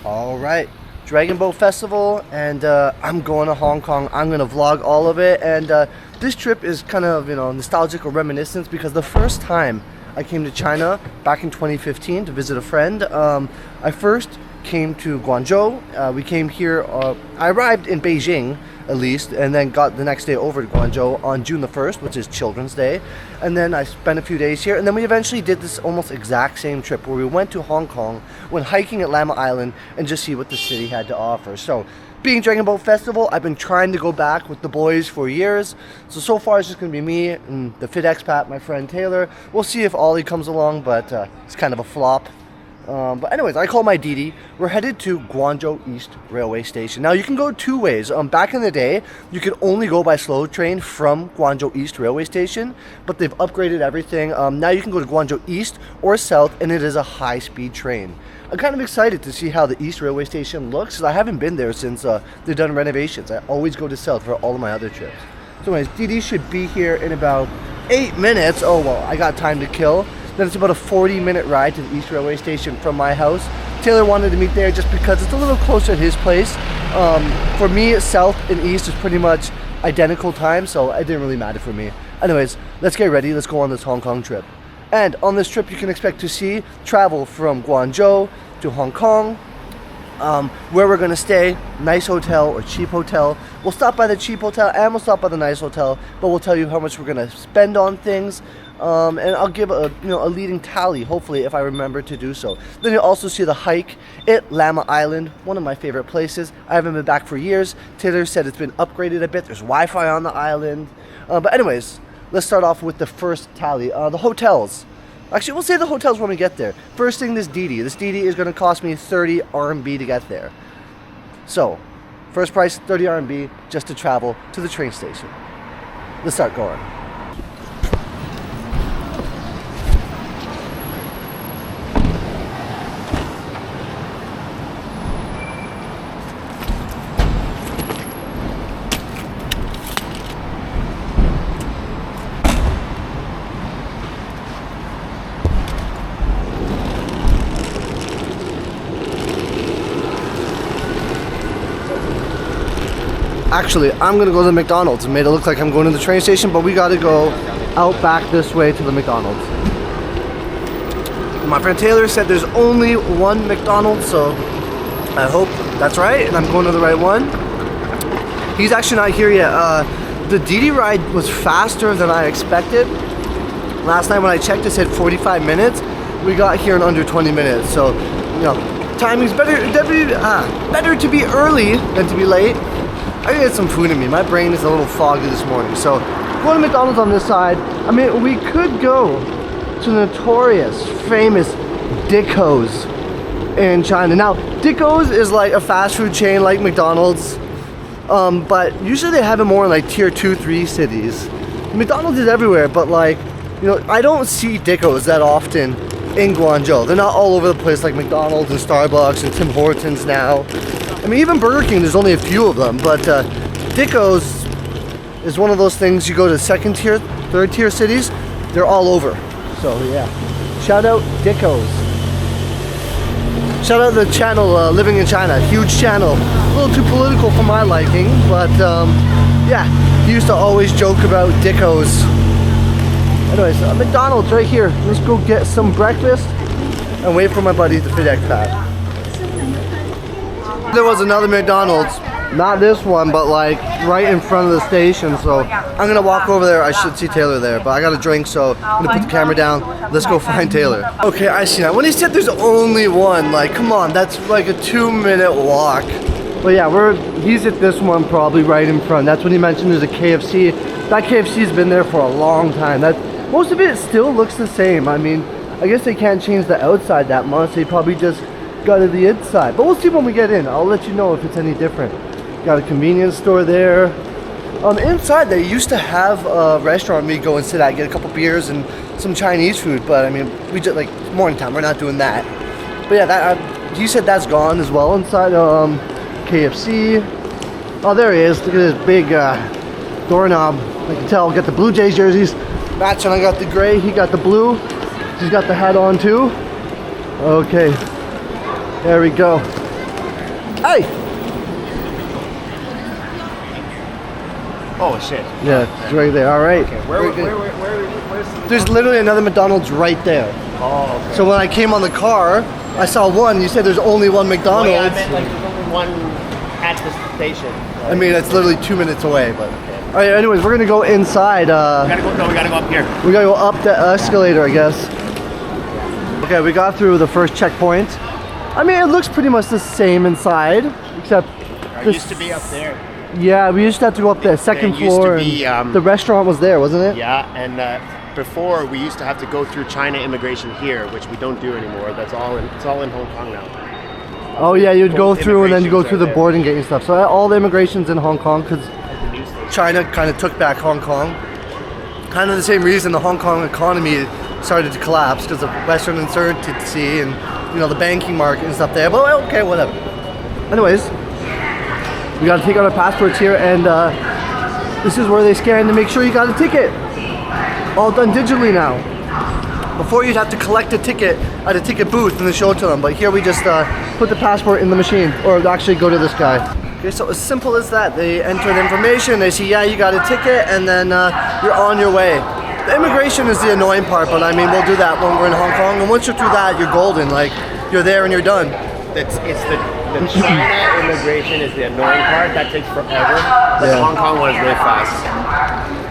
All right, Dragon Boat Festival, and I'm going to Hong Kong. I'm gonna vlog all of it, and this trip is kind of, nostalgic or reminiscence because the first time I came to China back in 2015 to visit a friend, I first came to Guangzhou. We came here, I arrived in Beijing at least, and then got the next day over to Guangzhou on June the 1st, which is Children's Day. And then I spent a few days here, and then we eventually did this almost exact same trip where we went to Hong Kong, went hiking at Lamma Island, and just see what the city had to offer. So, being Dragon Boat Festival, I've been trying to go back with the boys for years. So far it's just going to be me and the Fit Expat, my friend Taylor. We'll see if Ollie comes along, but it's kind of a flop. But anyways, I call my Didi. We're headed to Guangzhou East Railway Station. Now, you can go two ways. Back in the day, you could only go by slow train from Guangzhou East Railway Station, but they've upgraded everything. Now you can go to Guangzhou East or South, and it is a high-speed train. I'm kind of excited to see how the East Railway Station looks, because I haven't been there since they've done renovations. I always go to South for all of my other trips. So anyways, Didi should be here in about 8 minutes. Oh, well, I got time to kill. Then it's about a 40-minute ride to the East Railway Station from my house. Taylor wanted to meet there just because it's a little closer to his place. For me, South and East is pretty much identical time, so it didn't really matter for me. Anyways, let's get ready. Let's go on this Hong Kong trip. And on this trip, you can expect to see travel from Guangzhou to Hong Kong, where we're gonna stay, nice hotel or cheap hotel. We'll stop by the cheap hotel and we'll stop by the nice hotel, but we'll tell you how much we're gonna spend on things. And I'll give a leading tally, hopefully, if I remember to do so. Then you'll also see the hike at Lamma Island, one of my favorite places. I haven't been back for years. Taylor said it's been upgraded a bit. There's Wi-Fi on the island. But anyways, let's start off with the first tally. The hotels. Actually, we'll say the hotels when we get there. First thing, this Didi. This Didi is going to cost me 30 RMB to get there. So, first price, 30 RMB just to travel to the train station. Let's start going. Actually, I'm gonna go to the McDonald's. It made it look like I'm going to the train station, but we gotta go out back this way to the McDonald's. My friend Taylor said there's only one McDonald's, so I hope that's right and I'm going to the right one. He's actually not here yet. The Didi ride was faster than I expected. Last night when I checked, it said 45 minutes. We got here in under 20 minutes, so timing's better. Better to be early than to be late. I gotta get some food in me. My brain is a little foggy this morning. So, going to McDonald's on this side. I mean, we could go to the notorious, famous Dicko's in China. Now, Dicko's is like a fast food chain like McDonald's, but usually they have it more in like tier 2, 3 cities. McDonald's is everywhere, but like, I don't see Dicko's that often in Guangzhou. They're not all over the place like McDonald's and Starbucks and Tim Hortons now. I mean, even Burger King, there's only a few of them, but Dicko's is one of those things you go to 2nd tier, 3rd tier cities, they're all over. So yeah, shout out Dicko's. Shout out the channel Living in China, huge channel. A little too political for my liking, but yeah, he used to always joke about Dicko's. Anyways, McDonald's right here. Let's go get some breakfast and wait for my buddy to fit Expat. There was another McDonald's, not this one, but like right in front of the station, so I'm gonna walk over there. I should see Taylor there, but I got a drink, so I'm gonna put the camera down. Let's go find Taylor. Okay, I see now. When he said there's only one, like, come on, that's like a 2-minute walk. But yeah, he's at this one probably right in front. That's when he mentioned there's a KFC. That KFC's been there for a long time. Most of it still looks the same. I mean, I guess they can't change the outside that much. They probably just got to the inside, but we'll see when we get in. I'll let you know if it's any different. Got a convenience store there. On the inside, they used to have a restaurant we go and sit at, get a couple beers and some Chinese food, but I mean, we just like morning time. We're not doing that. But yeah, he said that's gone as well inside KFC. Oh, there he is. Look at this big doorknob. I can tell. Got the Blue Jays jerseys. Match, and I got the gray. He got the blue. He's got the hat on too. Okay. There we go. Hey! Oh shit. Yeah, it's right there. All right. Okay, where's There's literally another McDonald's right there. Oh, okay. So when I came on the car, I saw one. You said there's only one McDonald's. Oh, yeah, I meant like there's only one at the station. Right? I mean, it's literally 2 minutes away, but. All right, anyways, we're gonna go inside. We gotta go up here. We gotta go up the escalator, I guess. Okay, we got through the first checkpoint. I mean, it looks pretty much the same inside, except. I used to be up there. Yeah, we used to have to go up the second floor. Be, and the restaurant was there, wasn't it? Yeah, and before we used to have to go through China immigration here, which we don't do anymore. It's all in Hong Kong now. Oh yeah, you'd go through and then you go through the there. boarding gate and stuff. So all the immigration's in Hong Kong because China kind of took back Hong Kong. Kind of the same reason the Hong Kong economy started to collapse because of Western uncertainty and the banking market and stuff there. But okay, whatever. Anyways, we got to take out our passports here, and this is where they scan to make sure you got a ticket. All done digitally now. Before you'd have to collect a ticket at a ticket booth and then show it to them, but here we just put the passport in the machine, or actually go to this guy. Okay, so as simple as that. They enter the information, they see, yeah, you got a ticket, and then you're on your way. The immigration is the annoying part, but I mean, we'll do that when we're in Hong Kong, and once you're through that, you're golden. Like, you're there and you're done. It's the China immigration is the annoying part. That takes forever. But the Hong Kong one is really fast.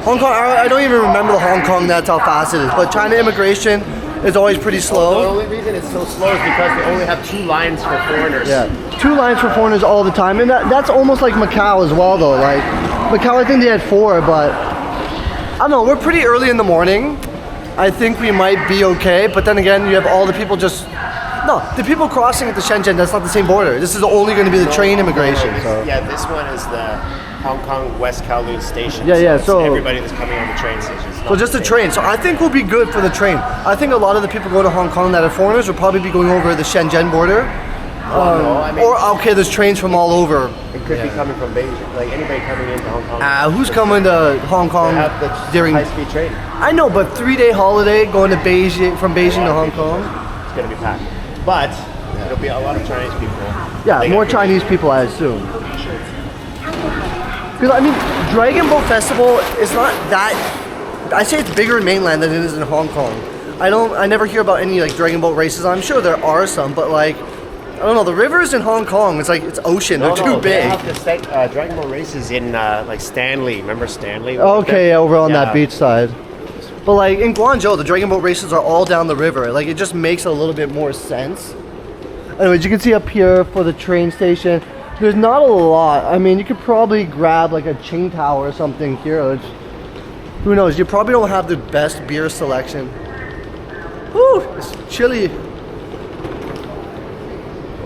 Hong Kong, I don't even remember the Hong Kong, that's how fast it is. But China immigration is always pretty slow. The only reason it's so slow is because they only have 2 lines for foreigners. Yeah, 2 lines for foreigners all the time. And that's almost like Macau as well, though. Like, Macau, I think they had 4, but I don't know, we're pretty early in the morning. I think we might be okay, but then again, you have all the people just... No, the people crossing at the Shenzhen, that's not the same border. This is only going to be the train immigration. So. Yeah, this one is the Hong Kong West Kowloon station. Yeah, so everybody that's coming on the train station. So just the train. So I think we'll be good for the train. I think a lot of the people going to Hong Kong that are foreigners will probably be going over the Shenzhen border. No, I mean, or okay, there's trains from all over. It could be coming from Beijing, like anybody coming into Hong Kong. Who's coming to Hong Kong they have the during high-speed train? I know, but 3-day holiday going to Beijing from Beijing to Hong Kong. It's gonna be packed, but there'll be a lot of Chinese people. Yeah, more Chinese people, I assume. Because I mean, Dragon Boat Festival is not that. I say it's bigger in mainland than it is in Hong Kong. I never hear about any like Dragon Boat races. I'm sure there are some, but like. I don't know, the rivers in Hong Kong, it's like, it's ocean, they're too big. They have the Dragon Ball races in like Stanley, remember Stanley? Okay, over on that beach side. But like in Guangzhou, the Dragon Boat races are all down the river. Like it just makes a little bit more sense. Anyways, you can see up here for the train station, there's not a lot. I mean, you could probably grab like a Qingdao or something here. Who knows, you probably don't have the best beer selection. Whew, it's chilly.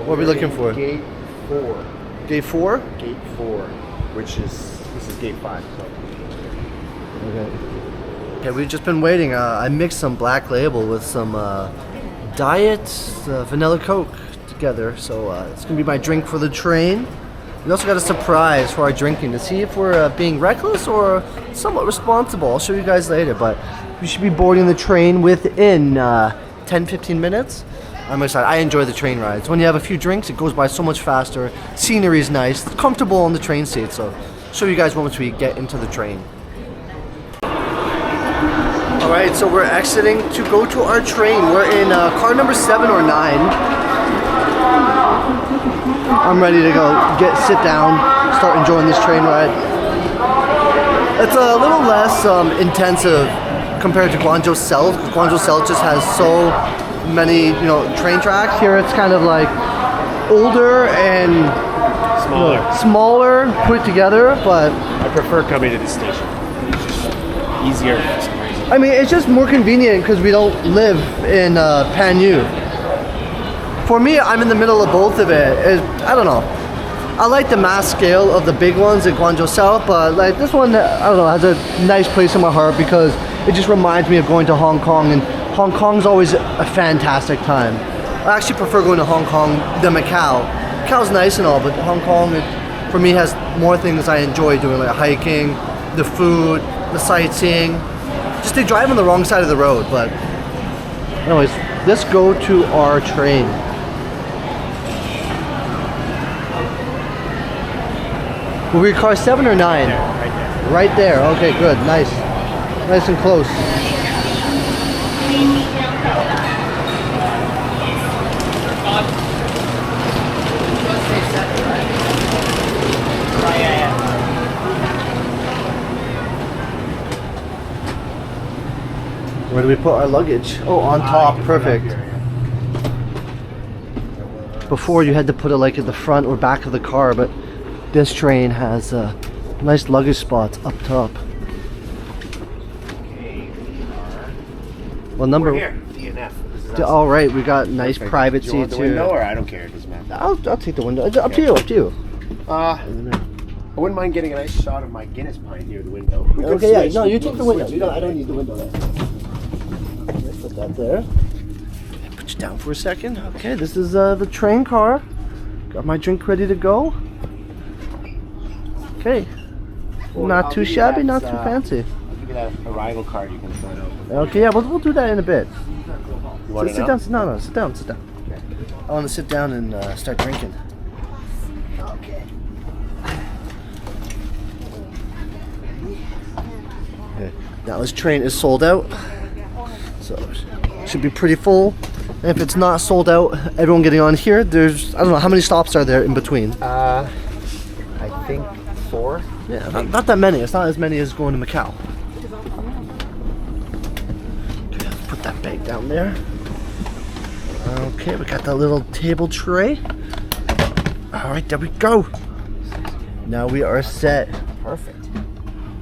What are we looking for? Gate 4. Gate 4? Gate 4, which is, this is gate 5. So. Okay, we've just been waiting. I mixed some Black Label with some Diet Vanilla Coke together. So it's going to be my drink for the train. We also got a surprise for our drinking to see if we're being reckless or somewhat responsible. I'll show you guys later, but we should be boarding the train within 10-15 minutes. I'm excited. I enjoy the train rides. When you have a few drinks, it goes by so much faster. Scenery is nice, comfortable on the train seat. So, show you guys once we get into the train. All right, so we're exiting to go to our train. We're in car number 7 or 9. I'm ready to go. Sit down, start enjoying this train ride. It's a little less intensive compared to Guangzhou South. Guangzhou South just has so many train tracks. Here it's kind of like older and smaller put together, but I prefer coming to the station. It's just easier for some reason. I mean, it's just more convenient because we don't live in Panyu. For me, I'm in the middle of both of it. I don't know. I like the mass scale of the big ones at Guangzhou South, but like this one, I don't know, has a nice place in my heart because it just reminds me of going to Hong Kong, and Hong Kong's always a fantastic time. I actually prefer going to Hong Kong than Macau. Macau's nice and all, but Hong Kong, for me, has more things I enjoy doing, like hiking, the food, the sightseeing. Just they drive on the wrong side of the road, but anyways, let's go to our train. Were we car 7 or 9? Right there. Right there. Okay, good. Nice. Nice and close. Where do we put our luggage? Oh, on top. Perfect. Before you had to put it like at the front or back of the car, but this train has nice luggage spots up top. What number? We're here. DNF. This is us. All right, we got nice Perfect. private Do you want seats the window, here. or I don't care. It doesn't matter. I'll take the window. Up to you. Up to you. I wouldn't mind getting a nice shot of my Guinness pint near the window. We could Okay, yeah. switch. No, you We take could the window. switch. You don't, I don't need the window there. Let's put that there. Put you down for a second. Okay, this is the train car. Got my drink ready to go. Okay. Well, Not I'll too give you shabby, that, not too fancy. I'll give you that arrival card you can sign over. Okay, yeah, we'll do that in a bit. You want to Sit know? down. No, sit down. Sit down. Okay. I want to sit down and start drinking. Okay. Now this train is sold out, so it should be pretty full. And if it's not sold out, everyone getting on here, there's, I don't know, how many stops are there in between? I think 4. Yeah, not that many. It's not as many as going to Macau. Okay, put that bag down there. Okay, we got that little table tray. All right, there we go. Now we are set. Perfect.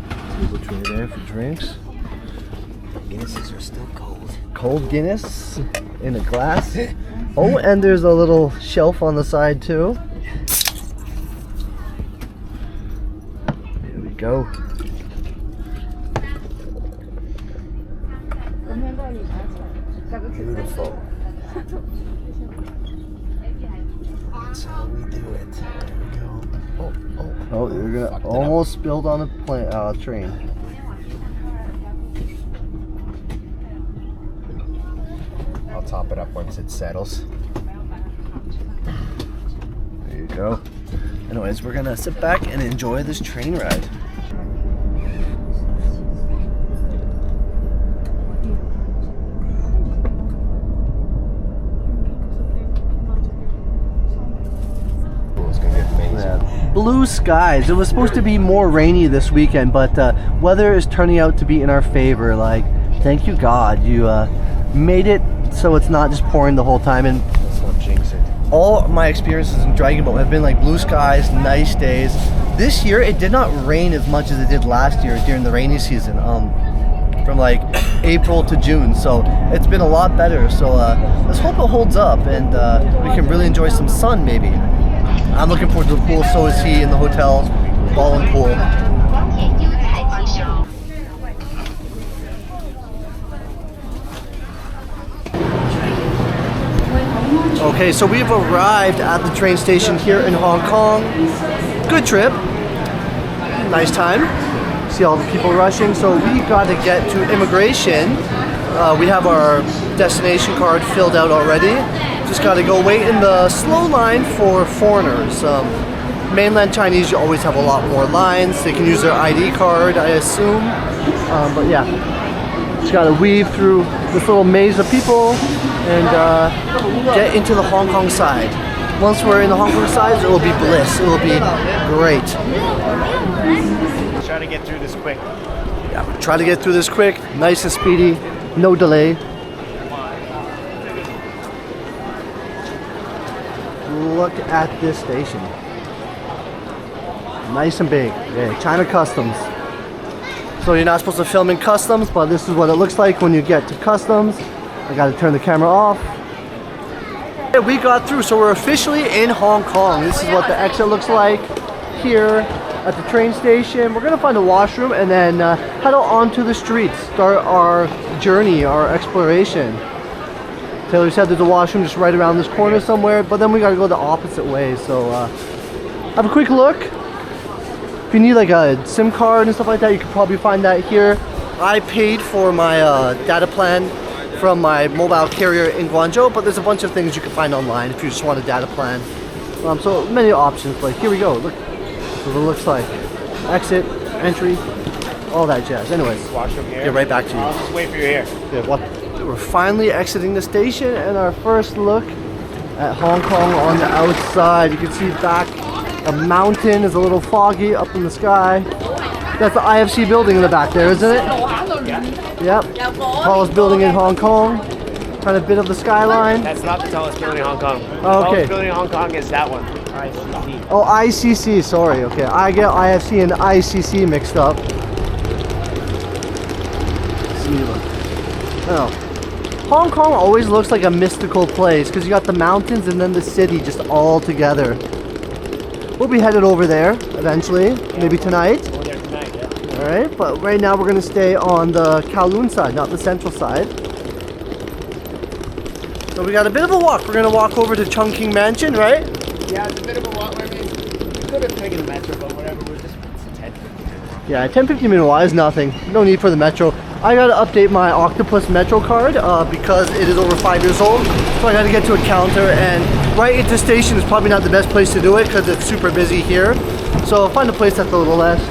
Table tray there for drinks. Guinnesses are still cold. Cold Guinness in a glass. Oh, and there's a little shelf on the side too. There we go. Beautiful. That's how we do it. There we go. Oh, you're gonna Fucked it almost spilled on the train. I'll top it up once it settles. There you go. Anyways, we're gonna sit back and enjoy this train ride. It's gonna be amazing. Yeah. Blue skies. It was supposed to be more rainy this weekend, but weather is turning out to be in our favor. Like, thank you God, you made it so it's not just pouring the whole time. And Let's not jinx it. all my experiences in Dragon Boat have been like blue skies, nice days. This year it did not rain as much as it did last year during the rainy season, from like April to June. So it's been a lot better. So let's hope it holds up and we can really enjoy some sun maybe. I'm looking forward to the pool, so is he in the hotel, ball and pool. Okay, so we've arrived at the train station here in Hong Kong. Good trip. Nice time. See all the people rushing. So we got to get to immigration. We have our destination card filled out already. Just got to go wait in the slow line for foreigners. Mainland Chinese, you always have a lot more lines. They can use their ID card, I assume. But yeah, just got to weave through this little maze of people and get into the Hong Kong side. Once we're in the Hong Kong side, it will be bliss. It will be great. Try to get through this quick. Yeah, try to get through this quick, nice and speedy, no delay. Look at this station. Nice and big. Yeah, China Customs. So you're not supposed to film in customs, but this is what it looks like when you get to customs. I gotta turn the camera off. Yeah, we got through, so we're officially in Hong Kong. This is what the exit looks like here at the train station. We're gonna find a washroom and then head out onto the streets, start our journey, our exploration. Taylor said there's a washroom just right around this corner somewhere, but then we gotta go the opposite way. So have a quick look. If you need like a SIM card and stuff like that, you can probably find that here. I paid for my data plan from my mobile carrier in Guangzhou, but there's a bunch of things you can find online if you just want a data plan. So many options. Like here we go. Look, what it looks like. Exit, entry, all that jazz. Anyways, Washroom here. get right back to you. I'll just wait for you here. Yeah, what? We're finally exiting the station, and our first look at Hong Kong on the outside. You can see back a mountain is a little foggy up in the sky. That's the IFC building in the back there, isn't it? Yeah. Yep. Tallest building in Hong Kong. Kind of bit of the skyline. That's not the tallest building in Hong Kong. The Oh, okay. tallest building in Hong Kong is that one. ICC. Oh, ICC, sorry. Okay, I get IFC and ICC mixed up. Oh. Hong Kong always looks like a mystical place because you got the mountains and then the city just all together. We'll be headed over there eventually, maybe tonight. Over there tonight, yeah. Alright, but right now we're going to stay on the Kowloon side, not the central side. So we got a bit of a walk. We're going to walk over to Chungking Mansion, right? Yeah, it's a bit of a walk. I mean, we could have taken the metro, but whatever. We're just 10-15. Yeah, 10-15 minute walk is nothing. No need for the metro. I got to update my Octopus Metro card because it is over 5 years old. So I got to get to a counter, and right at the station is probably not the best place to do it because it's super busy here. So I'll find a place that's a little less.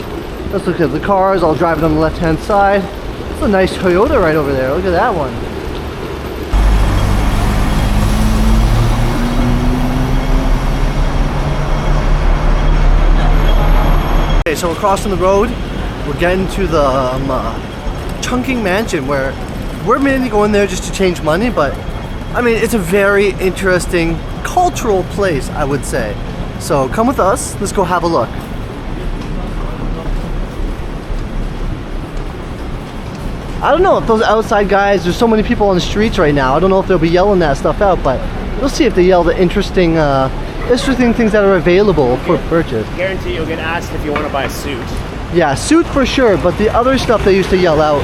Let's look at the cars. I'll drive it on the left hand side. It's a nice Toyota right over there. Look at that one. Okay, so we're crossing the road. We're getting to the Chungking Mansion, where we're mainly going there just to change money, but I mean, it's a very interesting cultural place, I would say. So come with us, let's go have a look. I don't know if those outside guys, there's so many people on the streets right now, I don't know if they'll be yelling that stuff out, but we'll see if they yell the interesting things that are available for purchase. Guarantee you'll get asked if you want to buy a suit. Yeah, suit for sure, but the other stuff they used to yell out,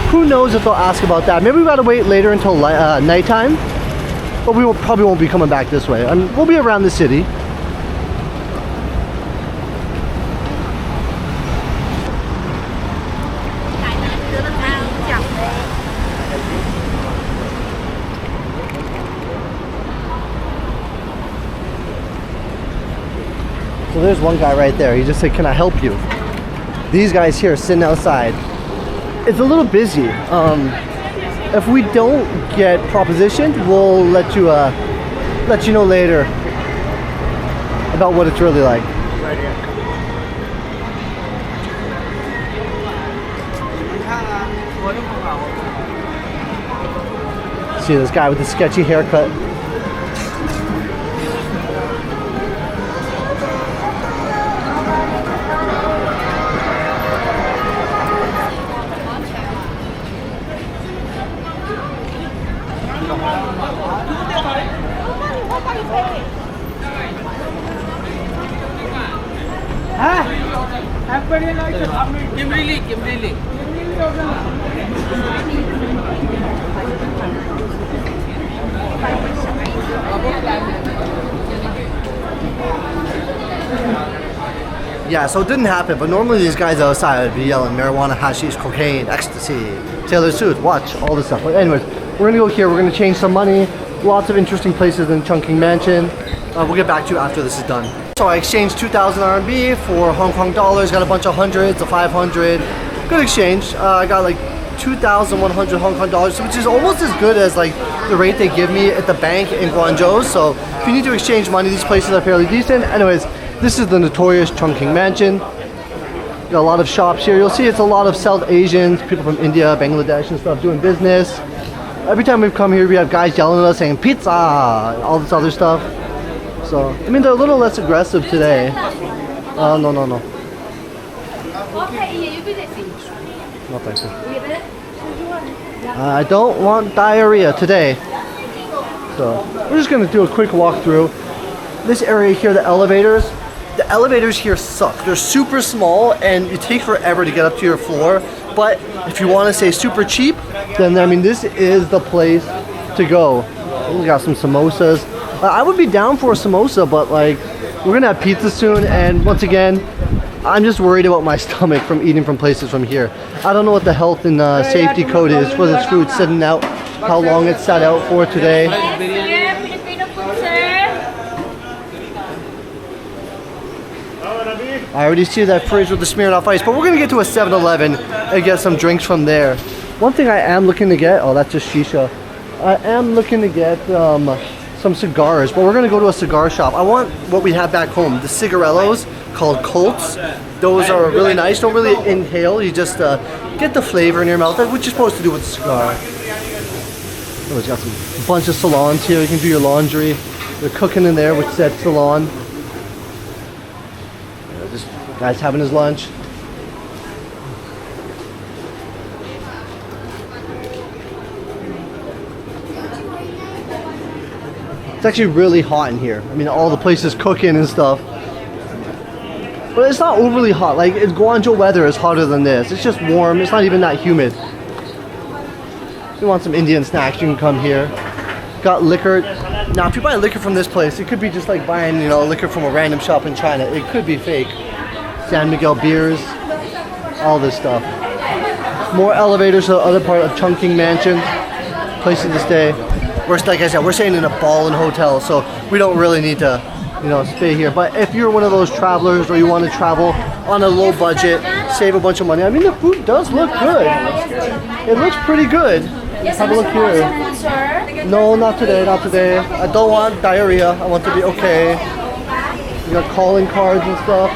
who knows if they'll ask about that. Maybe we gotta wait later until nighttime, but we probably won't be coming back this way. I mean, we'll be around the city. So there's one guy right there. He just said, "Can I help you?" These guys here sitting outside. It's a little busy. If we don't get propositioned, we'll let you know later about what it's really like. Right here. See this guy with the sketchy haircut. Yeah, so it didn't happen, but normally these guys outside would be yelling marijuana, hashish, cocaine, ecstasy, Taylor Swift, watch, all this stuff. But anyways, we're gonna go here, we're gonna change some money, lots of interesting places in Chungking Mansion. We'll get back to you after this is done. So I exchanged 2,000 RMB for Hong Kong dollars, got a bunch of hundreds, a 500, good exchange. I got like 2,100 Hong Kong dollars, which is almost as good as like the rate they give me at the bank in Guangzhou. So if you need to exchange money, these places are fairly decent. Anyways, this is the notorious Chungking Mansion. Got a lot of shops here. You'll see it's a lot of South Asians, people from India, Bangladesh and stuff doing business. Every time we've come here, we have guys yelling at us saying pizza and all this other stuff. So, I mean, they're a little less aggressive today. No. No, thank you. I don't want diarrhea today. So, we're just gonna do a quick walkthrough. This area here, the elevators here suck. They're super small and it takes forever to get up to your floor. But if you want to say super cheap, then I mean, this is the place to go. We got some samosas. I would be down for a samosa, but like, we're gonna have pizza soon, and once again, I'm just worried about my stomach from eating from places from here. I don't know what the health and safety code is for this food sitting out, how long it's sat out for today. I already see that fridge with the smeared off ice, but we're gonna get to a 7-Eleven and get some drinks from there. One thing I am looking to get, oh, that's just shisha. I am looking to get some cigars, but we're gonna go to a cigar shop. I want what we have back home, the cigarellos called Colts. Those are really nice. Don't really inhale. You just get the flavor in your mouth. That's what you're supposed to do with a cigar. Oh, it's got a bunch of salons here. You can do your laundry. They're cooking in there, which said salon. This guy's having his lunch. It's actually really hot in here. I mean, all the places cooking and stuff. But it's not overly hot. Like, it's Guangzhou weather is hotter than this. It's just warm. It's not even that humid. If you want some Indian snacks, you can come here. Got liquor. Now, if you buy liquor from this place, it could be just like buying, you know, liquor from a random shop in China. It could be fake. San Miguel beers, all this stuff. More elevators to the other part of Chungking Mansion. Places to stay. We're, like I said, we're staying in a ballin' hotel, so we don't really need to, you know, stay here. But if you're one of those travelers or you want to travel on a low budget, save a bunch of money. I mean, the food does look good. It looks pretty good. Have a look here. No, not today, not today. I don't want diarrhea. I want to be okay. We got calling cards and stuff.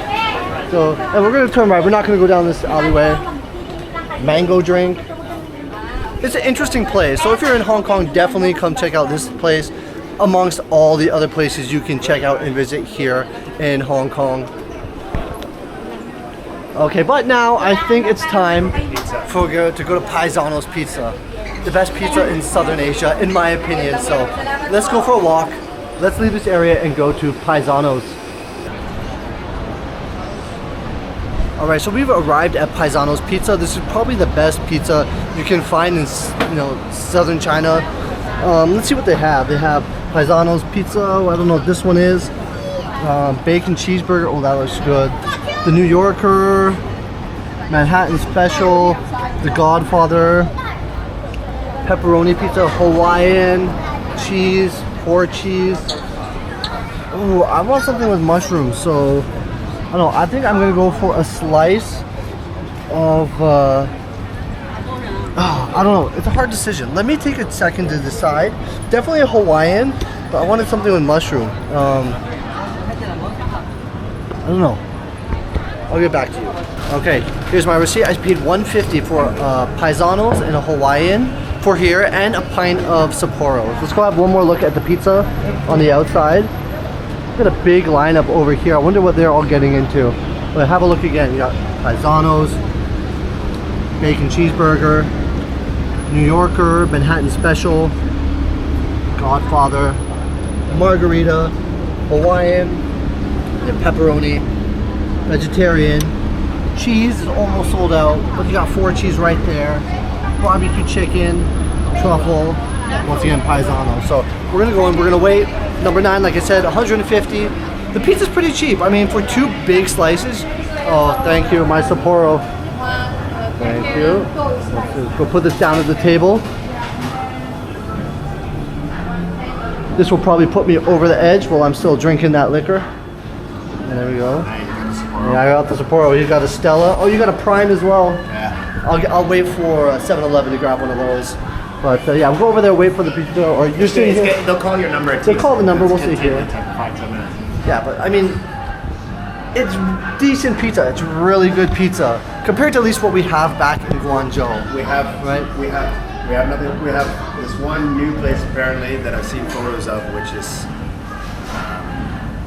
So, and we're gonna turn right. We're not gonna go down this alleyway. Mango drink. It's an interesting place. So if you're in Hong Kong, definitely come check out this place amongst all the other places you can check out and visit here in Hong Kong. Okay, but now I think it's time to go to Paisano's Pizza. The best pizza in Southern Asia, in my opinion. So let's go for a walk. Let's leave this area and go to Paisano's. Alright, so we've arrived at Paisano's Pizza. This is probably the best pizza you can find in, you know, southern China. Let's see what they have. They have Paisano's Pizza. I don't know what this one is. Bacon cheeseburger. Oh, that looks good. The New Yorker. Manhattan Special. The Godfather. Pepperoni pizza. Hawaiian. Cheese. 4 cheese. Oh, I want something with mushrooms, so I don't know. I think I'm gonna go for a slice of I don't know. It's a hard decision. Let me take a second to decide. Definitely a Hawaiian, but I wanted something with mushroom. I don't know. I'll get back to you. Okay, here's my receipt. I paid $150 for Paisano's and a Hawaiian for here, and a pint of Sapporo. Let's go have one more look at the pizza on the outside. Got a big lineup over here. I wonder what they're all getting into. But have a look again. You got Paisano's, bacon cheeseburger, New Yorker, Manhattan Special, Godfather, margarita, Hawaiian, and pepperoni, vegetarian. Cheese is almost sold out, but you got 4 cheese right there. Barbecue chicken, truffle, once again Paisano. So we're gonna go in, we're gonna wait. Number 9, like I said, 150. The pizza's pretty cheap. I mean, for 2 big slices. Oh, thank you, my Sapporo. Thank you. Let's go put this down at the table. This will probably put me over the edge while I'm still drinking that liquor. And there we go. Yeah, I got the Sapporo. You got a Stella. Oh, you got a Prime as well. Yeah. I'll wait for 7-Eleven to grab one of those. But yeah, we'll go over there, wait for the pizza. Or you're sitting here. They'll call your number. They'll call the number. We'll sit here. 5-10 minutes. Yeah, but I mean, it's decent pizza. It's really good pizza compared to at least what we have back in Guangzhou. We have nothing. We have this one new place apparently that I've seen photos of, which is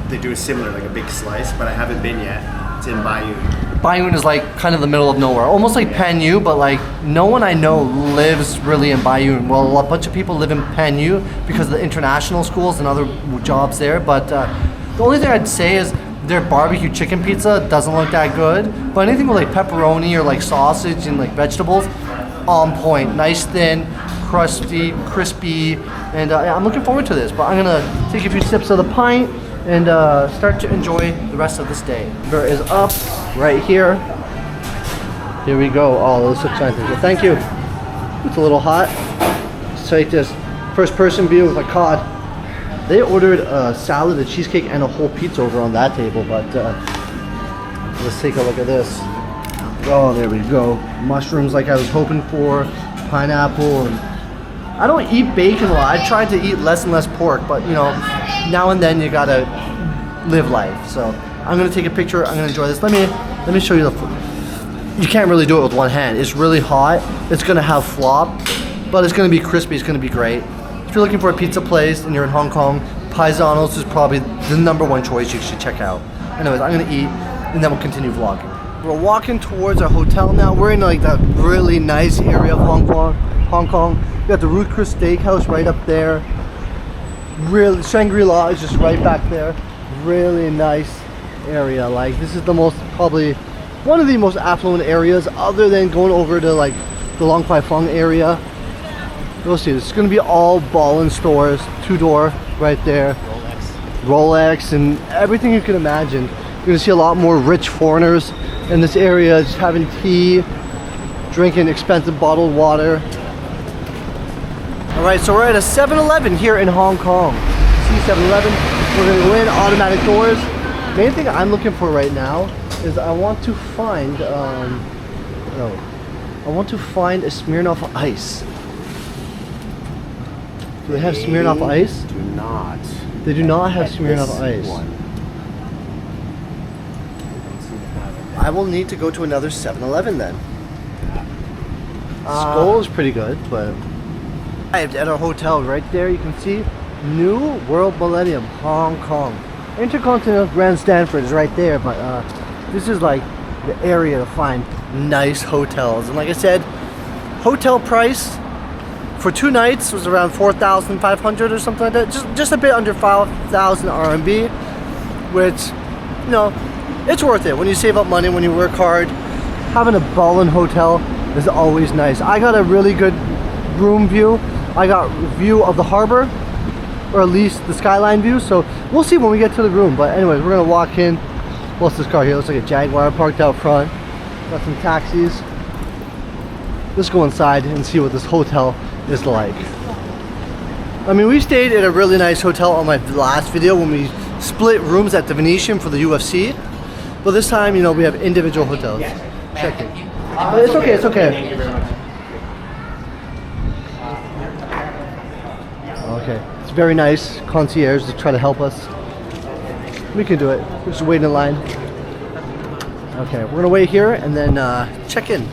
they do a similar, like a big slice, but I haven't been yet. It's in Baiyun. Baiyun is like kind of the middle of nowhere, almost like Panyu, but like no one I know lives really in Baiyun. Well, a bunch of people live in Panyu because of the international schools and other jobs there. But the only thing I'd say is their barbecue chicken pizza doesn't look that good. But anything with like pepperoni or like sausage and like vegetables, on point. Nice, thin, crispy, and yeah, I'm looking forward to this. But I'm gonna take a few sips of the pint and start to enjoy the rest of this day. There is up right here. Here we go. Oh, those look fantastic. Thank you. It's a little hot. Let's take this first person view with a cod. They ordered a salad, a cheesecake, and a whole pizza over on that table, but Let's take a look at this. Oh, there we go. Mushrooms like I was hoping for. Pineapple. And I don't eat bacon a lot. I tried to eat less and less pork, but you know, now and then you gotta live life. So I'm gonna take a picture. I'm gonna enjoy this. Let me show you the food. You can't really do it with one hand. It's really hot. It's gonna have flop, but it's gonna be crispy. It's gonna be great. If you're looking for a pizza place and you're in Hong Kong, Paisano's is probably the #1 choice you should check out. Anyways, I'm gonna eat and then we'll continue vlogging. We're walking towards our hotel now. We're in like that really nice area of Hong Kong. We got the Ruth Chris Steakhouse right up there. Really, Shangri-La is just right back there. Really nice area. Like this is the most, probably one of the most affluent areas other than going over to like the Long Kwai Fong area. You'll see, it's gonna be all ballin stores, two-door right there. Rolex and everything you can imagine. You're gonna see a lot more rich foreigners in this area, just having tea, drinking expensive bottled water. All right, so we're at a 7-Eleven here in Hong Kong. See 7-Eleven, we're gonna go in, automatic doors. Main thing I'm looking for right now is I want to find, I want to find a Smirnoff Ice. Do they have Smirnoff Ice? Do not. They do not have Smirnoff Ice. I will need to go to another 7-Eleven then. Skull is pretty good, but arrived at our hotel right there. You can see New World Millennium, Hong Kong. Intercontinental Grand Stanford is right there, but this is like the area to find nice hotels. And like I said, hotel price for 2 nights was around 4,500 or something like that. Just a bit under 5,000 RMB, which, you know, it's worth it. When you save up money, when you work hard, having a ballin' hotel is always nice. I got a really good room view. I got view of the harbor, or at least the skyline view, so we'll see when we get to the room. But anyways, we're gonna walk in. What's this car here? Looks like a Jaguar parked out front. Got some taxis. Let's go inside and see what this hotel is like. I mean, we stayed at a really nice hotel on my last video when we split rooms at the Venetian for the UFC. But this time, you know, we have individual hotels. Check it. But it's okay, it's okay. Thank you very much. Okay, it's very nice concierge to try to help us. We can do it. We're just waiting in line. Okay, we're gonna wait here and then check in.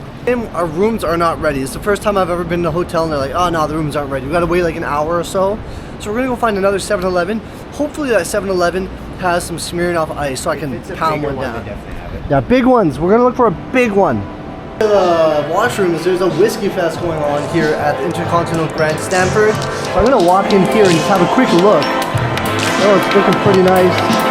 Our rooms are not ready. It's the first time I've ever been to a hotel and they're like, oh no, the rooms aren't ready. We gotta wait like an hour or so. So we're gonna go find another 7-Eleven. Hopefully that 7-Eleven has some Smirnoff Ice so I can pound one down. Yeah, big ones. We're gonna look for a big one. The washrooms, there's a whiskey fest going on here at the Intercontinental Grand Stanford. So I'm gonna walk in here and just have a quick look. Oh, it's looking pretty nice.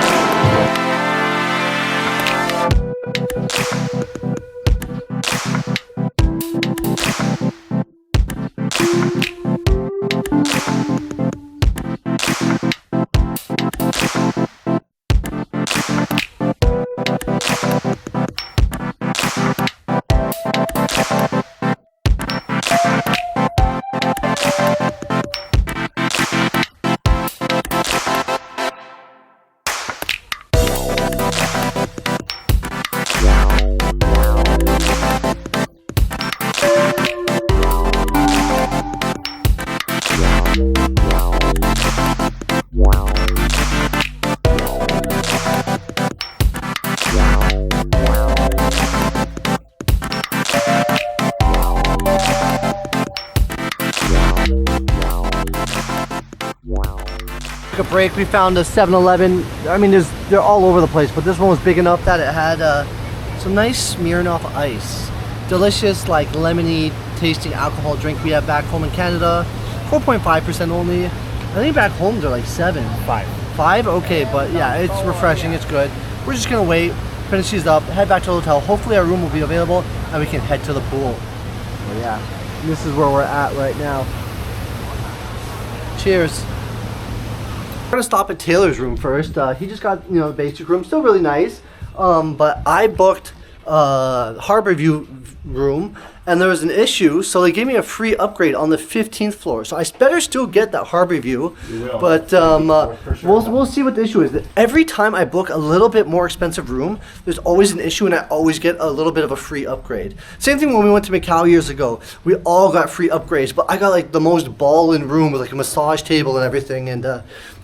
A break, we found a 7-Eleven. I mean, they're all over the place, but this one was big enough that it had some nice Smirnoff Ice. Delicious, like lemony tasting alcohol drink we have back home in Canada. 4.5% only. I think back home they're like 7. 5? Okay, but yeah, it's refreshing, it's good. We're just gonna wait, finish these up, head back to the hotel. Hopefully our room will be available and we can head to the pool. But yeah, this is where we're at right now. Cheers. We're gonna stop at Taylor's room first. He just got, you know, the basic room, still really nice. But I booked harbor view room, and there was an issue, so they gave me a free upgrade on the 15th floor. So I better still get that harbor view. You will. But we'll see what the issue is. Every time I book a little bit more expensive room, there's always an issue, and I always get a little bit of a free upgrade. Same thing when we went to Macau years ago. We all got free upgrades, but I got like the most ballin' room with like a massage table and everything. And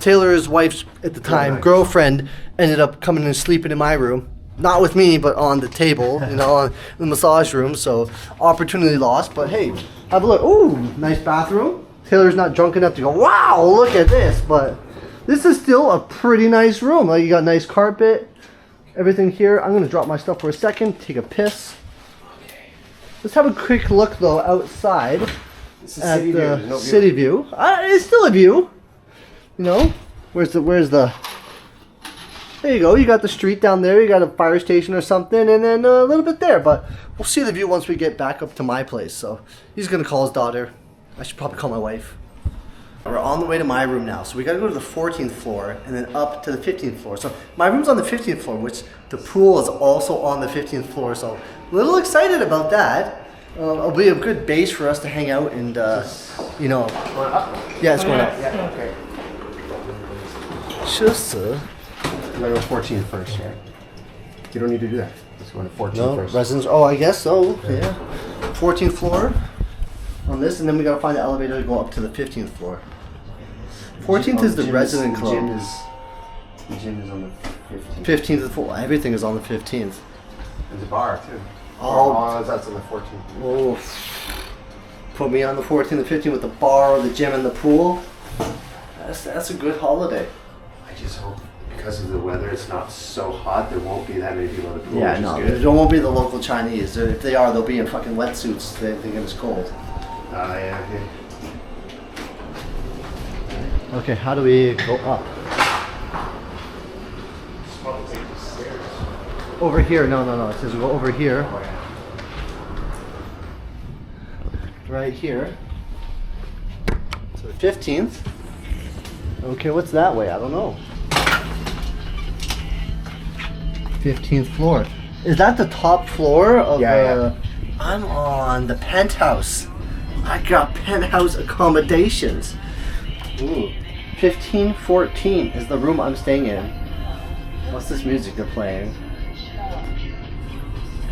Taylor's wife's at the time girlfriend ended up coming and sleeping in my room. Not with me, but on the table, you know, on the massage room. So opportunity lost. But hey, have a look. Ooh, nice bathroom. Taylor's not drunk enough to go, wow, look at this. But this is still a pretty nice room. Like, you got nice carpet, everything here. I'm gonna drop my stuff for a second, take a piss. Let's have a quick look though outside at the city view. It's still a view. You know, where's the? There you go, you got the street down there, you got a fire station or something, and then a little bit there, but we'll see the view once we get back up to my place. So he's gonna call his daughter. I should probably call my wife. We're on the way to my room now, so we gotta go to the 14th floor and then up to the 15th floor. So my room's on the 15th floor, which the pool is also on the 15th floor, so a little excited about that. It'll be a good base for us to hang out and, you know. Going up? Yeah, it's going up. Yeah, okay. Just We're going to 14 first, right? You don't need to do that. Let's go to 14 no, first. residence. Oh, I guess so. Yeah. 14th floor on this, and then we gotta find the elevator to go up to the 15th floor. 14th is the resident club. The gym is on the 15th. 15th is the floor. Everything is on the 15th. There's a bar too. Oh, that's on the 14th. Oh, put me on the 14th and 15th with the bar, the gym, and the pool. That's a good holiday. I just hope because of the weather, it's not so hot. There won't be that many people at the pool. Yeah, no, there won't be the local Chinese. If they are, they'll be in fucking wetsuits. They think it's cold. Yeah. Okay, how do we go up? Just probably take the stairs. Over here. No. It says we go over here. Oh, yeah. Right here. So the 15th. Okay, what's that way? I don't know. 15th floor. Is that the top floor of Yeah. I'm on the penthouse. I got penthouse accommodations. Ooh. 1514 is the room I'm staying in. What's this music they're playing?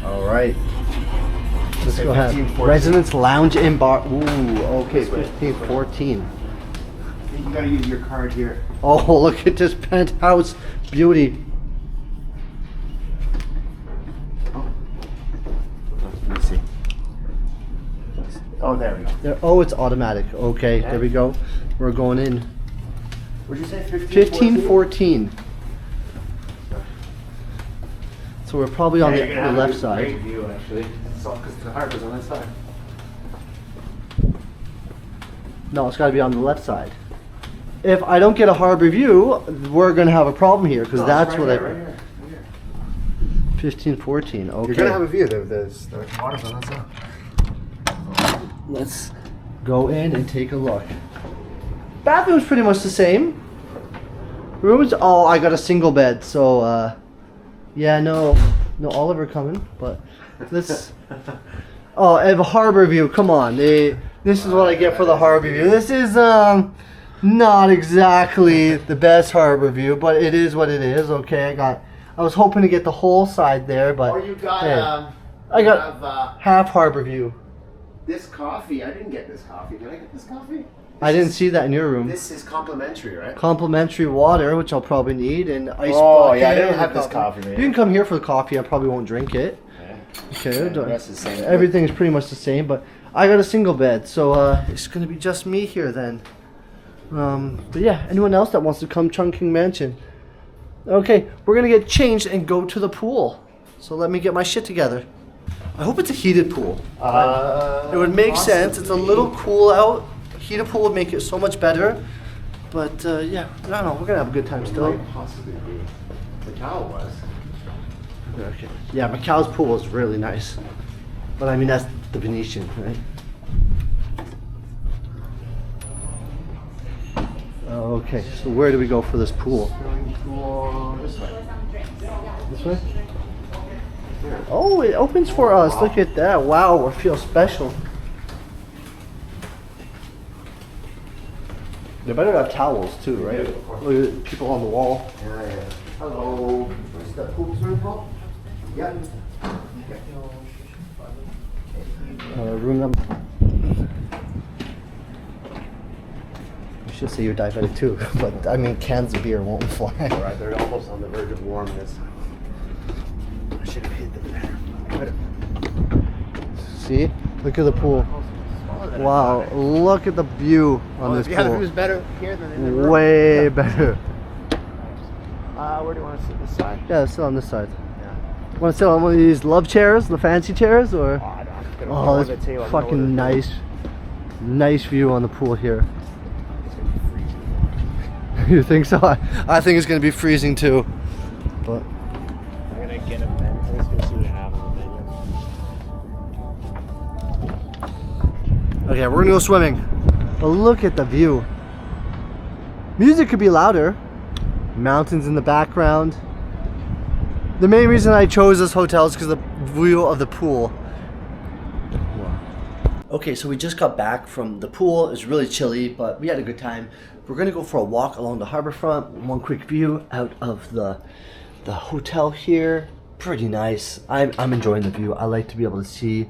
Alright. Let's go ahead. 1514. Residence lounge and bar. Ooh, okay, 1514. You gotta use your card here. Oh, look at this penthouse beauty. Let me see. Oh, there we go. There, oh, it's automatic. Okay, there we go. We're going in. What'd you say? 1514. So we're probably on the left side. Great view, actually. Because the harbor's on that side. No, it's got to be on the left side. If I don't get a harbor view, we're gonna have a problem here because that's right what here, I. right here. 1514. Okay. You're gonna have a view. The water's on that side. Let's go in and take a look. Bathroom's pretty much the same. Rooms. Oh, I got a single bed, so yeah, no Oliver coming, but let's. Oh, I have a harbor view. Come on, this is what I get for the harbor view. This is not exactly the best harbor view, but it is what it is. Okay, I was hoping to get the whole side there, but Oh, you got. hey, I you got have, half harbor view. this coffee. I didn't get this coffee. Did I get this coffee? I didn't see that in your room. This is complimentary, right? Complimentary water, which I'll probably need, and ice. Oh, bucket yeah, I didn't and have this coffee, man. You can come here for the coffee. I probably won't drink it. Okay, the rest is the same. everything's pretty much the same, but I got a single bed, so it's gonna be just me here then. But yeah, anyone else that wants to come Chungking Mansion? Okay, we're gonna get changed and go to the pool. So let me get my shit together. I hope it's a heated pool. It would make sense. It's a little cool out. Heated pool would make it so much better. But yeah, I don't know. We're gonna have a good time still. Might possibly be. Macau was. Okay. Yeah, Macau's pool is really nice. But I mean, that's the Venetian, right? Okay, so where do we go for this pool? Swimming pool this way. This way? Oh, it opens for us. Wow. Look at that. Wow, we feel special. They better have towels too, right? Look at people on the wall. Yeah. Hello. Is that pool swimming pool? Yeah. Room number. I should say you're diabetic too, but I mean cans of beer won't fly. Right, they're almost on the verge of warmness. I should have hit them there. See? Look at the pool. Wow, look at the view on this pool. Yeah, it was better here than in the room. Way better. Where do you want to sit? This side? Yeah, sit on this side. Yeah. Want to sit on one of these love chairs, the fancy chairs, or? Oh, that's fucking nice. Nice view on the pool here. It's gonna be freezing. You think so? I think it's gonna be freezing too. But I'm gonna get a vent. I'm just gonna see what I have in the video. okay, we're gonna go swimming. But look at the view. Music could be louder. Mountains in the background. The main reason I chose this hotel is because of the view of the pool. Okay, so we just got back from the pool. It was really chilly, but we had a good time. We're gonna go for a walk along the harbor front. One quick view out of the hotel here. Pretty nice. I'm enjoying the view. I like to be able to see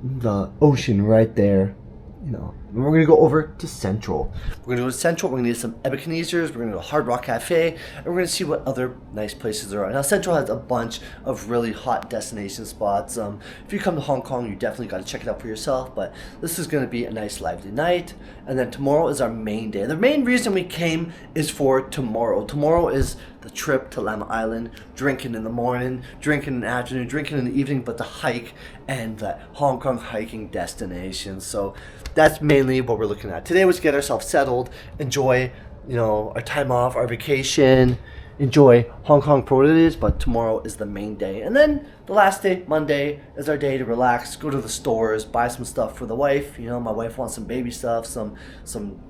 the ocean right there. You know, and we're gonna go over to Central. We're gonna go to Central. We're gonna get some Ebeneezer's. We're gonna go to Hard Rock Cafe, and we're gonna see what other nice places there are. Now, Central has a bunch of really hot destination spots. If you come to Hong Kong, you definitely got to check it out for yourself. But this is gonna be a nice, lively night. And then tomorrow is our main day. The main reason we came is for tomorrow. Tomorrow is the trip to Lamma Island, drinking in the morning, drinking in the afternoon, drinking in the evening, but the hike and the Hong Kong hiking destination. So that's mainly what we're looking at. Today was get ourselves settled, enjoy, you know, our time off, our vacation, enjoy Hong Kong for what it is, but tomorrow is the main day. And then the last day, Monday, is our day to relax, go to the stores, buy some stuff for the wife. You know, my wife wants some baby stuff, some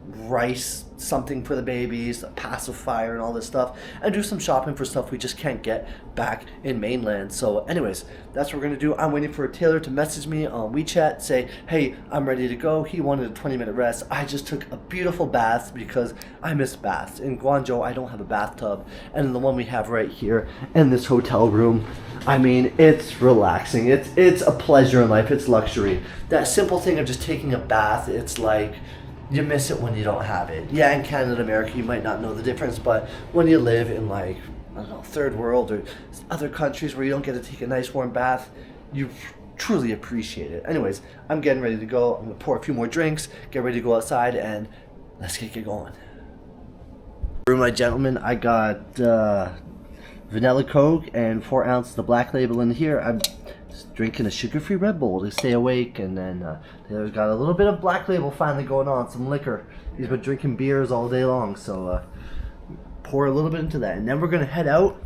rice, something for the babies, a pacifier and all this stuff, and do some shopping for stuff we just can't get back in mainland. So anyways, that's what we're gonna do. I'm waiting for Taylor to message me on WeChat, say, hey, I'm ready to go. He wanted a 20-minute rest. I just took a beautiful bath because I miss baths. In Guangzhou, I don't have a bathtub, and the one we have right here in this hotel room, I mean, it's relaxing. It's a pleasure in life. It's luxury. That simple thing of just taking a bath, it's like, you miss it when you don't have it. Yeah, in Canada and America, you might not know the difference, but when you live in, like, I don't know, third world or other countries where you don't get to take a nice warm bath, you truly appreciate it. Anyways, I'm getting ready to go. I'm gonna pour a few more drinks, get ready to go outside, and let's get going. For my gentlemen, I got vanilla Coke and 4 ounces of the black label in here. I'm just drinking a sugar-free Red Bull to stay awake, and then Taylor's got a little bit of black label finally going on, some liquor. He's been drinking beers all day long, so pour a little bit into that, and then we're gonna head out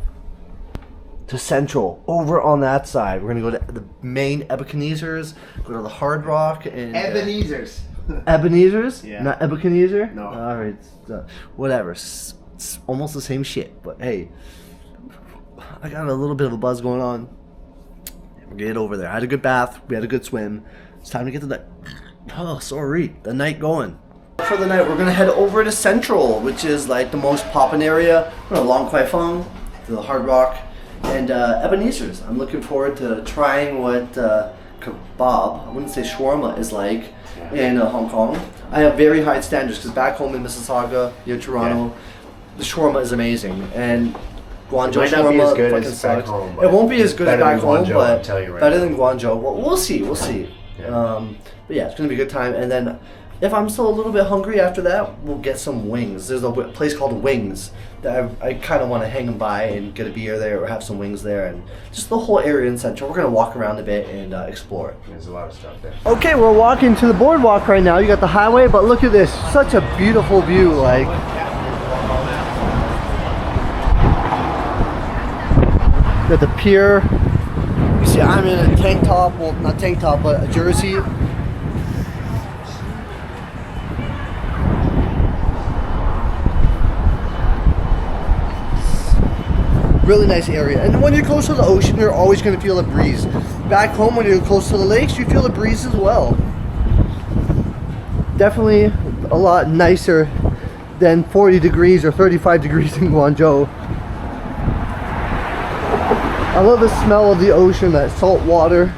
to Central, over on that side. We're gonna go to the main Ebeneezer's, go to the Hard Rock, and Ebenezer's. Ebenezer's? Yeah. Not Ebenezer? No. All right, whatever. It's almost the same shit, but hey, I got a little bit of a buzz going on. We're gonna get over there. I had a good bath. We had a good swim. It's time to get the night going. For the night, we're gonna head over to Central, which is like the most poppin' area. We're gonna Long Kwai Fong, to the Hard Rock, and Ebenezer's. I'm looking forward to trying what kebab, I wouldn't say shawarma, is like in Hong Kong. I have very high standards because back home in Mississauga, near Toronto, the shawarma is amazing, and Guangzhou shawarma fucking sucks. It won't be as good as back home, but better than Guangzhou. Well, we'll see. Yeah. But yeah, it's gonna be a good time. And then, if I'm still a little bit hungry after that, we'll get some wings. There's a place called Wings that I kind of want to hang by and get a beer there or have some wings there, and just the whole area in Central. We're gonna walk around a bit and explore. There's a lot of stuff there. Okay, we're walking to the boardwalk right now. You got the highway, but look at this. Such a beautiful view, like. Got the pier. You see, I'm in a tank top. Well, not tank top, but a jersey. really nice area. And when you're close to the ocean, you're always going to feel a breeze. Back home, when you're close to the lakes, you feel the breeze as well. Definitely a lot nicer than 40 degrees or 35 degrees in Guangzhou. I love the smell of the ocean, that salt water.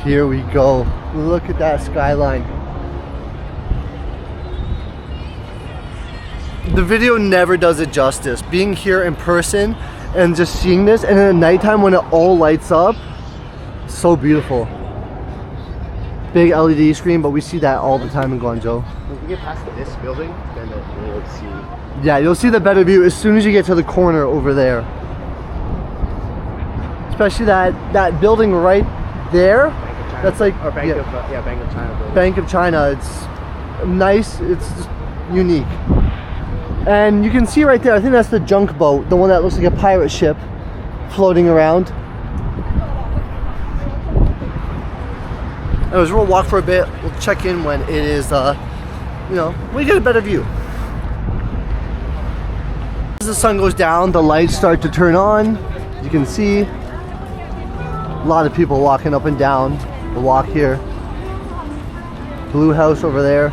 Here we go. Look at that skyline. The video never does it justice. Being here in person and just seeing this, and then at nighttime when it all lights up, so beautiful. Big LED screen, but we see that all the time in Guangzhou. When we get past this building, then we'll see. Yeah, you'll see the better view as soon as you get to the corner over there. Especially that building right there. That's like Bank of China building. Bank of China. It's nice. It's just unique. And you can see right there, I think that's the junk boat, the one that looks like a pirate ship floating around. Anyways, we'll walk for a bit. We'll check in when it is, we get a better view. As the sun goes down, the lights start to turn on. You can see a lot of people walking up and down the walk here. Blue house over there.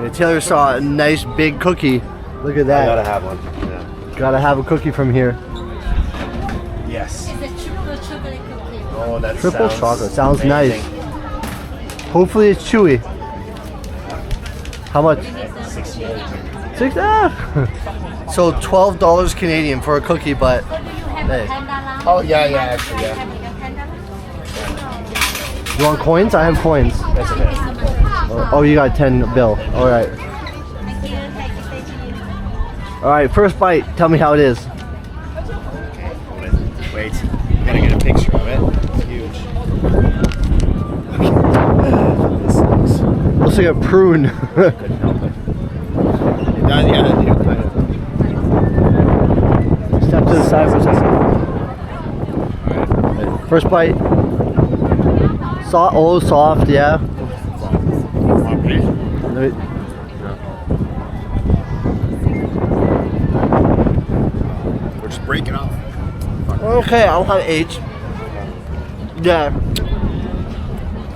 Yeah, Taylor saw a nice big cookie. Look at that. I gotta have one. Yeah. Gotta have a cookie from here. Yes. It's a triple chocolate cookie. Oh, that Triple sounds chocolate. Sounds amazing. nice. Hopefully it's chewy. How much? 68. Six? So $12 Canadian for a cookie, but hey. Oh yeah, actually, yeah. You want coins? I have coins. That's okay. Oh, you got 10 bill. All right. All right, first bite. Tell me how it is. Wait, I gotta get a picture of it. It's huge. This Looks like a prune. couldn't help it. It does, yeah, that do kind of. Step to the side for a second. Alright. First bite. Soft, yeah. We're just breaking off. Okay, I'll have 8. Yeah.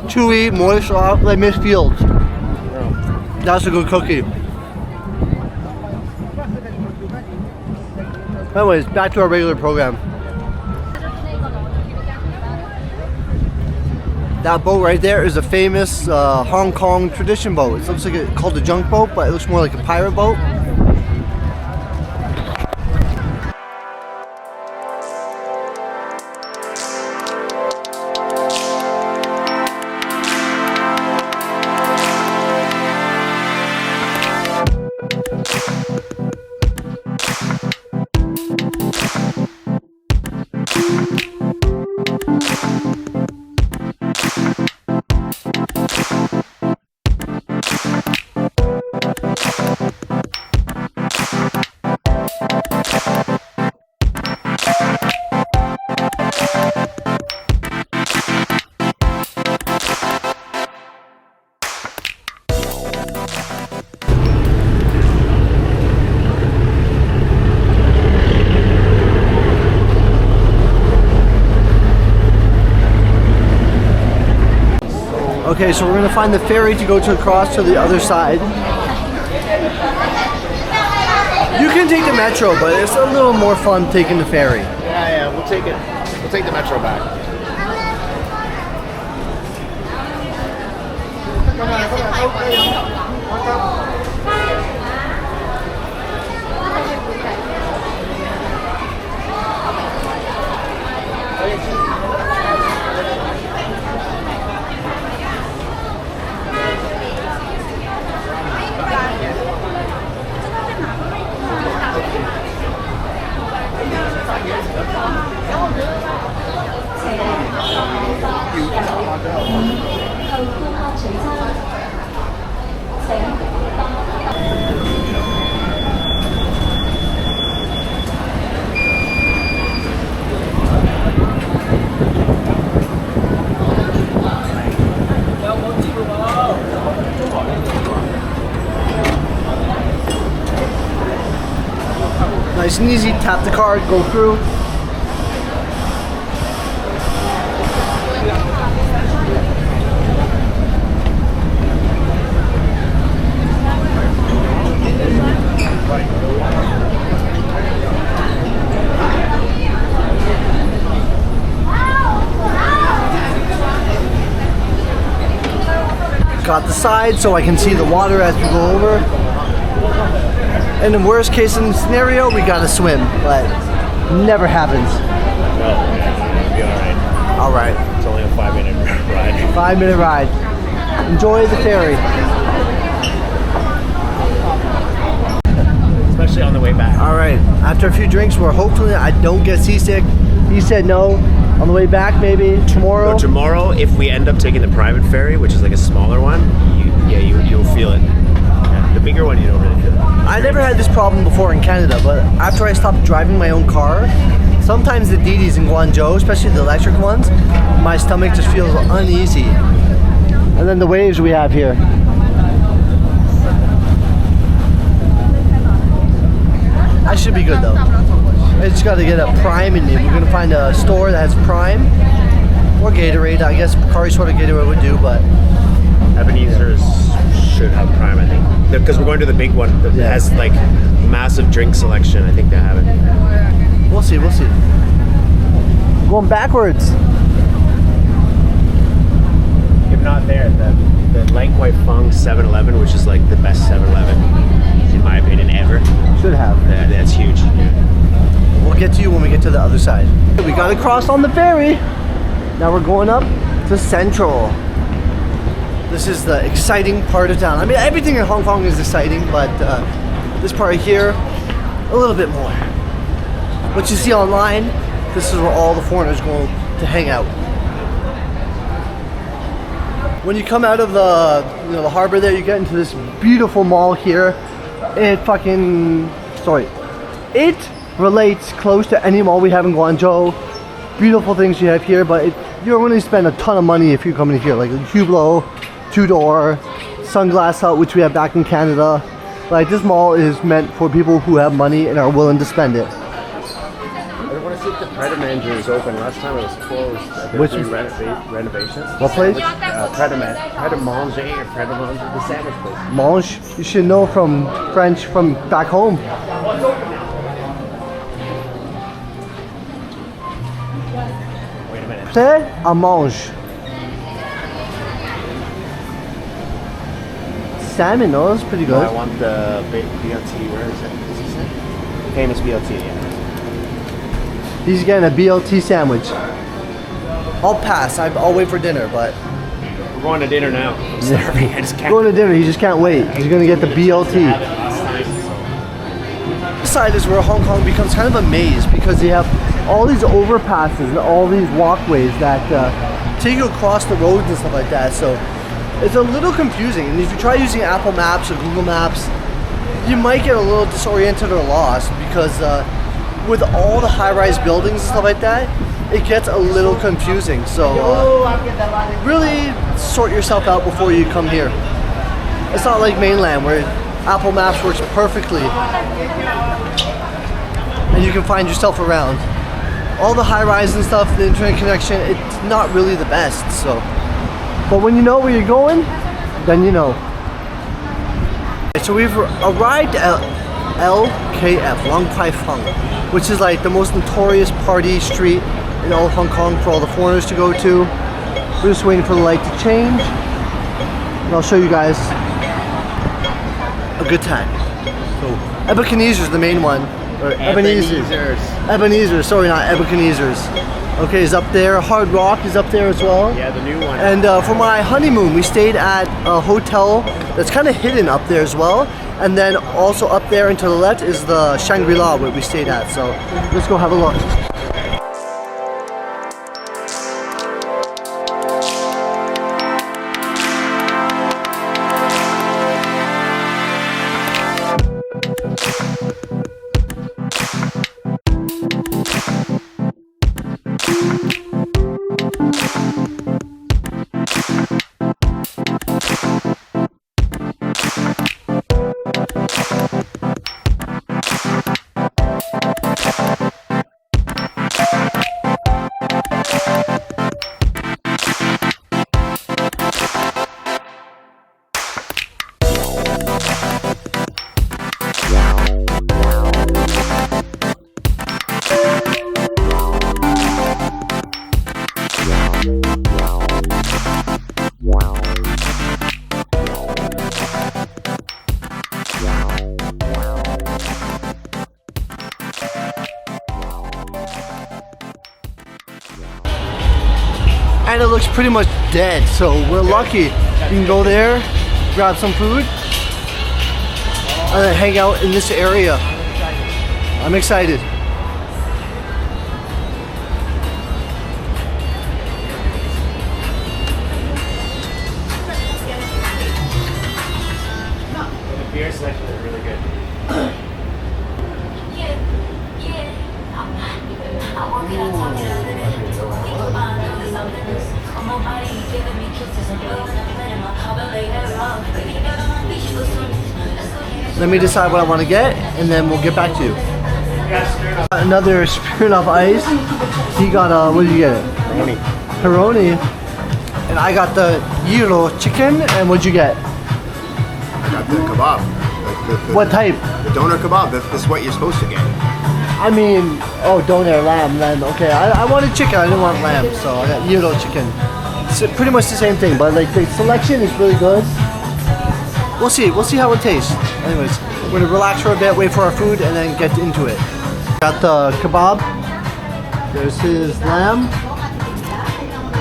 Chewy, moist, soft, like Miss Fields. That's a good cookie. Anyways, back to our regular program. That boat right there is a famous Hong Kong tradition boat. It looks like it's called a junk boat, but it looks more like a pirate boat. Okay, so we're gonna find the ferry to go to across to the other side. You can take the metro, but it's a little more fun taking the ferry. Yeah, we'll take it. We'll take the metro back. Nice and easy, tap the card, go through. Got the side so I can see the water as we go over. And in worst case scenario, we gotta swim, but never happens. No, it'll be alright. Alright. It's only a 5-minute ride. 5-minute ride. Enjoy the ferry. Especially on the way back. Alright, after a few drinks, we're hopefully I don't get seasick. He said no. On the way back, maybe tomorrow. No, tomorrow, if we end up taking the private ferry, which is like a smaller one, you'll feel it. Yeah, the bigger one, you don't really feel it. I never had this problem before in Canada, but after I stopped driving my own car, sometimes the DDs in Guangzhou, especially the electric ones, my stomach just feels uneasy. And then the waves we have here. I should be good though. I just gotta get a Prime in me. We're gonna find a store that has Prime or Gatorade. I guess Bacardi Soda Gatorade would do, but Ebenezer's should have Prime, I think. Because we're going to the big one that has like massive drink selection. I think they have it. we'll see, we'll see. We're going backwards. If not there, the Lang Kwai Fong 7-Eleven, which is like the best 7-Eleven, in my opinion, ever. Should have. That's huge. We'll get to you when we get to the other side. We got to cross on the ferry. Now we're going up to Central. This is the exciting part of town. I mean, everything in Hong Kong is exciting, but this part here, a little bit more. What you see online, this is where all the foreigners go to hang out. When you come out of the harbor there, you get into this beautiful mall here. It relates close to any mall we have in Guangzhou. Beautiful things you have here, but you don't really spend a ton of money if you come in here. Like Hublot, Tudor, Sunglass Hut, which we have back in Canada. Like this mall is meant for people who have money and are willing to spend it. I want to see if the Pret a Manger is open. Last time it was closed. Which renovations? What place? Pret a Manger or Pret a Manger, the sandwich place. Mange, you should know from French from back home. Wait a minute. Pret à manger. Salmon, no, that's pretty No, I good. want the BLT. Where is it? What's he say? Famous BLT, yeah. He's getting a BLT sandwich. I'll pass. I'll wait for dinner, but We're going to dinner now. I'm starving. I just can't. going to dinner, he just can't wait. He's gonna get the have it BLT. last time, This side is where Hong Kong becomes kind of a maze because they have all these overpasses and all these walkways that take you across the roads and stuff like that. So it's a little confusing. And if you try using Apple Maps or Google Maps, you might get a little disoriented or lost because with all the high-rise buildings and stuff like that, it gets a little confusing. So really sort yourself out before you come here. It's not like mainland where Apple Maps works perfectly and you can find yourself around. All the high-rise and stuff, the internet connection, it's not really the best. So, but when you know where you're going, then you know. So we've arrived at LKF, Lang Kwai Fong, which is like the most notorious party street in all of Hong Kong for all the foreigners to go to. We're just waiting for the light to change, and I'll show you guys a good time. So Ebenezer's is the main one, or Ebenezer's. Sorry, not Ebenezer's. Okay, is up there. Hard Rock is up there as well. Yeah, the new one. And for my honeymoon, we stayed at a hotel that's kind of hidden up there as well. And then also up there and to the left is the Shangri-La where we stayed at. So let's go have a look. And it looks pretty much dead, so we're lucky. You can go there, grab some food, and then hang out in this area. I'm excited. The beer section is really good. Let me decide what I want to get, and then we'll get back to you. Another Smirnoff Ice. He got what did you get? Pepperoni. And I got the gyro chicken. And what'd you get? I got the kebab. What type? The doner kebab. This is what you're supposed to get. I mean, oh, doner, lamb. Okay, I wanted chicken. I didn't want lamb, so I got gyro chicken. It's pretty much the same thing, but like the selection is really good. We'll see how it tastes. Anyways, we're gonna relax for a bit, wait for our food, and then get into it. Got the kebab. There's his lamb.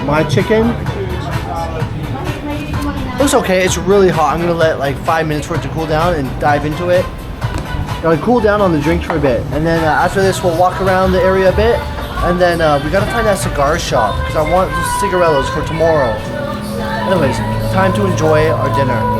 My chicken. Looks okay. It's really hot. I'm gonna let like 5 minutes for it to cool down and dive into it. Gotta cool down on the drinks for a bit, and then after this, we'll walk around the area a bit, and then we gotta find that cigar shop because I want the cigarillos for tomorrow. Anyways, time to enjoy our dinner.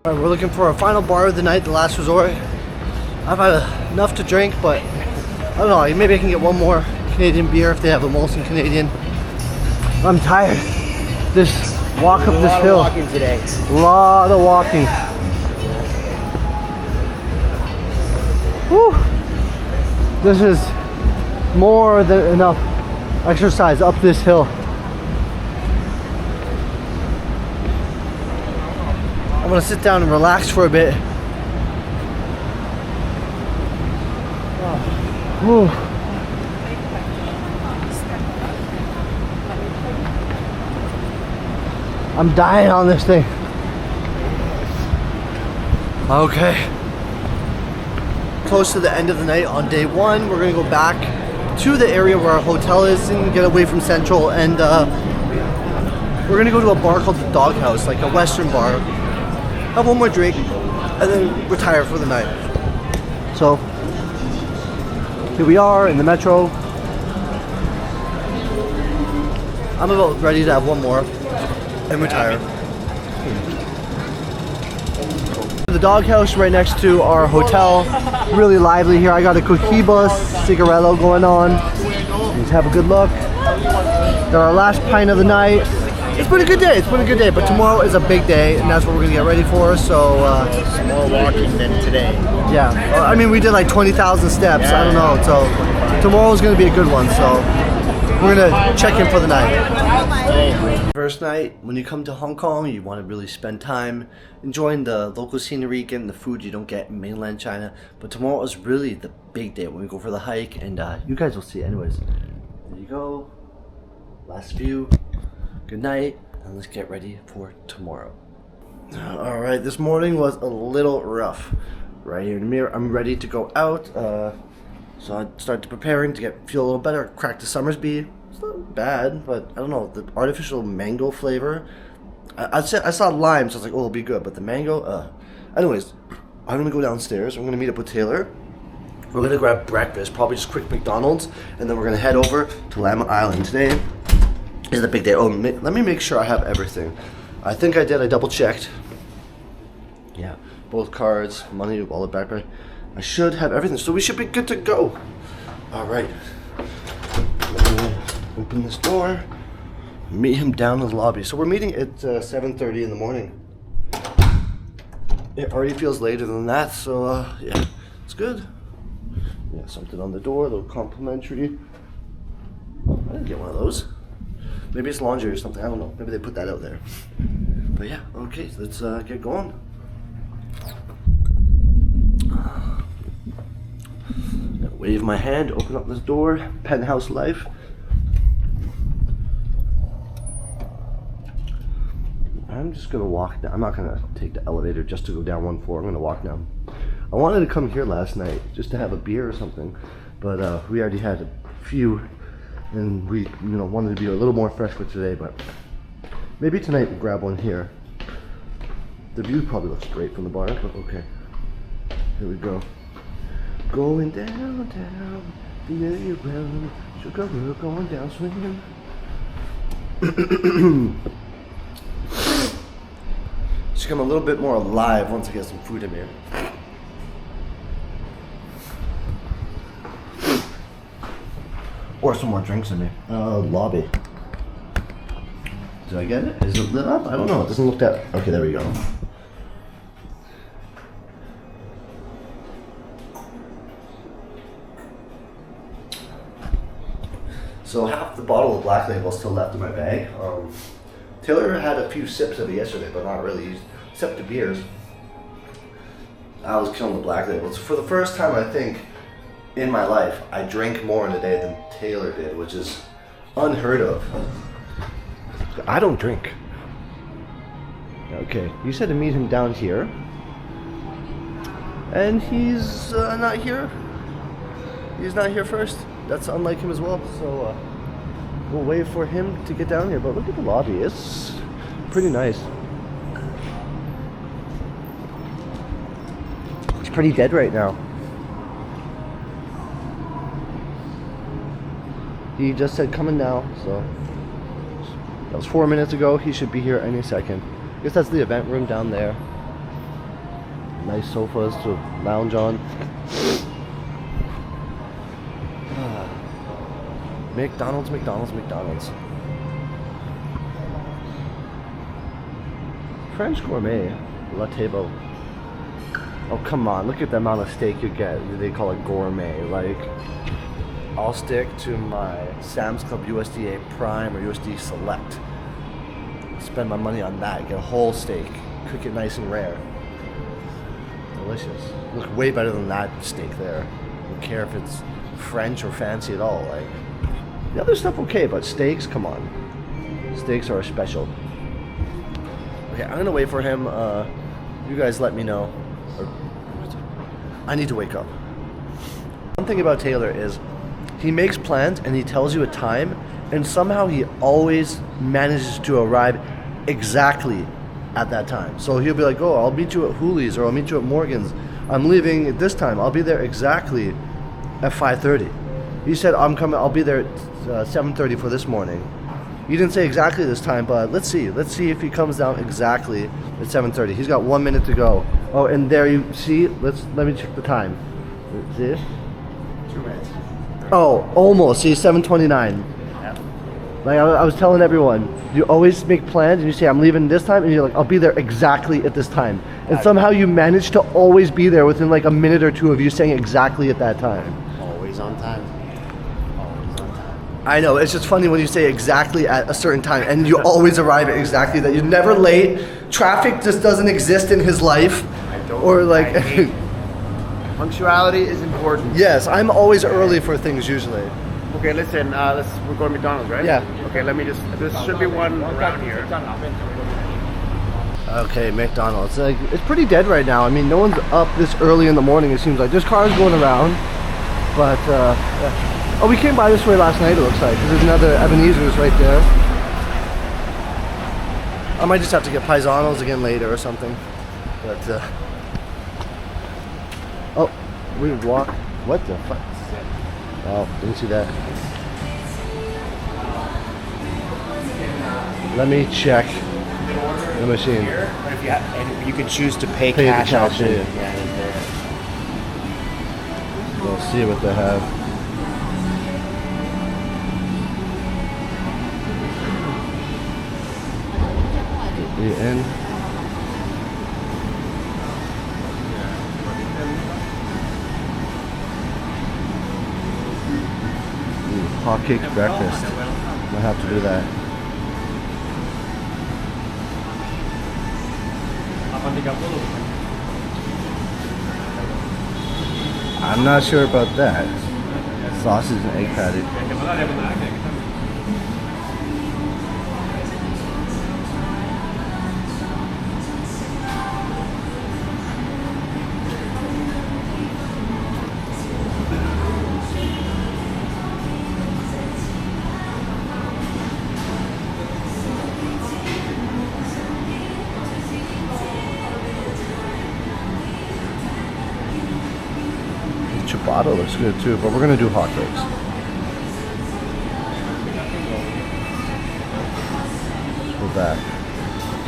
Alright, we're looking for our final bar of the night, the last resort. I've had enough to drink, but I don't know, maybe I can get one more Canadian beer if they have a Molson Canadian. I'm tired. This walk up this hill. A lot of walking today. A lot of walking. Whew. This is more than enough exercise up this hill. I'm gonna sit down and relax for a bit. Whew. I'm dying on this thing. Okay. Close to the end of the night on day one, we're gonna go back to the area where our hotel is and get away from Central, and we're gonna go to a bar called the Doghouse, like a Western bar. Have one more drink and then retire for the night. So here we are in the metro. I'm about ready to have one more and retire. The Doghouse right next to our hotel. Really lively here. I got a cohiba cigarello going on. Let's have a good look. Got our last pint of the night. It's been a good day. It's been a good day. But tomorrow is a big day, and that's what we're gonna get ready for. So More walking than today. yeah, I mean we did like 20,000 steps. I don't know. So tomorrow's gonna be a good one. So we're gonna check in for the night. First night, when you come to Hong Kong, you want to really spend time enjoying the local scenery, getting the food you don't get in mainland China. But tomorrow is really the big day when we go for the hike, and you guys will see. Anyways, there you go. Last view. Good night, and let's get ready for tomorrow. All right, this morning was a little rough. Right here in the mirror, I'm ready to go out. So I started preparing to feel a little better. Cracked the Summersby. It's not bad, but I don't know, the artificial mango flavor. I saw lime, so I was like, oh, it'll be good, but the mango, Anyways, I'm gonna go downstairs. I'm gonna meet up with Taylor. We're gonna grab breakfast, probably just quick McDonald's, and then we're gonna head over to Lamma Island. Today is the big day. Oh, let me make sure I have everything. I think I did. I double checked. Yeah, both cards, money, wallet, backpack. I should have everything, so we should be good to go. All right. Let me open this door. Meet him down in the lobby. So we're meeting at 7:30 in the morning. It already feels later than that, so yeah, it's good. Yeah, something on the door, a little complimentary. I didn't get one of those. Maybe it's laundry or something, I don't know. Maybe they put that out there. But yeah, okay, so let's get going. Gotta wave my hand, open up this door, penthouse life. I'm just gonna walk down. I'm not gonna take the elevator just to go down one floor. I'm gonna walk down. I wanted to come here last night just to have a beer or something, but we already had a few, and we wanted to be a little more fresh for today. But maybe tonight we'll grab one here. The view probably looks great from the bar, but okay. Here we go. Going downtown, the merry-go-round, sugar, we're going down swinging. It's become a little bit more alive once I get some food in here. Or some more drinks in me. Lobby. Did I get it? Is it lit up? I don't know. It doesn't look that. Okay, there we go. So half the bottle of Black Label still left in my bag. Taylor had a few sips of it yesterday, but not really. Except the beers. I was killing the Black Label. So for the first time, I think, in my life, I drank more in a day than Taylor did, which is unheard of. I don't drink. Okay, you said to meet him down here. And he's not here. He's not here first. That's unlike him as well. So we'll wait for him to get down here. But look at the lobby. It's pretty nice. It's pretty dead right now. He just said coming now, so that was 4 minutes ago. He should be here any second. I guess that's the event room down there. Nice sofas to lounge on. McDonald's. French gourmet, La Table. Oh come on, look at the amount of steak you get. They call it gourmet. Like, I'll stick to my Sam's Club USDA Prime or USD Select. Spend my money on that. Get a whole steak. Cook it nice and rare. Delicious. Look way better than that steak there. I don't care if it's French or fancy at all. Like, the other stuff okay, but steaks, come on. Steaks are special. Okay, I'm gonna wait for him. You guys let me know. I need to wake up. One thing about Taylor is he makes plans and he tells you a time, and somehow he always manages to arrive exactly at that time. So he'll be like, oh, I'll meet you at Hooley's or I'll meet you at Morgan's. I'm leaving at this time. I'll be there exactly at 5:30. He said, I'll be there at 7:30 for this morning. He didn't say exactly this time, but let's see. Let's see if he comes down exactly at 7:30. He's got 1 minute to go. Oh, and there you see, let me check the time. See? 2 minutes. Oh, almost. See, 7:29. Yeah. Like I was telling everyone, you always make plans and you say I'm leaving this time, and you're like I'll be there exactly at this time, and somehow you manage to always be there within like a minute or two of you saying exactly at that time. Always on time. Always on time. I know, it's just funny when you say exactly at a certain time and you always arrive at exactly that. You're never late. Traffic just doesn't exist in his life. Or like punctuality is important. Yes, I'm always early for things usually. Okay, listen, we're going to McDonald's, right? Yeah. Okay, this should be one around here. Okay, McDonald's. Like, it's pretty dead right now. I mean, no one's up this early in the morning, it seems like. There's cars going around, but, yeah. Oh, we came by this way last night, it looks like. There's another Ebenezer's right there. I might just have to get Paisanos again later or something. But, oh, we walk. What the fuck? Oh, didn't see that. Let me check the machine. And you can choose to pay Pay the cash cash, option. yeah. We'll see what they have. The end. Hot cake breakfast. Might have to do that. I'm not sure about that. Sausage and egg patty. Ciabatta looks good too, but we're gonna do hot cakes. Go back.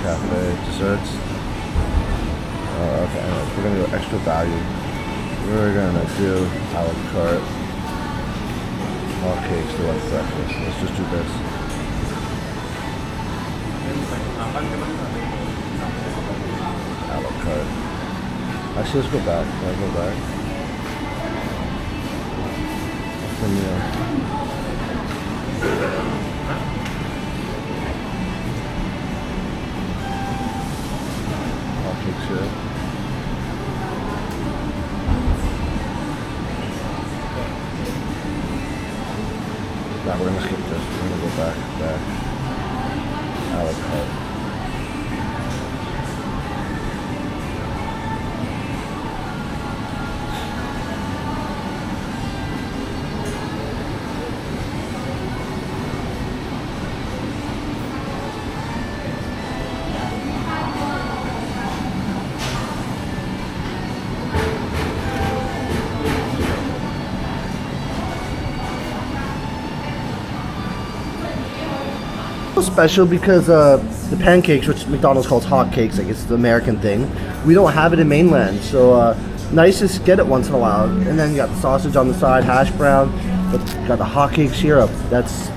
Cafe, desserts. Okay, anyways, we're gonna do extra value. We're gonna do a la carte. Hot cakes to like breakfast. Let's just do this. A la carte. Actually, let's go back. Can I go back? Hot cakes here. Nah, we're gonna skip this. We're gonna go back. A la carte. Special because the pancakes, which McDonald's calls hot cakes, like it's the American thing, we don't have it in mainland, so nice to get it once in a while. And then you got the sausage on the side, hash brown, but got the hot cake syrup. That's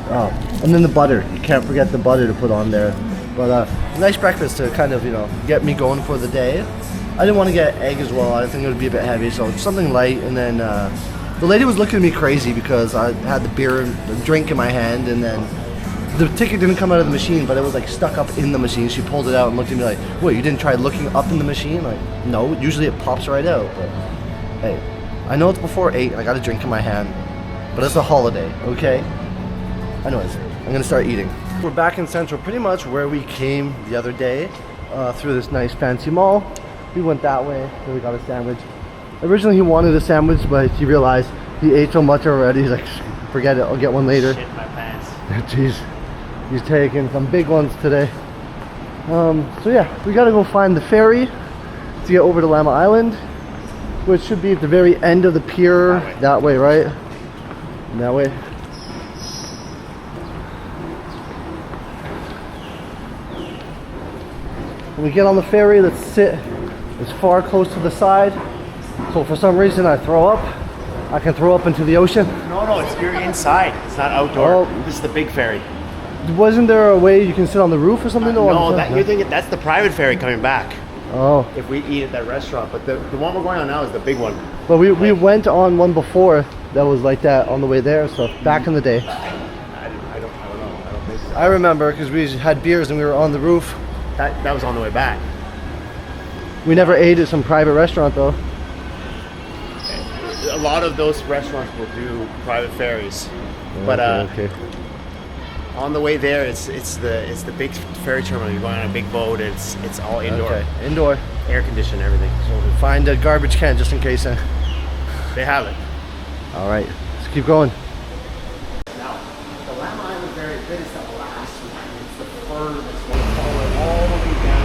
and then the butter. You can't forget the butter to put on there. But nice breakfast to kind of get me going for the day. I didn't want to get egg as well. I think it would be a bit heavy, so something light. And then the lady was looking at me crazy because I had the beer and the drink in my hand, and then the ticket didn't come out of the machine, but it was like stuck up in the machine. She pulled it out and looked at me like, "What? You didn't try looking up in the machine?" Like, no. Usually it pops right out. But hey, I know it's before 8. I got a drink in my hand, but it's a holiday, okay? Anyways, I'm gonna start eating. We're back in Central, pretty much where we came the other day, through this nice fancy mall. We went that way, then we got a sandwich. Originally he wanted a sandwich, but he realized he ate so much already. He's like, "Forget it. I'll get one later." Shit my pants. Jeez. He's taking some big ones today. So yeah, we gotta go find the ferry to get over to Lamma Island, which should be at the very end of the pier. That way, right? That way. When we get on the ferry, let's sit as far close to the side. So for some reason I throw up. I can throw up into the ocean. No, you're inside. It's not outdoor. Oh. This is the big ferry. Wasn't there a way you can sit on the roof or something? No, you're thinking that's the private ferry coming back. Oh. If we eat at that restaurant, but the one we're going on now is the big one. But we went on one before that was like that on the way there. So back in the day. I don't know. I don't think so. I remember because we had beers and we were on the roof. That was on the way back. We never ate at some private restaurant though. A lot of those restaurants will do private ferries, but okay. on the way there, it's the big ferry terminal. You're going on a big boat. It's all indoor, Okay. Indoor. air conditioned, everything. So we find a garbage can just in case. They have it. All right, let's keep going. Now, the Lamma Island ferry is the last one. It's the furthest one. Follow it all the way down.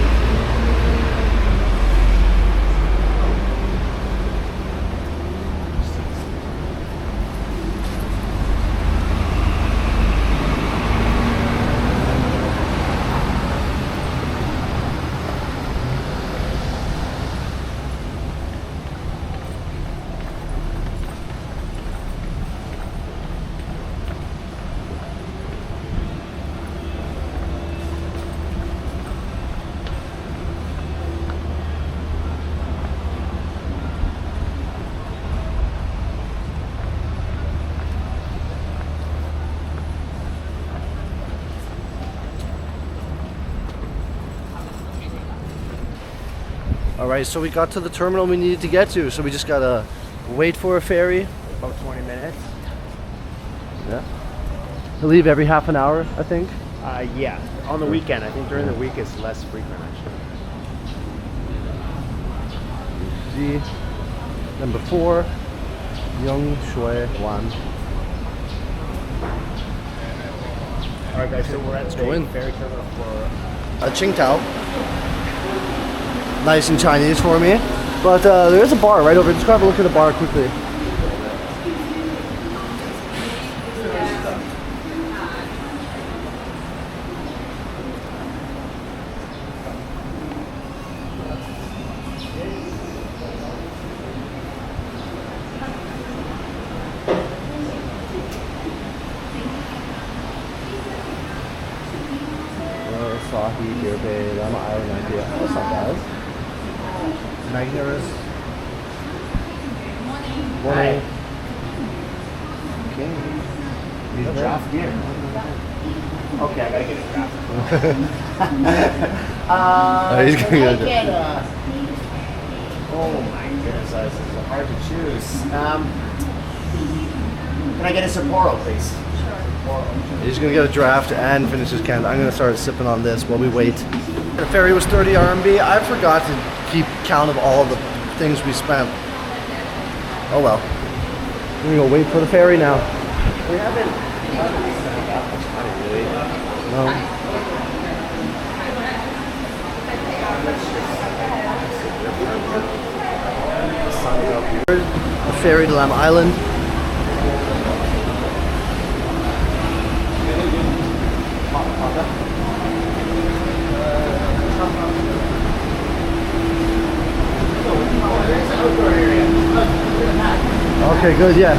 All right, so we got to the terminal we needed to get to. So we just gotta wait for a ferry. About 20 minutes. Yeah. He'll leave every half an hour, I think. Yeah, on the weekend. I think during the week it's less frequent actually. See, number 4, Yung Shue Wan. All right, guys. So we're at go in. the ferry terminal for. Qingdao. Nice and Chinese for me. But there is a bar right over. Just go have a look at the bar quickly. Sahi, Deer Bay, Lamma Island idea. That's not bad. Magnus. Morning. Okay. No draft gear. Okay, I gotta get a draft. He's gonna get get oh my goodness, this is hard to choose. Can I get a Sapporo, please? He's gonna get a draft and finish his can. I'm gonna start sipping on this while we wait. The ferry was 30 RMB. I forgot to keep count of all the things we spent. Oh well. We're gonna go wait for the ferry now. We haven't spent that much money, really. No. A ferry to Lamma Island. Okay, good, yeah.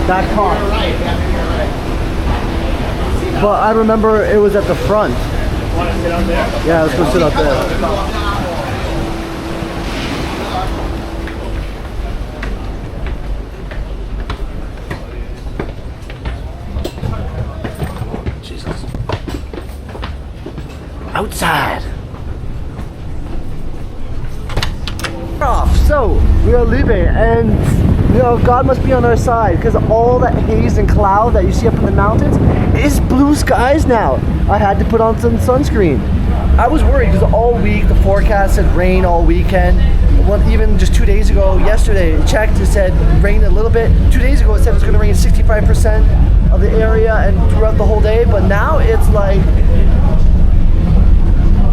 That car. But I remember it was at the front. Want to sit out there? Yeah, let's go sit up there. Jesus. Outside. Off. So we are leaving, and you know God must be on our side because all that haze and cloud that you see up in the mountains is blue skies now. I had to put on some sunscreen. I was worried because all week the forecast said rain all weekend. Well, even just 2 days ago, yesterday, it checked, it said rain a little bit. 2 days ago, it said it was going to rain 65% of the area and throughout the whole day. But now it's like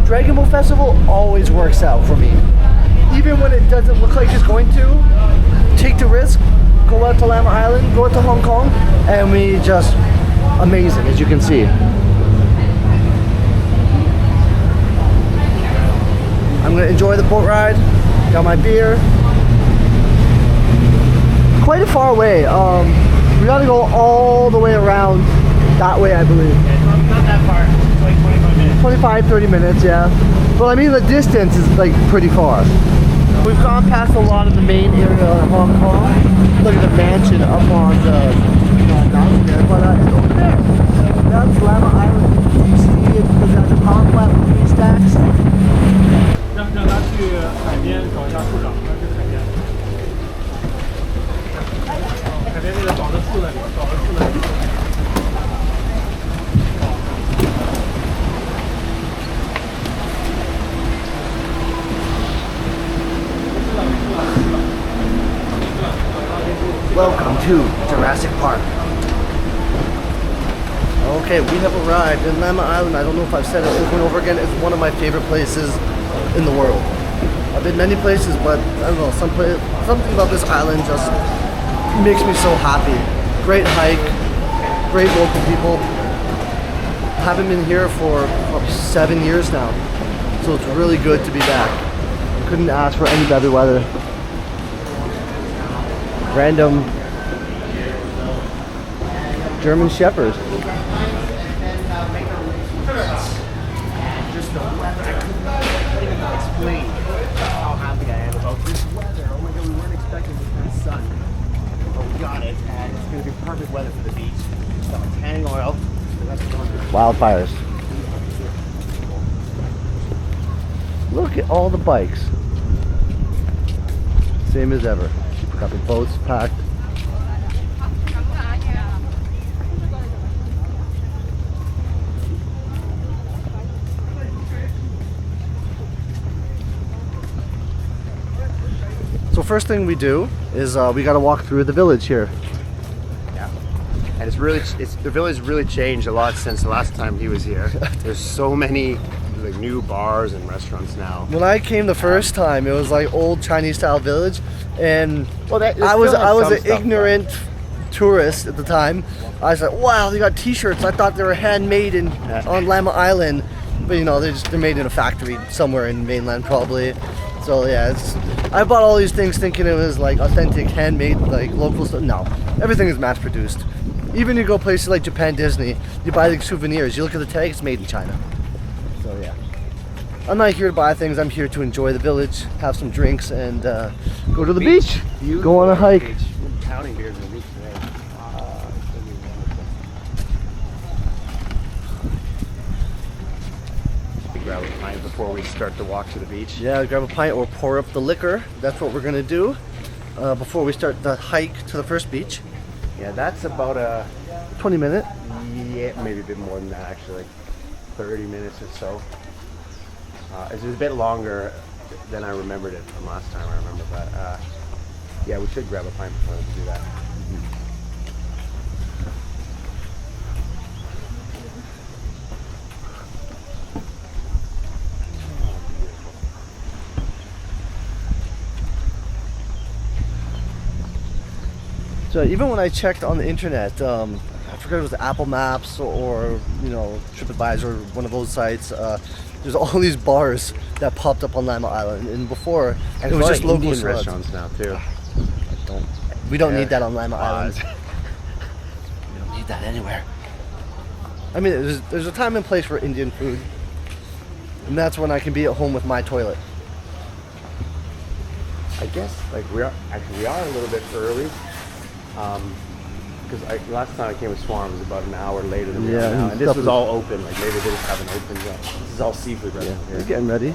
Dragon Boat Festival always works out for me. Even when it doesn't look like it's going to, take the risk, go out to Lamma Island, go out to Hong Kong, and we just amazing, as you can see. I'm gonna enjoy the boat ride. Got my beer. Quite a far away. We gotta go all the way around that way, I believe. Yeah, not that far. It's like 25 minutes. 25, 30 minutes, yeah. Well, I mean, the distance is like pretty far. We've gone past a lot of the main area of Hong Kong. Look at the mansion up on the mountain there, but it's over there. That's Lamma Island. You see it because that's a power plant with 3 stacks. 让他去海边找一下处长，让他去海边。海边那个找的树那里，找的树那里。Welcome to Jurassic Park. Okay, we have arrived in Lamma Island. I don't know if I've said it over and over again. It's one of my favorite places in the world. I've been many places, but I don't know, something about this island just makes me so happy. Great hike, great local people. Haven't been here for probably 7 years now, so it's really good to be back. Couldn't ask for any better weather. Random German Shepherds. Just the weather. I couldn't even explain how happy I am about this weather. Oh my god, we weren't expecting this kind of sun. But we got it, and it's going to be perfect weather for the beach. Got my tanning oil. That's wonderful. Wildfires. Look at all the bikes. Same as ever. Got the boats packed. So first thing we do is we got to walk through the village here. Yeah. And the village really changed a lot since the last time he was here. There's so many like new bars and restaurants now. When I came the first time, it was like old Chinese style village, and Well, I was an ignorant tourist at the time. I was like, wow, they got T-shirts. I thought they were handmade on Lamma Island, but you know they're made in a factory somewhere in mainland probably. So yeah, I bought all these things thinking it was like authentic, handmade, like local stuff. No, everything is mass produced. Even you go places like Japan, Disney, you buy like souvenirs. You look at the tag, it's made in China. So yeah, I'm not here to buy things. I'm here to enjoy the village, have some drinks, and go to the beach. Go on a hike. We're pounding beers on the beach today. Grab a pint before we start to walk to the beach. Yeah, grab a pint or pour up the liquor. That's what we're gonna do before we start the hike to the first beach. Yeah, that's about a 20-minute. yeah, maybe a bit more than that actually, like 30 minutes or so. It's a bit longer than I remembered it from last time. I remember, but yeah, we should grab a pint before we do that. So even when I checked on the internet, I forget if it was Apple Maps or you know TripAdvisor, one of those sites. There's all these bars that popped up on Lamma Island, and before And it was just local Indian restaurants. restaurants now too. We don't Yeah. need that on Lamma Island. We don't need that anywhere. I mean, there's a time and place for Indian food, and that's when I can be at home with my toilet. I guess like we are a little bit early. Because last time I came with Swan was about an hour later than we are now, and this was all open. Like maybe they just haven't opened yet. This is all seafood right now. We're getting ready.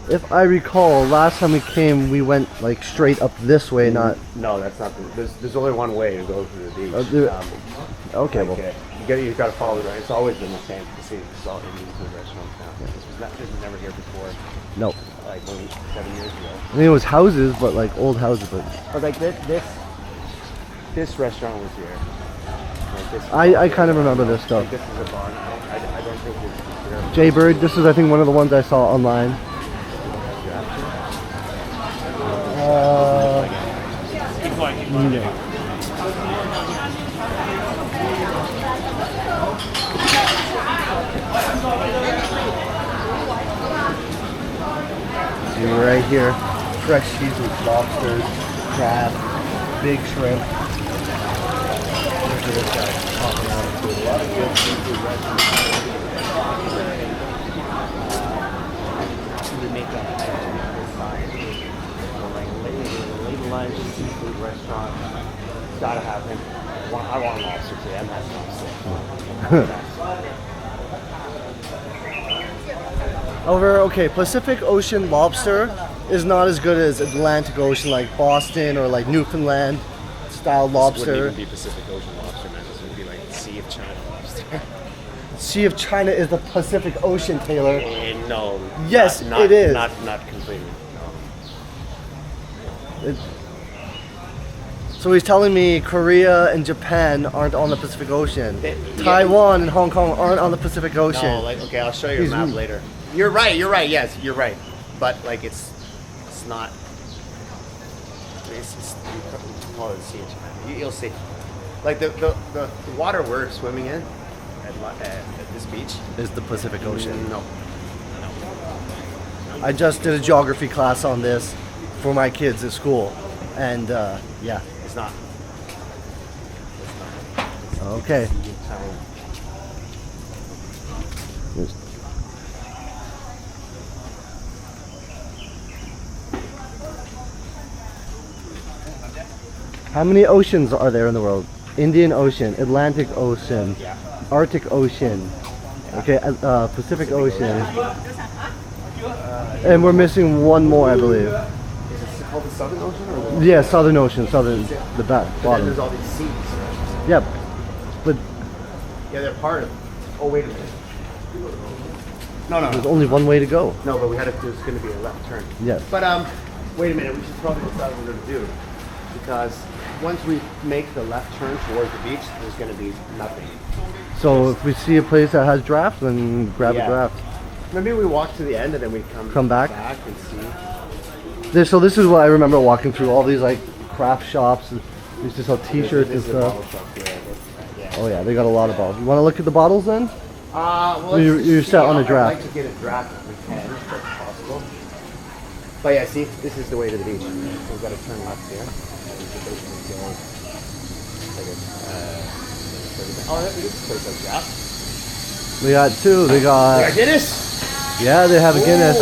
If I recall, last time we came, we went like straight up this way, not. No, that's not. There's only one way to go to the beach. Okay, well. You got to follow it. Right? It's always been the same. It's all Indian food restaurants now. This was never here before. No. Like maybe 7 years ago. I mean, it was houses, but like old houses, but. But like this restaurant was here. Like this I kind of remember this stuff. Like this is a bar. I don't think it's here. Jaybird, this is I think one of the ones I saw online. See right here, fresh seafood, lobsters, crab, big shrimp. for this guy. Talking out. A lot of good seafood restaurants. We make a label line seafood restaurant. Gotta have him. I want lobster today. I'm having lobster. Okay, Pacific Ocean lobster is not as good as Atlantic Ocean, like Boston or like Newfoundland style lobster. This wouldn't even be Pacific Ocean lobster, man. This would be like Sea of China lobster. Sea of China is the Pacific Ocean, Taylor. No. Yes, not, it is. Not completely. No. So he's telling me Korea and Japan aren't on the Pacific Ocean. Taiwan and Hong Kong aren't on the Pacific Ocean. No, like okay, I'll show you a map later. You're right. Yes, you're right. But like it's not. It's you call it Sea of China. You'll see. Like the water we're swimming in at this beach Is the Pacific Ocean. No. I just did a geography class on this for my kids at school. And yeah. It's not. Okay. How many oceans are there in the world? Indian Ocean, Atlantic Ocean, Arctic Ocean, okay, Pacific Ocean, and we're missing one more, I believe. Is it called the Southern Ocean or Yeah, Southern Ocean, the then bottom. there's all these seas. Yep, but Yeah, they're part of it. Oh wait a minute. No. there's only one way to go. No, but there's going to be a left turn. Yes. But wait a minute. We should probably decide what we're going to do, because once we make the left turn towards the beach, there's going to be nothing. So if we see a place that has drafts, then grab a Yeah. draft. Maybe we walk to the end and then we Come back? and see. So this is what I remember walking through, all these like craft shops. They used to sell T-shirts and This is a bottle stuff. shop, yeah. Oh yeah, they got a lot of bottles. You want to look at the bottles then? Well, You're set on a draft. I'd like to get a draft if we can, if that's possible. But yeah, see, this is the way to the beach. We've got to turn left here. And we should basically go like this place has draft. They got two. They got Guinness? yeah, they have a Guinness.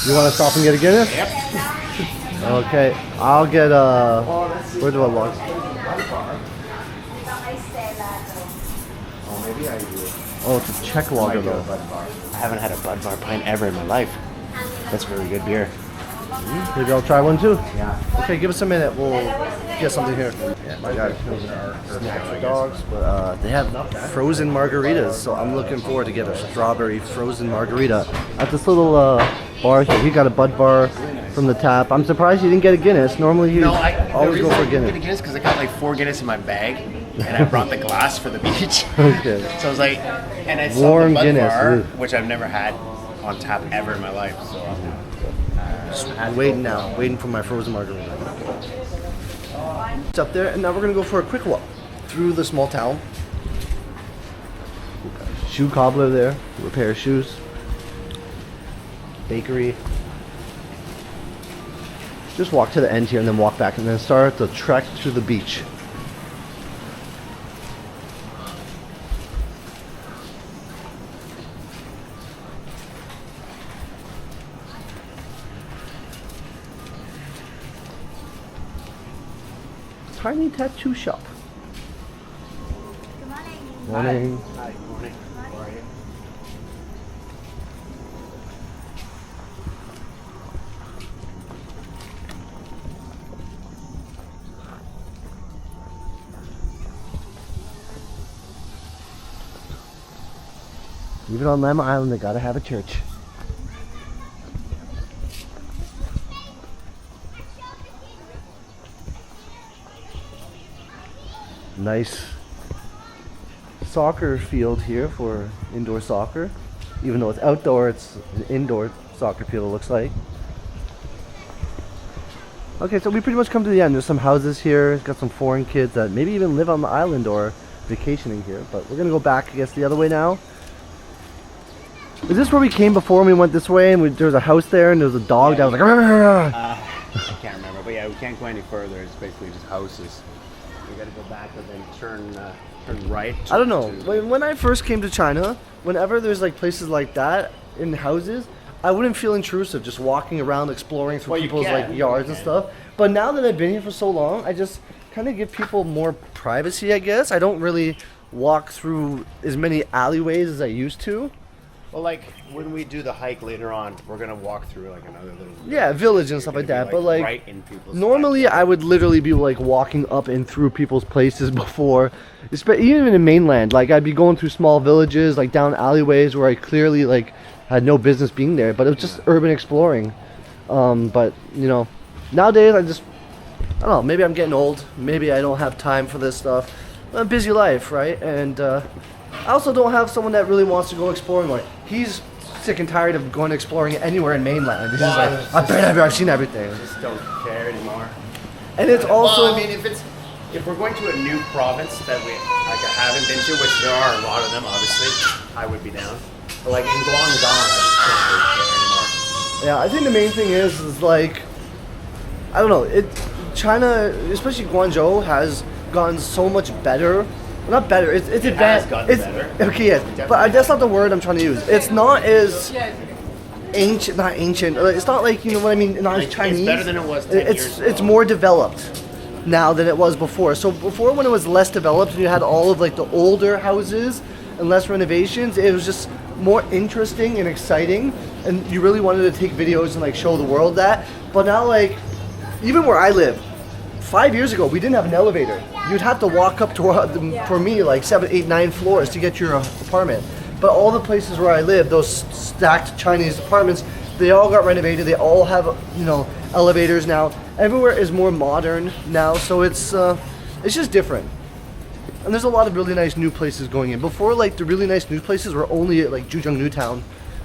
You want to stop and get a Guinness? Yep. Okay, I'll get a. Where do I log? Oh, maybe I do. Oh, it's a Czech lager though. I haven't had a Bud Bar pint ever in my life. That's really good beer. Maybe I'll try one too. Yeah. Okay, give us a minute. We'll get something here. My guy knows snacks for dogs, but they have frozen margaritas, so I'm looking forward to get a strawberry frozen margarita at this little bar here. He got a Bud Bar from the tap. I'm surprised he didn't get a Guinness. Normally he always go for a Guinness. Guinness because I got like 4 Guinness in my bag, and I brought the glass for the beach. Okay. So I was like, and I saw Warm the Bud Guinness, Bar, ooh. which I've never had on tap ever in my life. So I'm waiting now, waiting for my frozen margarita. It's up there, and now we're gonna go for a quick walk through the small town. Shoe cobbler there, repair shoes. Bakery. Just walk to the end here and then walk back and then start the trek to the beach. Tiny tattoo shop. Good morning. Morning. Hi, good morning. How are you? Even on Lamma Island, they gotta have a church. Nice soccer field here for indoor soccer. Even though it's outdoor, it's an indoor soccer field, it looks like. Okay, so we pretty much come to the end. There's some houses here. It's got some foreign kids that maybe even live on the island or vacationing here. But we're gonna go back, I guess, the other way now. Is this where we came before and we went this way and there was a house there and there was a dog that was like, "Arr!" I can't remember, but yeah, we can't go any further. It's basically just houses. We gotta go back and then turn right. I don't know. When I first came to China, whenever there's like places like that in houses, I wouldn't feel intrusive just walking around exploring through Well, you people's can, like yards you and can. stuff. But now that I've been here for so long, I just kind of give people more privacy, I guess. I don't really walk through as many alleyways as I used to. Well, like when we do the hike later on, we're gonna walk through like another little Yeah, village and stuff You're like gonna that. be, But like right in people's normally backyard. I would literally be like walking up and through people's places before, even in mainland. Like I'd be going through small villages, like down alleyways where I clearly like had no business being there, but it was just urban exploring. But you know, nowadays I don't know, maybe I'm getting old, maybe I don't have time for this stuff. A busy life, right? And I also don't have someone that really wants to go exploring. Like he's sick and tired of going exploring anywhere in mainland. He's just like, I've seen everything. just don't care anymore. And it's also, Well, I mean, if we're going to a new province that I haven't been to, which there are a lot of them, obviously, I would be down. But like in Guangzhou, I just don't really care anymore. yeah, I think the main thing is like, I don't know, China, especially Guangzhou, has gotten so much better. Well, not better, it's It advanced. has gotten better. Okay, yes, but that's not the word I'm trying to use. It's not as not ancient. It's not like, you know what I mean, not as It's Chinese. better than it was 10 years It's ago. more developed now than it was before. So before, when it was less developed and you had all of like the older houses and less renovations, it was just more interesting and exciting, and you really wanted to take videos and like show the world that. But now, like, even where I live, 5 years ago, we didn't have an elevator. You'd have to walk up to, for me, like 7, 8, 9 floors to get your apartment. But all the places where I live, those stacked Chinese apartments, they all got renovated. They all have, you know, elevators now. Everywhere is more modern now, so it's just different. And there's a lot of really nice new places going in. Before, like, the really nice new places were only at, like, Zhejiang Newtown,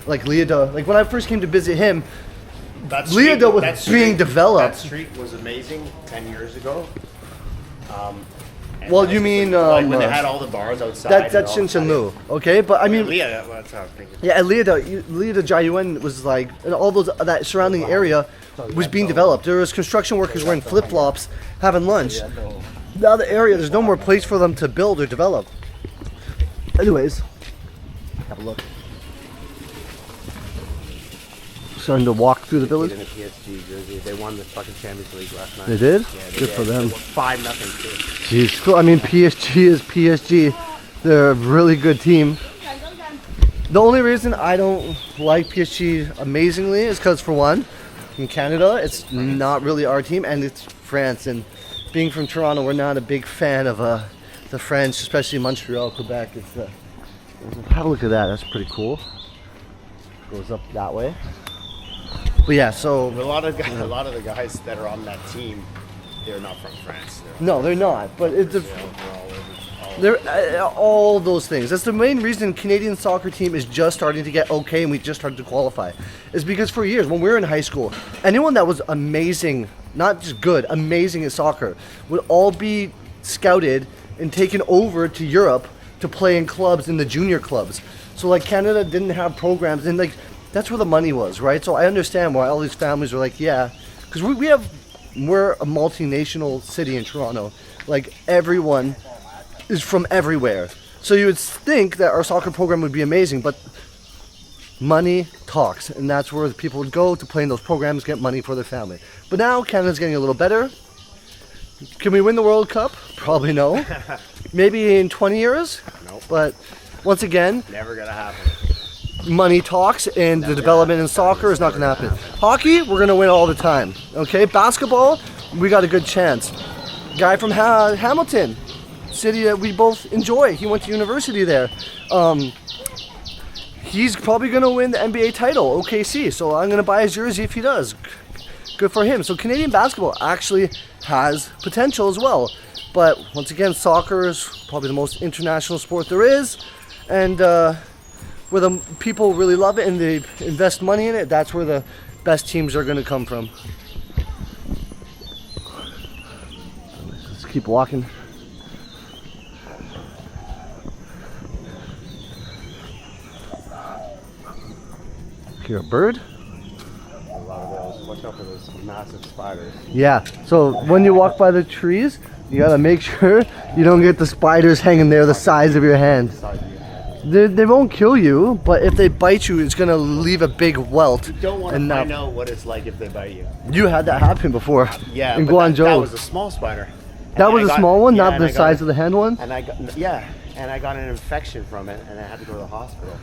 like Liada. Like, when I first came to visit him, That Liada was that being developed. That street was amazing 10 years ago. And Well, that you was mean, like when they had all the bars outside. that's and all Shinshanlu, okay? But I mean, Liada, well, that's how I'm thinking. yeah, at Liada Jiayuan was like, and all those, that surrounding area was being developed. There was construction workers wearing flip-flops having lunch. Now the area, there's no more place for them to build or develop. Anyways, have a look. Starting to walk through the village. In a PSG jersey, they won the fucking Champions League last night. They did? Yeah, they Good did. for them. 5-0 too. Jeez, cool. I mean, PSG is PSG. They're a really good team. The only reason I don't like PSG amazingly is because, for one, in Canada, it's not really our team, and it's France. And being from Toronto, we're not a big fan of the French, especially Montreal, Quebec. Have a look at that. That's pretty cool. Goes up that way. But yeah, so A lot of the guys that are on that team, they're not from France. no, they're not. But it's They're all over. they're all those things. That's the main reason Canadian soccer team is just starting to get okay, and we just started to qualify. Is because for years when we were in high school, anyone that was amazing, not just good, amazing at soccer, would all be scouted and taken over to Europe to play in clubs, in the junior clubs. So like Canada didn't have programs, and like that's where the money was, right? So I understand why all these families are like, yeah, because we're a multinational city in Toronto. Like everyone is from everywhere. So you would think that our soccer program would be amazing, but money talks, and that's where the people would go to play in those programs, get money for their family. But now Canada's getting a little better. Can we win the World Cup? Probably no. Maybe in 20 years? Nope. But once again, Never gonna happen. money talks, and the development in soccer is not going to happen. Hockey, we're going to win all the time. Okay, basketball, we got a good chance. Guy from Hamilton, city that we both enjoy. He went to university there. He's probably going to win the NBA title, OKC. So I'm going to buy his jersey if he does. Good for him. So Canadian basketball actually has potential as well. But once again, soccer is probably the most international sport there is, and where the people really love it and they invest money in it, that's where the best teams are going to come from. Let's keep walking. Hear a bird? A lot of those. Watch out for those massive spiders. Yeah, so when you walk by the trees, You gotta make sure you don't get the spiders hanging there the size of your hand. They won't kill you, but if they bite you, it's gonna leave a big welt. You don't want to find out what it's like if they bite you. You had that happen before. Yeah, in but Guangzhou. that was a small spider. That was a small one, not and the I got size it- of the hand one. And I got and I got an infection from it, and I had to go to the hospital.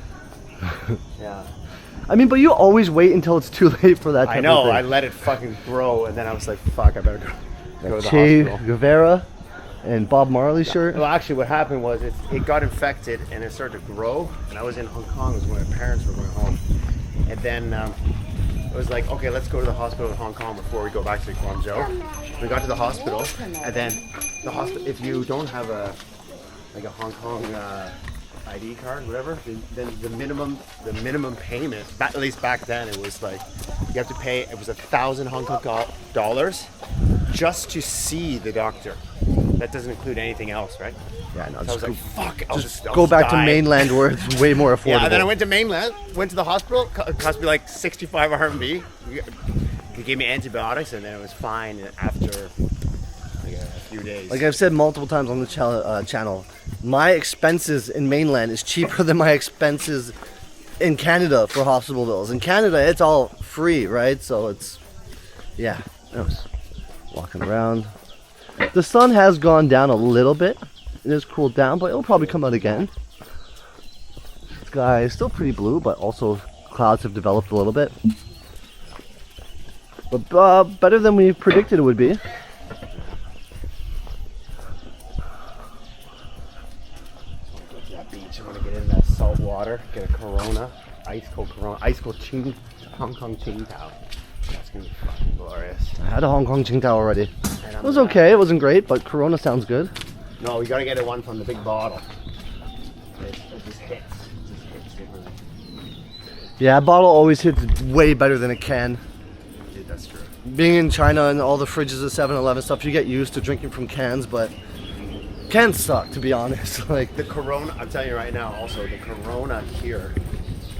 Yeah. I mean, but you always wait until it's too late for that type I know. of thing. I let it fucking grow, and then I was like, "Fuck, I better go to the Che hospital." Guevara and Bob Marley shirt. Well, actually, what happened was it got infected and it started to grow. And I was in Hong Kong. It was when my parents were going home. And then it was like, okay, let's go to the hospital in Hong Kong before we go back to Guangzhou. We got to the hospital, and then the hospital. If you don't have a Hong Kong ID card, whatever, then the minimum payment, at least back then, it was like you have to pay. It was 1,000 Hong Kong dollars just to see the doctor. That doesn't include anything else, right? Yeah, no, So I was like, fuck, I'll just go back to die. mainland where it's way more affordable. Yeah, and then I went to mainland, went to the hospital, it cost me like 65 RMB. They gave me antibiotics, and then it was fine after like a few days. Like I've said multiple times on the channel, my expenses in mainland is cheaper than my expenses in Canada for hospital bills. In Canada, it's all free, right? So it's, yeah, I was walking around. The sun has gone down a little bit. It has cooled down, but it'll probably come out again. Sky is still pretty blue, but also clouds have developed a little bit. But better than we predicted it would be. That beach, I want to get in that salt water, get a Corona, ice cold Hong Kong Qingdao. That's gonna be fucking glorious. I had a Hong Kong Qingdao already. And It was okay, it wasn't great, but Corona sounds good. No, we gotta get it one from the big bottle. It just hits. It just hits differently. Yeah, a bottle always hits way better than a can. Yeah, that's true. Being in China and all the fridges of 7-Eleven stuff, you get used to drinking from cans, but cans suck, to be honest. Like The Corona, I'm telling you right now, also, the Corona here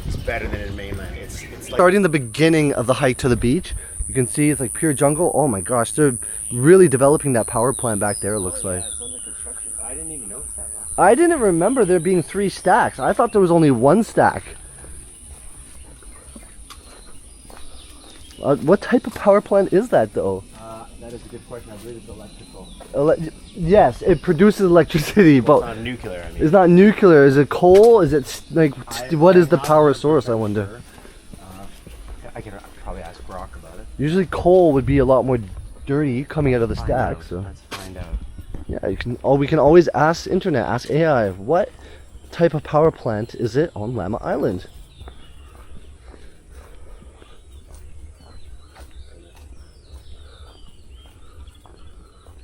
is better than in mainland. It's like starting the beginning of the hike to the beach, you can see it's like pure jungle. Oh my gosh, they're really developing that power plant back there, it looks like. it's under construction. I didn't even notice that. I didn't remember there being 3 stacks. I thought there was only 1 stack. What type of power plant is that though? That is a good question. I believe it's electrical. Yes, it produces electricity, It's but not nuclear, I mean. it's not nuclear. Is it coal? Is it what is the power source, I wonder? I can probably ask Brock about it. Usually coal would be a lot more dirty coming out of the stack. So Let's find out. yeah, we can always ask internet, ask AI, what type of power plant is it on Lamma Island?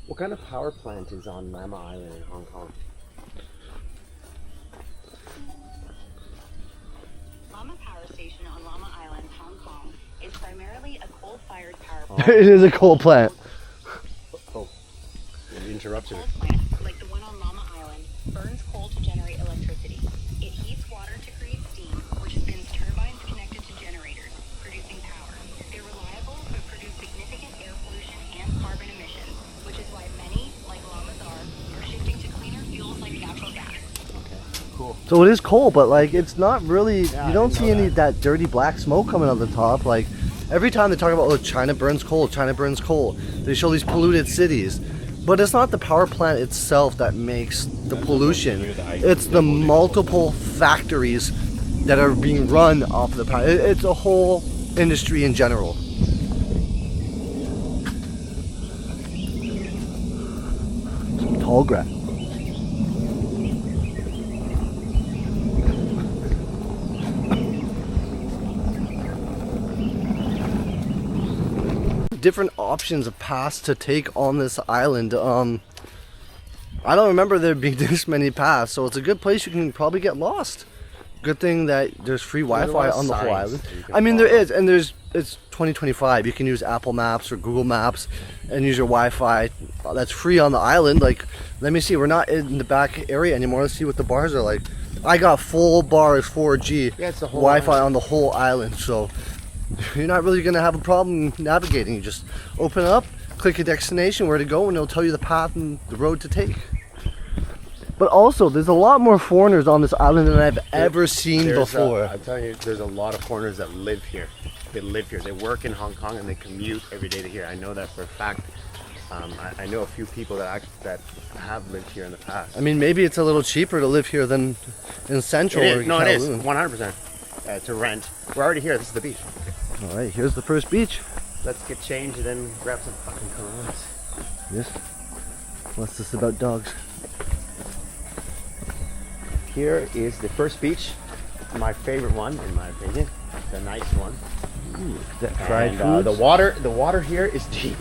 What kind of power plant is on Lamma Island in Hong Kong? Lama Power Station on Lamma Island, Hong Kong, is primarily a coal-fired power plant. It is a coal plant. Oh, you interrupted Coal it. plant, like the one on Lamma Island, burns coal to generate electricity. It heats water to create steam, which spins turbines connected to generators, producing power. They're reliable, but produce significant air pollution and carbon emissions, which is why many, like Lamas are shifting to cleaner fuels like natural gas. So it is coal, but like it's not really. Yeah, You don't I didn't see know any of that dirty black smoke coming out of the top. Like every time they talk about, oh, China burns coal, China burns coal. They show these polluted cities, but it's not the power plant itself that makes the pollution. It's the multiple factories that are being run off the power. It's a whole industry in general. Some tall grass. Different options of paths to take on this island. I don't remember there being this many paths, so it's a good place. You can probably get lost. Good thing that there's free Wi-Fi on the whole island. I mean, there is, and it's 2025. You can use Apple Maps or Google Maps and use your Wi-Fi. That's free on the island. Like, let me see. We're not in the back area anymore. Let's see what the bars are like. I got full bars 4G Yeah, it's the whole Wi-Fi island. on the whole island, so you're not really gonna have a problem navigating. You just open it up, click a destination, where to go, and it'll tell you the path and the road to take. But also, there's a lot more foreigners on this island than I've ever seen before. I'm telling you, there's a lot of foreigners that live here. They live here. They work in Hong Kong and they commute every day to here. I know that for a fact. I know a few people that have lived here in the past. I mean, maybe it's a little cheaper to live here than in Central or No, it is Kowloon. 100% to rent. We're already here. This is the beach. All right, here's the first beach. Let's get changed and then grab some fucking Coronas. Yes. What's this about dogs? Here is the first beach, my favorite one in my opinion, the nice one. Ooh, that fried And, foods? the water here is deep.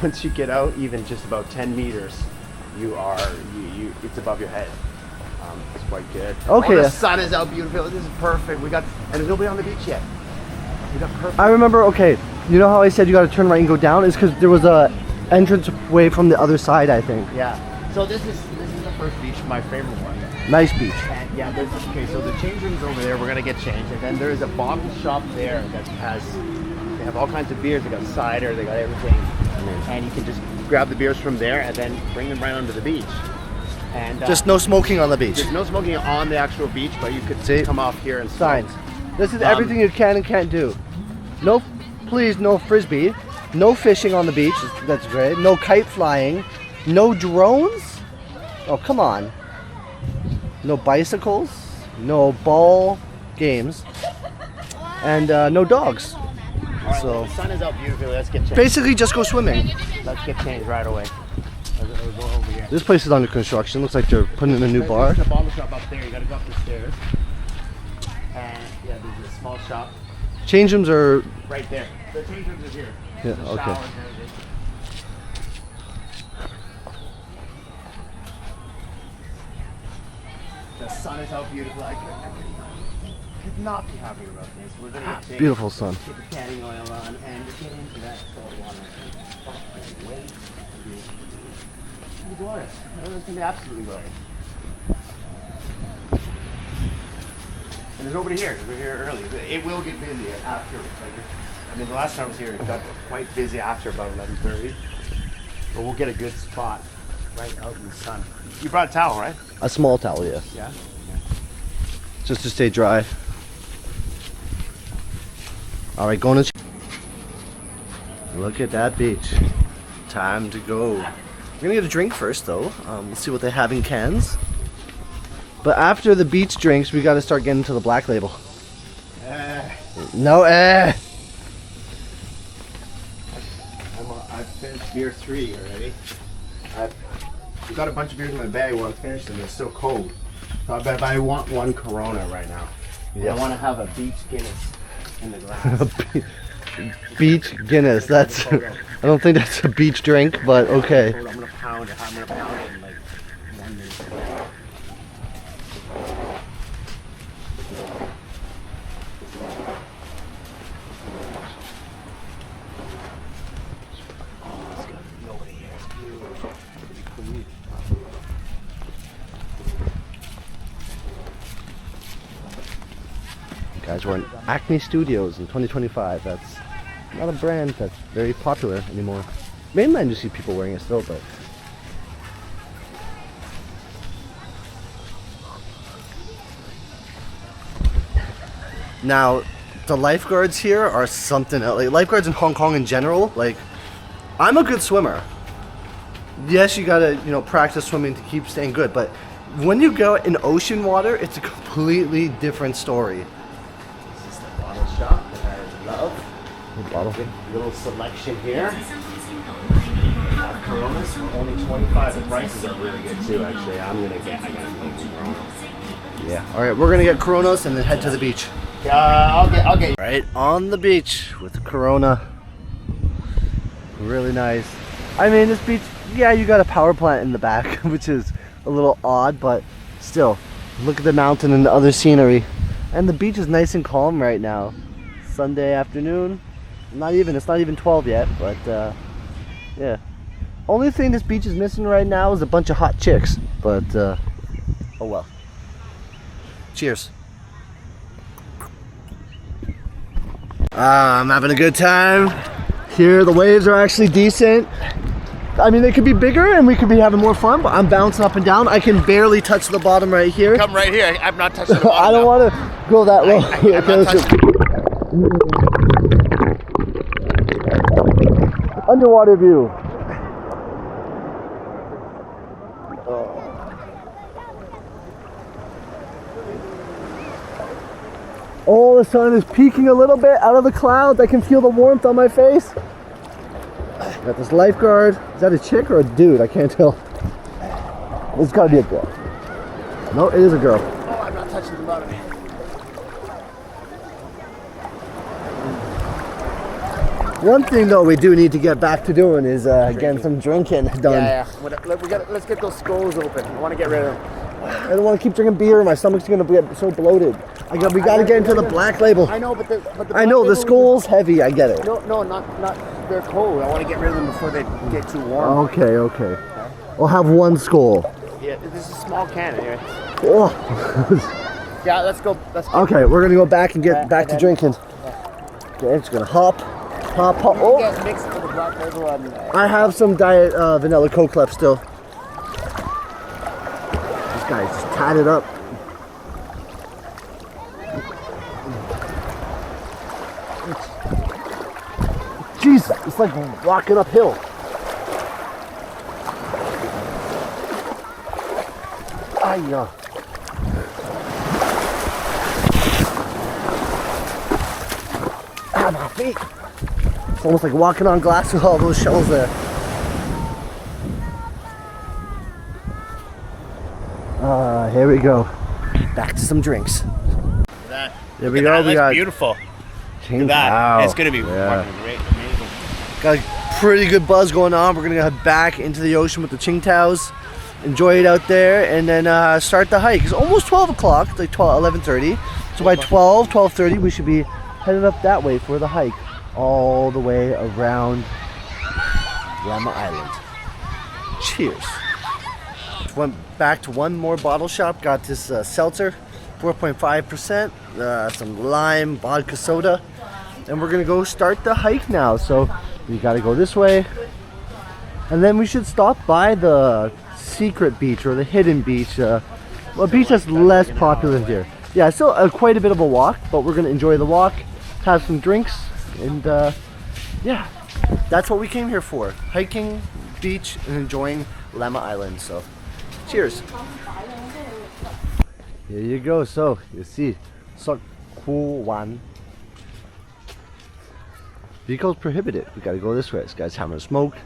Once you get out, even just about 10 meters, it's above your head. It's quite good. Okay. Oh, the sun is out beautiful. This is perfect. And there's nobody on the beach yet. We got perfect. I remember, okay, you know how I said you gotta turn right and go down? It's because there was a entrance way from the other side, I think. Yeah. So this is the first beach, my favorite one. Nice beach. And yeah, okay, so the change room's over there, we're gonna get changed. And then there's a bottle shop there that they have all kinds of beers. They got cider, they got everything. And you can just grab the beers from there and then bring them right onto the beach. And Just no smoking on the beach. there's no smoking on the actual beach, but you could See? come off here and smoke. Signs. This is everything you can and can't do. No, please, no frisbee. No fishing on the beach. That's great. No kite flying. No drones. Oh, come on. No bicycles. No ball games. And no dogs. All right, So- the sun is out beautifully. Let's get changed. Basically, just go swimming. Let's get changed right away. Let's go over here. This place is under construction. Looks like they're putting in a new bar. There's a bottle shop up there. You gotta go up the stairs. And yeah, there's a small shop Change rooms are. right there. The change rooms are here. Yeah, The okay. showers and everything. The sun is out beautiful. I could not be happy about this. We're gonna get changed, Beautiful sun. get the tanning oil on, and get into that salt water. Wait. It's glorious. It's gonna be absolutely glorious. And there's nobody here because we're here early. It will get busy after. I mean, the last time I was here, it got quite busy after about 11:30. But we'll get a good spot right out in the sun. You brought a towel, right? A small towel, yeah. Yeah. Just to stay dry. All right, going to. Look at that beach. Time to go. We're gonna get a drink first, though. Let's see what they have in cans. But after the beach drinks, we gotta start getting to the black label. No, I've finished beer 3 already. I've got a bunch of beers in my bag. I want to finish them. They're still cold. But I want one Corona right now. Yes. I want to have a beach Guinness in the glass. Beach Guinness. That's. I don't think that's a beach drink, but okay. I'm gonna pound it. I'm gonna pound it in like 1 minute. Guys, we're in Acme Studios in 2025. That's not a brand that's very popular anymore. Mainland, you see people wearing it still, but. Now, the lifeguards here are something else. Like, lifeguards in Hong Kong in general, like, I'm a good swimmer. Yes, you gotta, practice swimming to keep staying good, but when you go in ocean water, it's a completely different story. This is the bottle shop that I love. Bottle. Good little selection here. Coronas for only 25. The prices are really good too. Actually, I gotta make some Coronas. Yeah. All right, we're gonna get Coronas and then head to the beach. I'll get. Right on the beach with the Corona. Really nice. I mean, this beach, yeah, you got a power plant in the back, which is a little odd, but still, look at the mountain and the other scenery. And the beach is nice and calm right now. Sunday afternoon. It's not even 12 yet, but yeah. Only thing this beach is missing right now is a bunch of hot chicks, but oh well. Cheers. I'm having a good time. Here, the waves are actually decent. I mean, they could be bigger and we could be having more fun, but I'm bouncing up and down. I can barely touch the bottom right here. Come right here. I'm not touching the bottom. I don't want to go that low. I'm not touching. Underwater view. Oh, the sun is peeking a little bit out of the clouds. I can feel the warmth on my face. Got this lifeguard. Is that a chick or a dude? I can't tell. It's gotta be a girl. No, it is a girl. Oh, I'm not touching the bottom. One thing though we do need to get back to doing is getting some drinking done. Yeah. Let's get those skulls open. I want to get rid of them. I don't want to keep drinking beer. My stomach's gonna get so bloated. We gotta get into the black label. I know, but the I know black the label- skull's heavy. I get it. No, not. They're cold. I want to get rid of them before they get too warm. Okay. I'll have one skull. Yeah, this is a small can anyway. Oh. Yeah, let's go. Okay, we're gonna go back and get back to then- drinking. Okay, it's gonna hop. Oh, Get mixed with the black label and. I have some diet vanilla Coke left still. This guy's just tatted up. Jesus, it's like walking uphill. Ay, my feet. It's almost like walking on glass with all those shells there. Here we go. Back to some drinks. There we go. We got beautiful. King That Cow. it's gonna be Yeah. fucking great, amazing. Got a pretty good buzz going on. We're gonna head back into the ocean with the Qingtaos, enjoy it out there, and then start the hike. It's almost 12 o'clock, it's like 11:30. So by 12:30, we should be headed up that way for the hike, all the way around Lamma Island. Cheers. Went back to one more bottle shop, got this seltzer, 4.5%, some lime, vodka soda, and we're gonna go start the hike now. So we gotta go this way, and then we should stop by the secret beach or the hidden beach, a beach that's less popular here. Yeah, still quite a bit of a walk, but we're gonna enjoy the walk, have some drinks, and yeah, that's what we came here for: hiking, beach, and enjoying Lamma Island. So cheers. Here you go. So you see Sok Kwu Wan. Vehicles prohibited. We gotta go this way. This guy's having a smoke.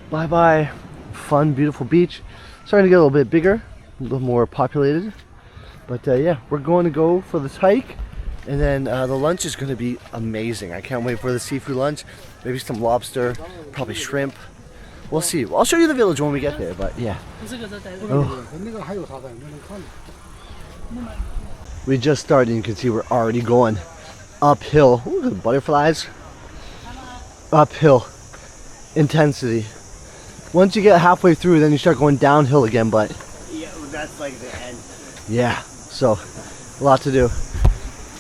Bye bye. Fun, beautiful beach. Starting to get a little bit bigger, a little more populated. But yeah, we're going to go for this hike, and then the lunch is going to be amazing. I can't wait for the seafood lunch. Maybe some lobster, probably shrimp. We'll see. I'll show you the village when we get there. But yeah. Oh. We just started. You can see we're already going uphill. Ooh, the butterflies. Uphill intensity. Once you get halfway through, then you start going downhill again. But Yeah, that's like the end. yeah, so a lot to do.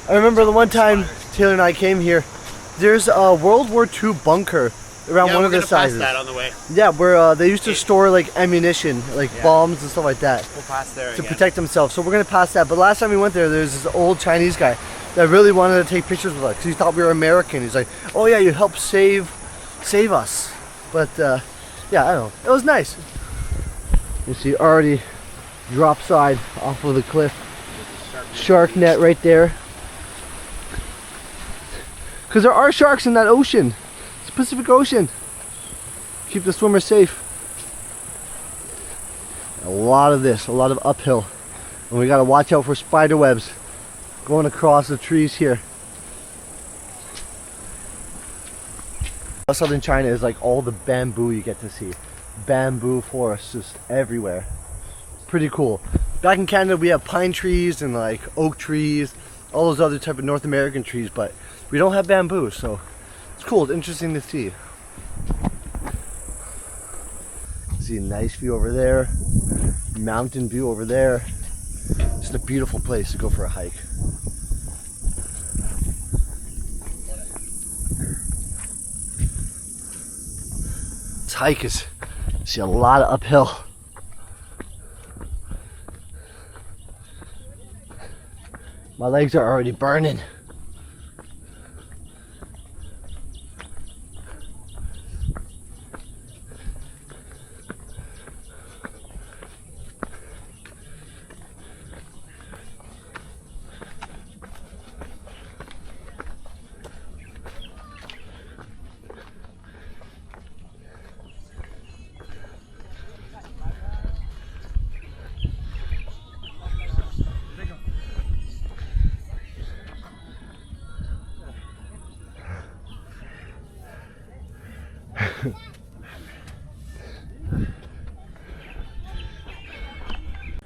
I remember the one time Taylor and I came here. There's a World War II bunker around one of the sizes. That on the way. Yeah, where they used to store like ammunition, like bombs and stuff like that, We'll pass there to again. protect themselves. So we're gonna pass that. But last time we went there, there's this old Chinese guy that really wanted to take pictures with us because he thought we were American. He's like, "Oh yeah, you helped save us." But yeah, I don't know. It was nice. You see, already drop side off of the cliff. Shark net right there. Because there are sharks in that ocean. It's the Pacific Ocean. Keep the swimmers safe. A lot of uphill. And we gotta watch out for spider webs going across the trees here. Southern China is like all the bamboo you get to see. Bamboo forests just everywhere. Pretty cool. Back in Canada we have pine trees and like oak trees, all those other type of North American trees, but we don't have bamboo, so it's cool. It's interesting to see. See a nice view over there, mountain view over there. Just a beautiful place to go for a hike. This hike is, see, a lot of uphill. My legs are already burning.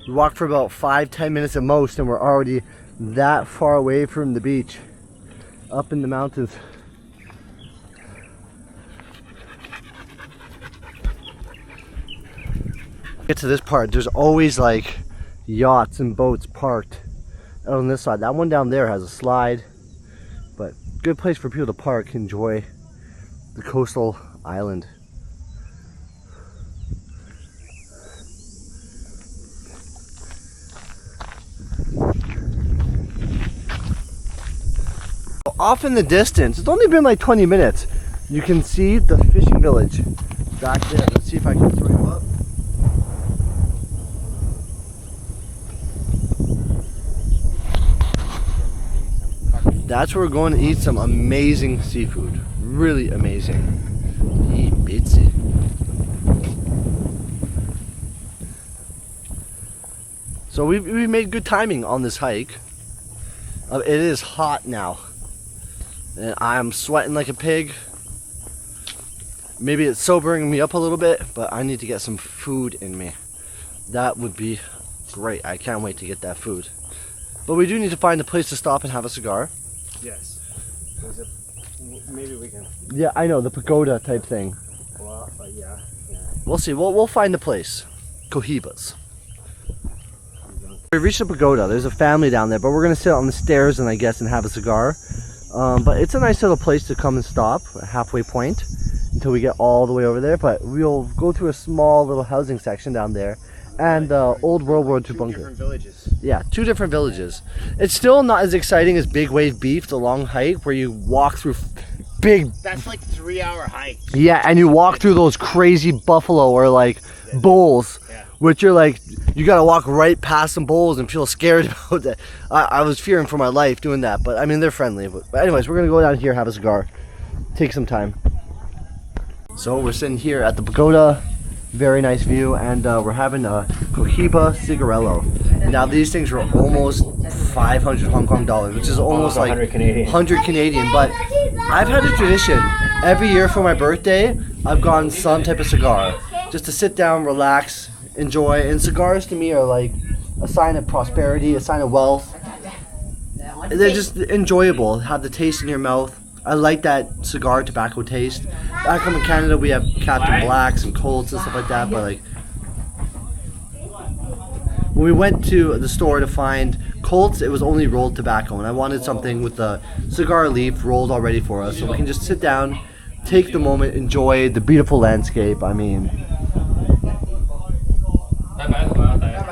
We walked for about 5-10 minutes at most and we're already that far away from the beach, up in the mountains. Get to this part, there's always like yachts and boats parked out on this side. That one down there has a slide, but good place for people to park, enjoy the coastal island. Off in the distance, it's only been like 20 minutes. You can see the fishing village back there. Let's see if I can throw you up. That's where we're going to eat some amazing seafood. Really amazing. Bitsy. So we made good timing on this hike. It is hot now. And I'm sweating like a pig. Maybe it's sobering me up a little bit, but I need to get some food in me. That would be great. I can't wait to get that food. But we do need to find a place to stop and have a cigar. Yes. Maybe we can. Yeah, I know, the pagoda type thing. Well, yeah. We'll see. We'll find a place. Cohibas. We reached the pagoda. There's a family down there, but we're gonna sit on the stairs and I guess and have a cigar. But it's a nice little place to come and stop, a halfway point, until we get all the way over there. But we'll go through a small little housing section down there, and old World War II bunker. Different villages. Yeah, 2 different villages. It's still not as exciting as Big Wave Beef, the long hike where you walk through big. That's like 3-hour hike. Yeah, and you walk through those crazy buffalo or like bulls, which you're like, you gotta walk right past some bulls and feel scared about that. I was fearing for my life doing that, but I mean, they're friendly. But anyways, we're gonna go down here, have a cigar, take some time. So we're sitting here at the pagoda, very nice view, and we're having a Cohiba cigarello. Now these things were almost 500 Hong Kong dollars, which is almost like 100 Canadian. 100 Canadian, but I've had a tradition. Every year for my birthday, I've gotten some type of cigar, just to sit down, relax, enjoy. And cigars to me are like a sign of prosperity, a sign of wealth. They're just enjoyable, have the taste in your mouth. I like that cigar tobacco taste. Back home in Canada, we have Captain Blacks and Colts and stuff like that, but like when we went to the store to find Colts, it was only rolled tobacco, and I wanted something with the cigar leaf rolled already for us, so we can just sit down, take the moment, enjoy the beautiful landscape. I mean,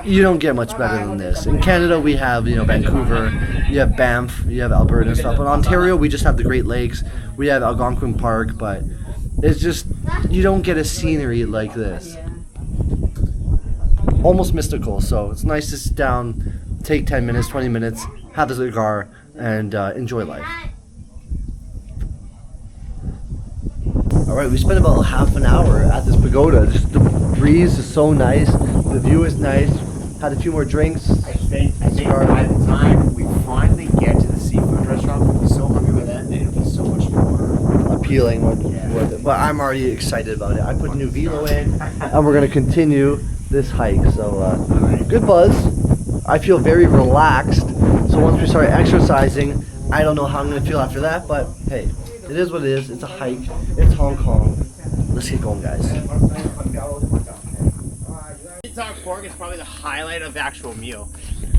you don't get much better than this. In Canada, we have, you know, Vancouver, you have Banff, you have Alberta and stuff. But in Ontario, we just have the Great Lakes, we have Algonquin Park, but it's just, you don't get a scenery like this. Almost mystical, so it's nice to sit down, take 10 minutes, 20 minutes, have a cigar, and enjoy life. Alright, we spent about half an hour at this pagoda. Just the breeze is so nice, the view is nice, had a few more drinks. I think by the time we finally get to the seafood restaurant, we'll be so hungry by then, and it'll be so much more appealing with it. But I'm already excited about it. I put a new velo in, and we're going to continue this hike. So good buzz. I feel very relaxed. So once we start exercising, I don't know how I'm going to feel after that, but hey, it is what it is. It's a hike. It's Hong Kong. Let's get going, guys. Dog pork is probably the highlight of the actual meal.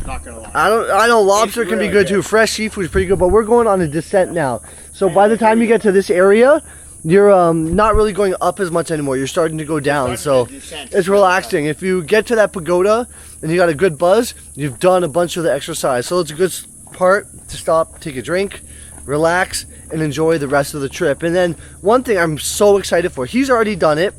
Not gonna lie. I know lobster can be good too. Fresh seafood is pretty good, but we're going on a descent now. So by the time you get to this area, you're not really going up as much anymore. You're starting to go down, so it's relaxing. If you get to that pagoda and you got a good buzz, you've done a bunch of the exercise. So it's a good part to stop, take a drink, relax, and enjoy the rest of the trip. And then one thing I'm so excited for, he's already done it,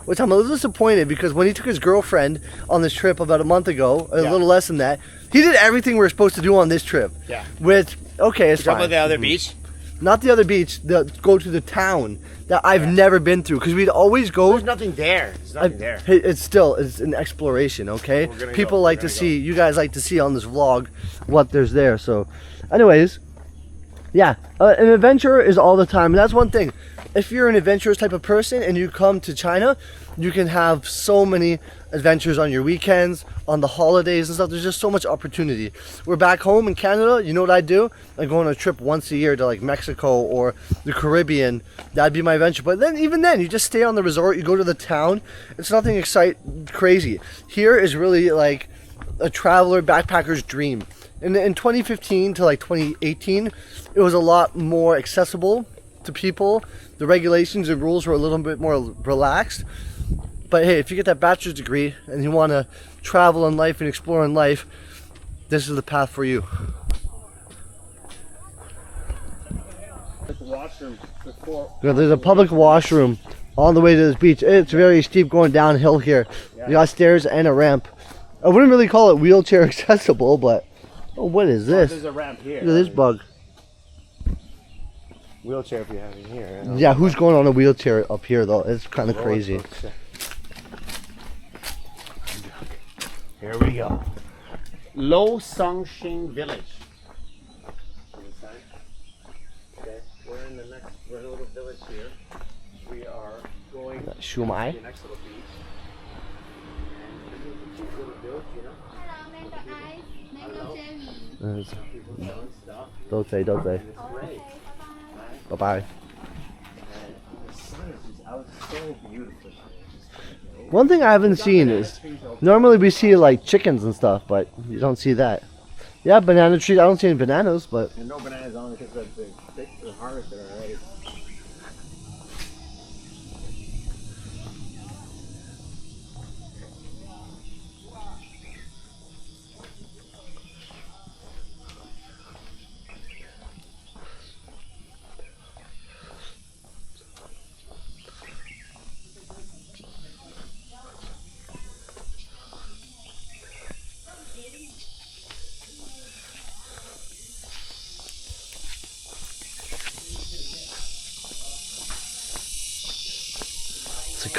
which I'm a little disappointed because when he took his girlfriend on this trip about a month ago, a little less than that, he did everything we were supposed to do on this trip. Yeah. Which, okay, it's fine. About the other beach? Not the other beach, go to the town that I've never been through, because we'd always go. There's nothing there. There's nothing there. It's an exploration, okay? People like to see, you guys like to see on this vlog what there's there. So, anyways, yeah, an adventure is all the time, and that's one thing. If you're an adventurous type of person and you come to China, you can have so many adventures on your weekends, on the holidays and stuff. There's just so much opportunity. We're back home in Canada. You know what I do? I go on a trip once a year to like Mexico or the Caribbean. That'd be my adventure. But then, even then, you just stay on the resort. You go to the town. It's nothing crazy. Here is really like a traveler backpacker's dream. In 2015 to like 2018, it was a lot more accessible to people. The regulations and rules were a little bit more relaxed. But hey, if you get that bachelor's degree and you want to travel in life and explore in life, this is the path for you. There's a public washroom on the way to this beach. It's very steep going downhill here. You got stairs and a ramp. I wouldn't really call it wheelchair accessible, but oh, what is this? There's a ramp here. Look at this bug. Wheelchair if you have it here. Yeah, who's going on a wheelchair up here though? It's kind of crazy. Here we go. Lo Songxing Village. Okay, we're in a little village here. We are going to Shumai. the next little beach. And this is a cute little village, you know. Hello, mango jelly. Stuff. Don't say. It's great. Bye bye. And the sun is just out so beautifully. One thing I haven't seen is, normally we see like chickens and stuff, but you don't see that. Yeah, banana trees. I don't see any bananas, but And no bananas on because the harvested already.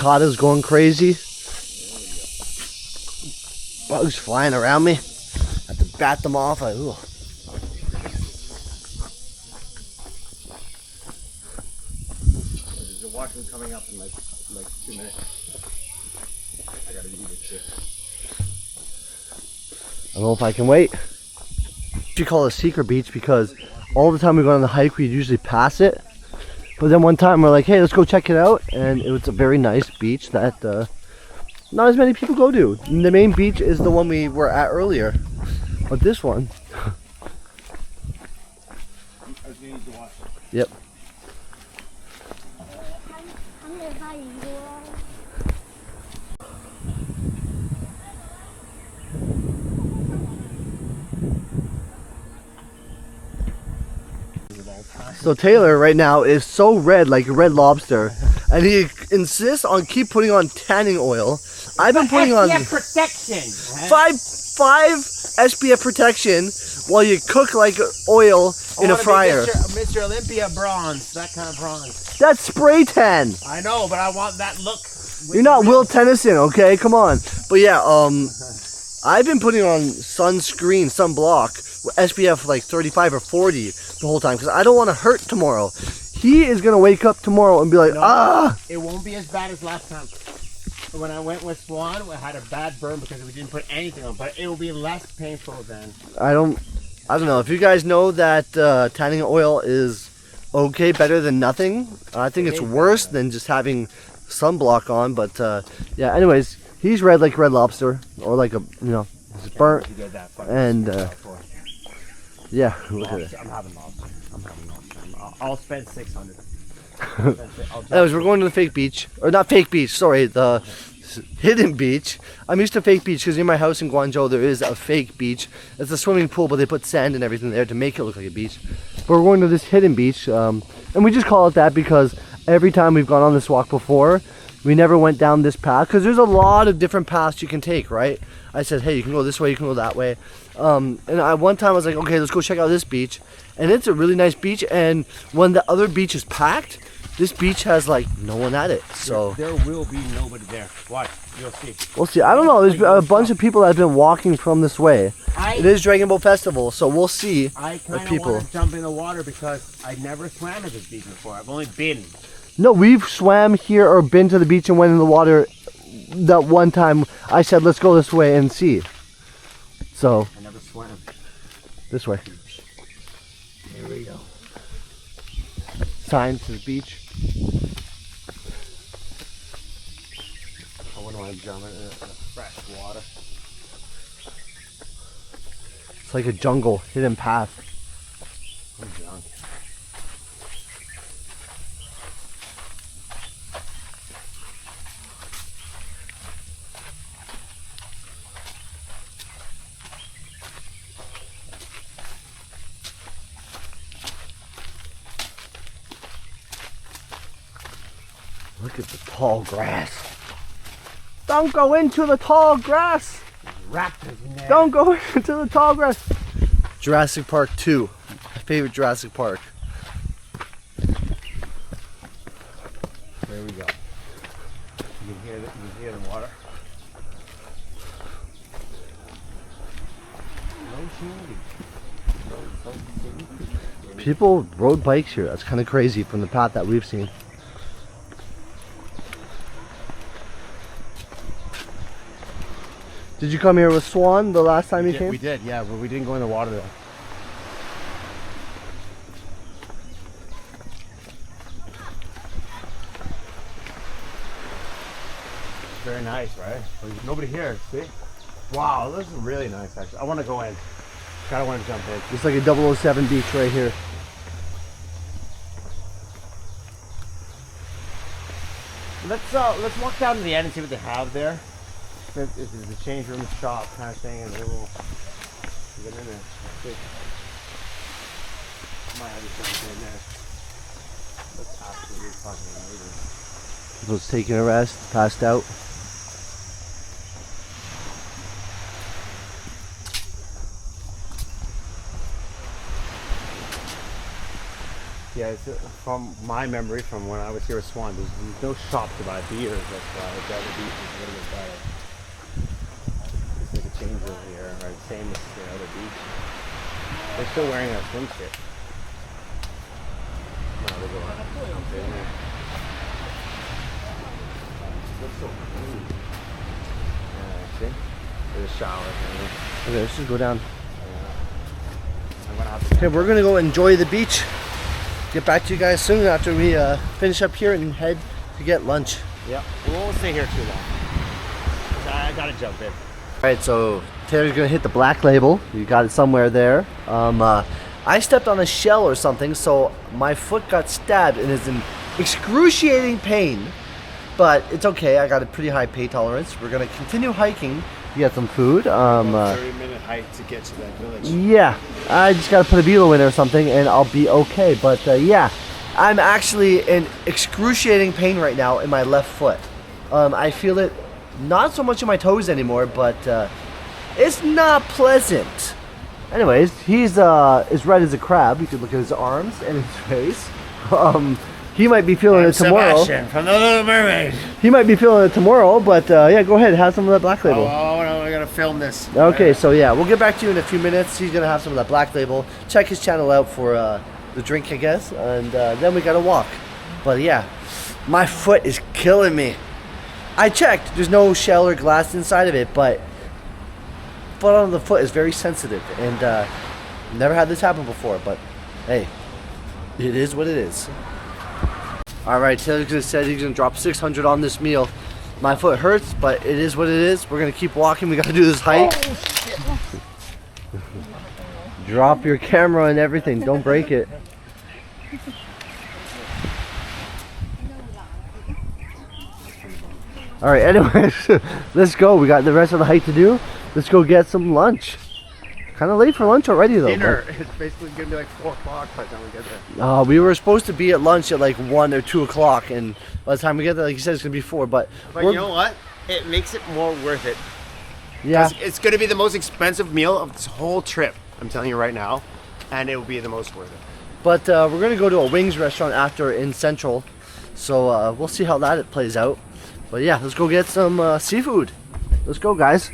cicadas going crazy. Bugs flying around me. I have to bat them off. Ugh. There's a watchman coming up in like 2 minutes. I gotta eat it shit. I don't know if I can wait. We call it a secret beach because all the time we go on the hike, we usually pass it. But then one time we're like, hey, let's go check it out. And it was a very nice beach that not as many people go to. And the main beach is the one we were at earlier. But this one. Yep. So Taylor right now is so red, like a red lobster, and he insists on keep putting on tanning oil. I've been putting on protection. five SPF protection while you cook like oil in a fryer. Mr. Olympia bronze, that kind of bronze. That's spray tan. I know, but I want that look. You're not Will Tennyson, okay? Come on. But yeah, I've been putting on sunscreen, sunblock, SPF like 35 or 40 the whole time because I don't want to hurt tomorrow. He is gonna wake up tomorrow and be like, It won't be as bad as last time. When I went with Swan, we had a bad burn because we didn't put anything on, but it will be less painful then. I don't know. If you guys know that tanning oil is okay, better than nothing, I think it's worse than just having sunblock on. But yeah, anyways, he's red like Red Lobster, or like a, it's burnt. And yeah, look at it. I'm having lobster. I'll spend $600. Anyways, we're going to the fake beach, or not fake beach. Sorry, the hidden beach. I'm used to fake beach because near my house in Guangzhou there is a fake beach. It's a swimming pool, but they put sand and everything there to make it look like a beach. But we're going to this hidden beach, and we just call it that because every time we've gone on this walk before, we never went down this path because there's a lot of different paths you can take, right? I said, hey, you can go this way, you can go that way. And one time I was like, okay, let's go check out this beach. And it's a really nice beach. And when the other beach is packed, this beach has like no one at it. So there will be nobody there. Watch, you'll see. We'll see. I don't know. There's a bunch of people that have been walking from this way. It is Dragon Boat Festival, so we'll see I the kind of people. want to jump in the water because I never swam at this beach before. I've only been. No, we've swam here or been to the beach and went in the water. That one time I said, let's go this way and see. So I never swam. this way. Here we go. Sign to the beach. I wouldn't want to jump in fresh water. It's like a jungle, hidden path. I'm drunk. Look at the tall grass. Don't go into the tall grass. Raptors in there. Don't go into the tall grass. Jurassic Park 2. My favorite Jurassic Park. There we go. You can hear the water. People rode bikes here. That's kind of crazy from the path that we've seen. Did you come here with Swan the last time you came? We did, yeah, but we didn't go in the water though. Very nice, right? There's nobody here, see? Wow, this is really nice actually. I want to go in. Kinda want to jump in. It's like a 007 beach right here. Let's walk down to the end and see what they have there. It's a change room shop kind of thing, and they will get in there. Might have something in there. That's absolutely fucking amazing. People's taking a rest, passed out. Yeah, it's, from my memory, from when I was here with Swan, there's no shop to buy beers. That's why the other beach is a little bit better. It's like a change room here, right? Same as the other beach. They're still wearing their swimsuit. No, they go on. Looks so clean. Yeah, see? There's a shower. Okay, let's just go down. I'm gonna have to. Okay, we're gonna go enjoy the beach. Get back to you guys soon after we finish up here and head to get lunch. Yeah, we won't stay here too long. I gotta jump in. All right, so Taylor's gonna hit the black label. You got it somewhere there. I stepped on a shell or something, so my foot got stabbed and is in excruciating pain. But it's okay. I got a pretty high pain tolerance. We're gonna continue hiking. Get some food. 30-minute hike to get to that village. Yeah, I just gotta put a velo in or something and I'll be okay. But yeah, I'm actually in excruciating pain right now in my left foot. I feel it not so much in my toes anymore, but it's not pleasant. Anyways, he's as red as a crab. You could look at his arms and his face. He might be feeling it tomorrow. Sebastian from the Little Mermaid. He might be feeling it tomorrow, but yeah, go ahead, have some of that black label. Oh no, I gotta film this. Okay, so yeah, we'll get back to you in a few minutes. He's gonna have some of that black label. Check his channel out for the drink, I guess, and then we gotta walk. But yeah, my foot is killing me. I checked, there's no shell or glass inside of it, but foot on the foot is very sensitive, and never had this happen before. But hey, it is what it is. All right, Taylor said he's gonna drop 600 on this meal. My foot hurts, but it is what it is. We're gonna keep walking. We gotta do this hike. Oh, drop your camera and everything. Don't break it. All right, anyways, let's go. We got the rest of the hike to do. Let's go get some lunch. Kind of late for lunch already though. Dinner. It's basically gonna be like 4 o'clock by the time we get there. We were supposed to be at lunch at like 1 or 2 o'clock, and by the time we get there, like you said, it's gonna be 4. But you know what? It makes it more worth it. Yeah, It's gonna be the most expensive meal of this whole trip. I'm telling you right now, and it will be the most worth it. but we're gonna go to a wings restaurant after in Central, so we'll see how that plays out. But yeah, let's go get some seafood. Let's go, guys.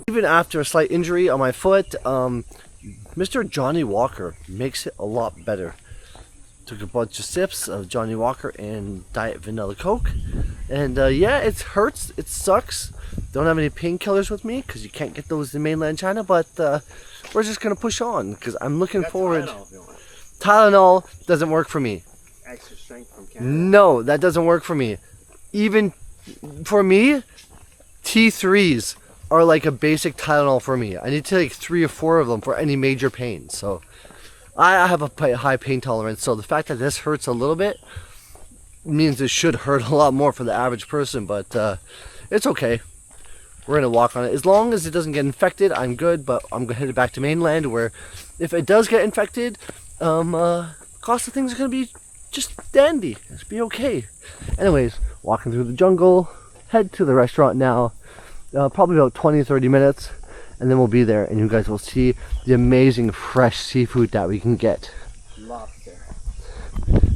Even after a slight injury on my foot, Mr. Johnny Walker makes it a lot better. Took a bunch of sips of Johnny Walker and Diet Vanilla Coke, and yeah, it hurts, it sucks. Don't have any painkillers with me because you can't get those in mainland China, but we're just gonna push on because I'm looking forward. Tylenol doesn't work for me. Extra strength from Canada. No, that doesn't work for me. Even for me, T3s are like a basic Tylenol for me. I need to take 3 or 4 of them for any major pain. So I have a high pain tolerance. So the fact that this hurts a little bit means it should hurt a lot more for the average person. But it's okay. We're gonna walk on it. As long as it doesn't get infected, I'm good. But I'm gonna head back to mainland, where if it does get infected, cost of things are gonna be just dandy. It's be okay. Anyways, walking through the jungle, head to the restaurant now. Probably about 20-30 minutes, and then we'll be there, and you guys will see the amazing fresh seafood that we can get.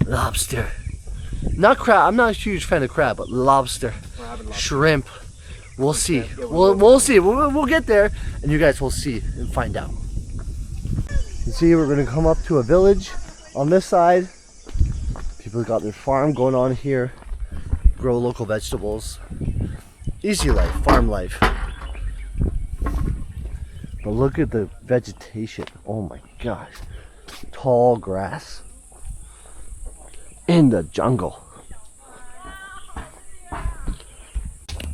Lobster. Not crab. I'm not a huge fan of crab, but lobster, shrimp. We'll see. We'll see. We'll get there, and you guys will see and find out. You see, we're gonna come up to a village on this side. People got their farm going on here, grow local vegetables. Easy life, farm life. But look at the vegetation. Oh my gosh. Tall grass in the jungle.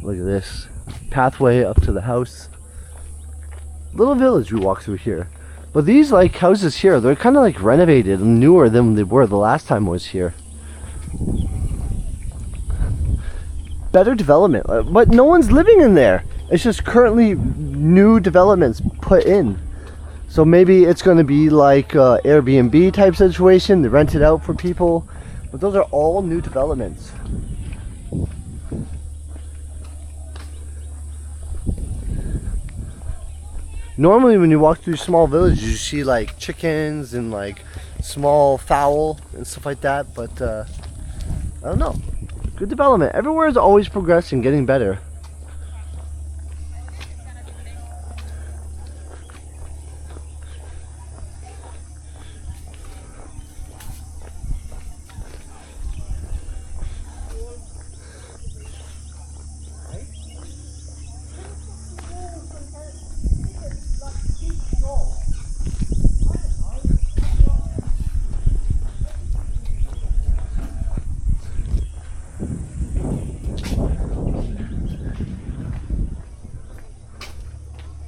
Look at this pathway up to the house. Little village we walk through here. But these like houses here, they're kind of like renovated and newer than they were the last time I was here. Better development, but no one's living in there. It's just currently new developments put in. So maybe it's going to be like Airbnb type situation. They rent it out for people, but those are all new developments. Normally when you walk through small villages, you see like chickens and like small fowl and stuff like that, but I don't know. Good development. Everywhere is always progressing, getting better.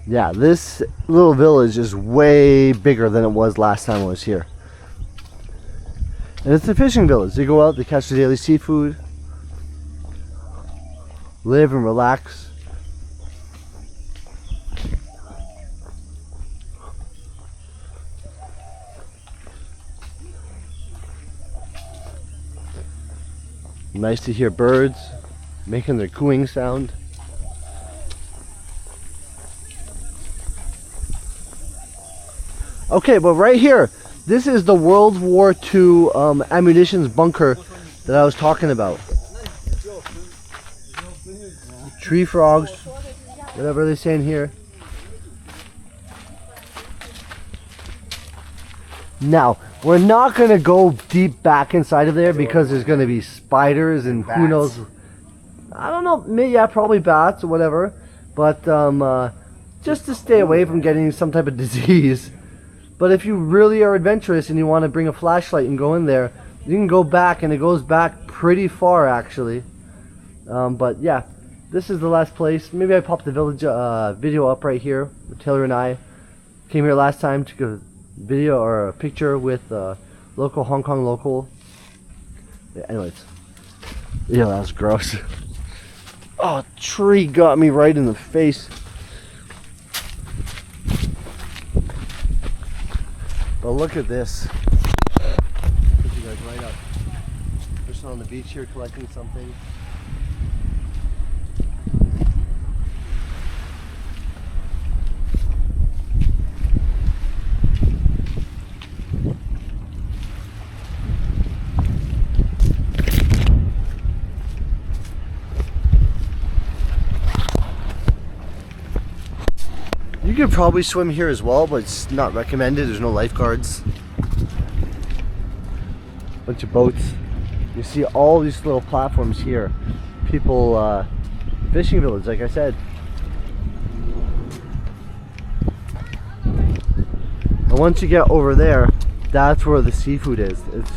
Yeah, this little village is way bigger than it was last time I was here. And it's a fishing village. They go out, they catch their daily seafood, live and relax. Nice to hear birds making their cooing sound. Okay, but right here, this is the World War II ammunition bunker that I was talking about. Tree frogs, whatever they're saying here. Now, we're not going to go deep back inside of there because there's going to be spiders and who knows. I don't know, maybe, yeah, probably bats or whatever. But just to stay away from getting some type of disease. But if you really are adventurous and you want to bring a flashlight and go in there, you can go back, and it goes back pretty far actually. But yeah, this is the last place. Maybe I popped the village video up right here. Taylor and I came here last time to get a video or a picture with local Hong Kong local. Yeah, anyways. Yeah, that was gross. Oh, a tree got me right in the face. But look at this. Put you guys right up. Just on the beach here collecting something. You could probably swim here as well, but it's not recommended. There's no lifeguards. Bunch of boats. You see all these little platforms here. People, fishing village, like I said. And once you get over there, that's where the seafood is. It's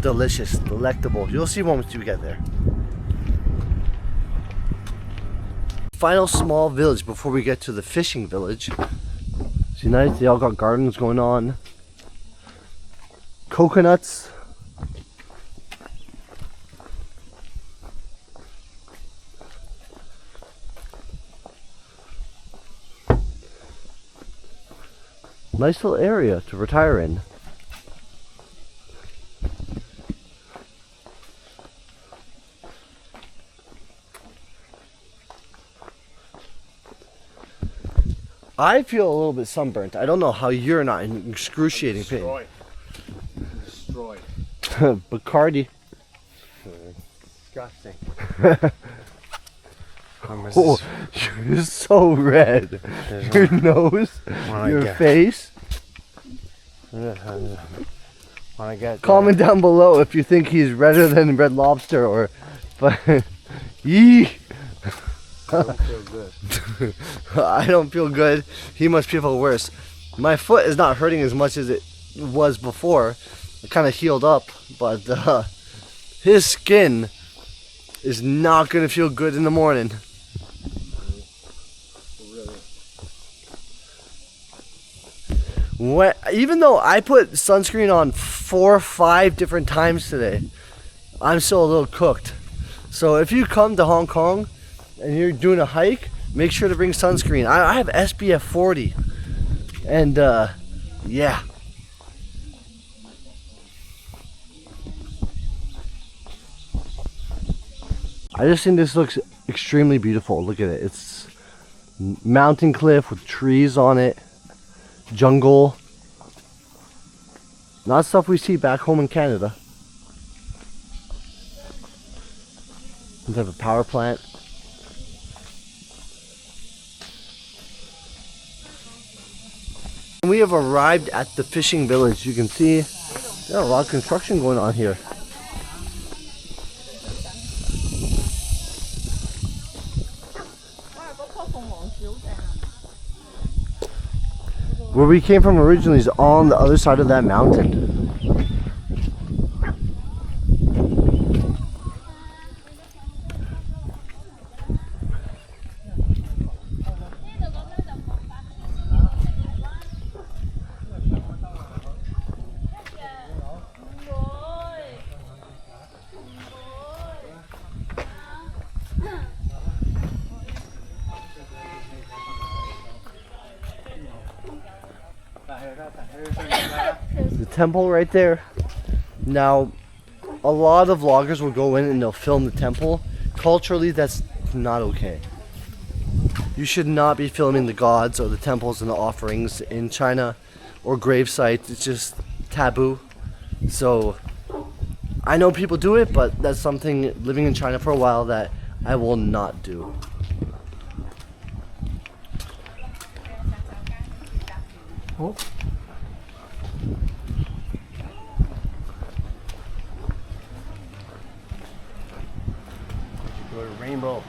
delicious, delectable. You'll see once you get there. Final small village before we get to the fishing village. See, nice. They all got gardens going on. Coconuts. Nice little area to retire in. I feel a little bit sunburnt. I don't know how you're not in excruciating pain. Destroyed. Bacardi. Disgusting. Oh, you're so red. Your nose, your face. Comment down below if you think he's redder than Red Lobster or. But yee. I don't feel good. I don't feel good. He must feel worse. My foot is not hurting as much as it was before. It kind of healed up, but his skin is not going to feel good in the morning. Even though I put sunscreen on 4 or 5 different times today, I'm still a little cooked. So if you come to Hong Kong and you're doing a hike, make sure to bring sunscreen. I have SPF 40. And yeah. I just think this looks extremely beautiful. Look at it. It's mountain cliff with trees on it. Jungle. Not stuff we see back home in Canada. We have a power plant. We have arrived at the fishing village. You can see there's a lot of construction going on here. Where we came from originally is on the other side of that mountain. The temple right there. Now, a lot of vloggers will go in and they'll film the temple. Culturally, that's not okay. You should not be filming the gods or the temples and the offerings in China or grave sites. It's just taboo. So, I know people do it, but that's something living in China for a while that I will not do. Oh. Go to Rainbow.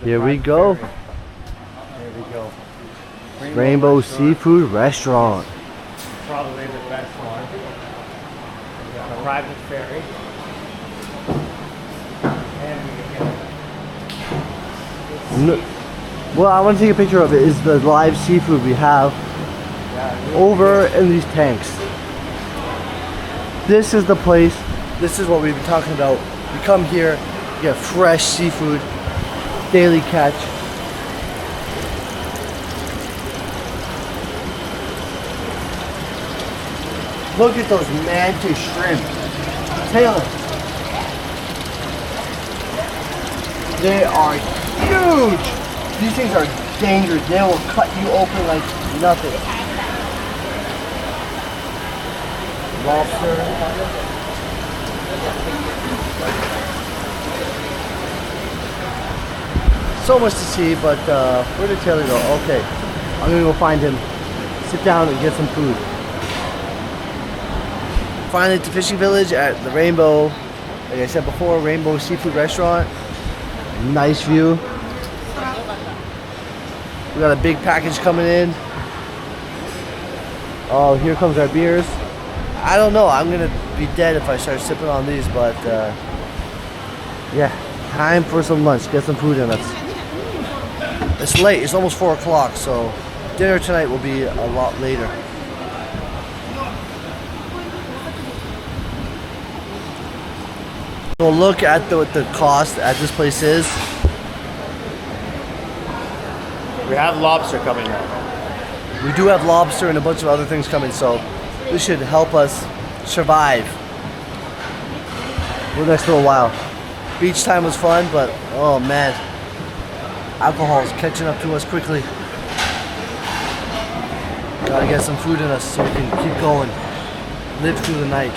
Here we go. There we go. Rainbow Seafood Restaurant. Probably the best one. We got a private ferry. And we get Well, I want to take a picture of it. Is the live seafood we have over in these tanks. This is the place This is what we've been talking about. You come here, you get fresh seafood, daily catch. Look at those mantis shrimp. Taylor. They are huge. These things are dangerous. They will cut you open like nothing. Lobster. So much to see, but where did Taylor go? Okay, I'm gonna go find him, sit down and get some food. Finally at the fishing village at the Rainbow, like I said before, Rainbow Seafood Restaurant. Nice view. We got a big package coming in. Oh, here comes our beers. I don't know, I'm gonna be dead if I start sipping on these, but yeah, time for some lunch, get some food in us. It's late, it's almost 4 o'clock, so dinner tonight will be a lot later. So look at what the cost at this place is. We have lobster coming now. We do have lobster and a bunch of other things coming, so this should help us survive for the next little while. Beach time was fun, but oh man, alcohol is catching up to us quickly. Gotta get some food in us so we can keep going, live through the night.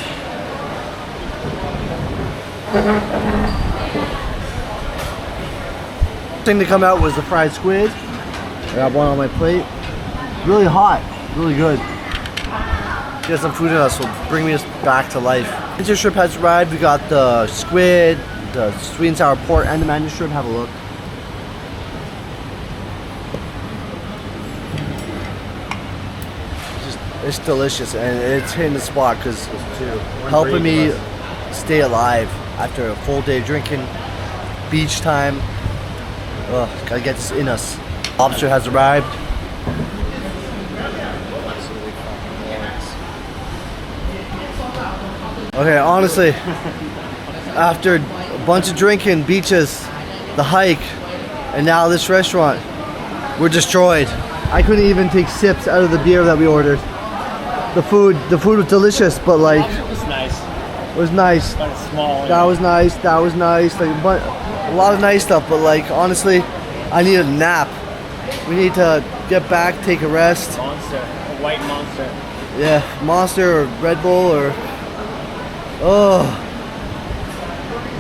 Thing to come out was the fried squid. I got one on my plate. Really hot, really good. Get some food in us will bring me back to life. Mantis shrimp has arrived. We got the squid, the sweet and sour pork, and the mantis shrimp. Have a look. It's delicious, and it's hitting the spot because helping me stay alive after a full day of drinking, beach time. Ugh, gotta get this in us. Lobster has arrived. Okay, honestly, after a bunch of drinking, beaches, the hike, and now this restaurant, we're destroyed. I couldn't even take sips out of the beer that we ordered. The food was delicious, but like, It was nice, it was nice. but it's small. That was nice. That was nice. Like, but a lot of nice stuff. But like, honestly, I need a nap. We need to get back, take a rest. Monster, a white monster. Yeah, Monster or Red Bull or oh.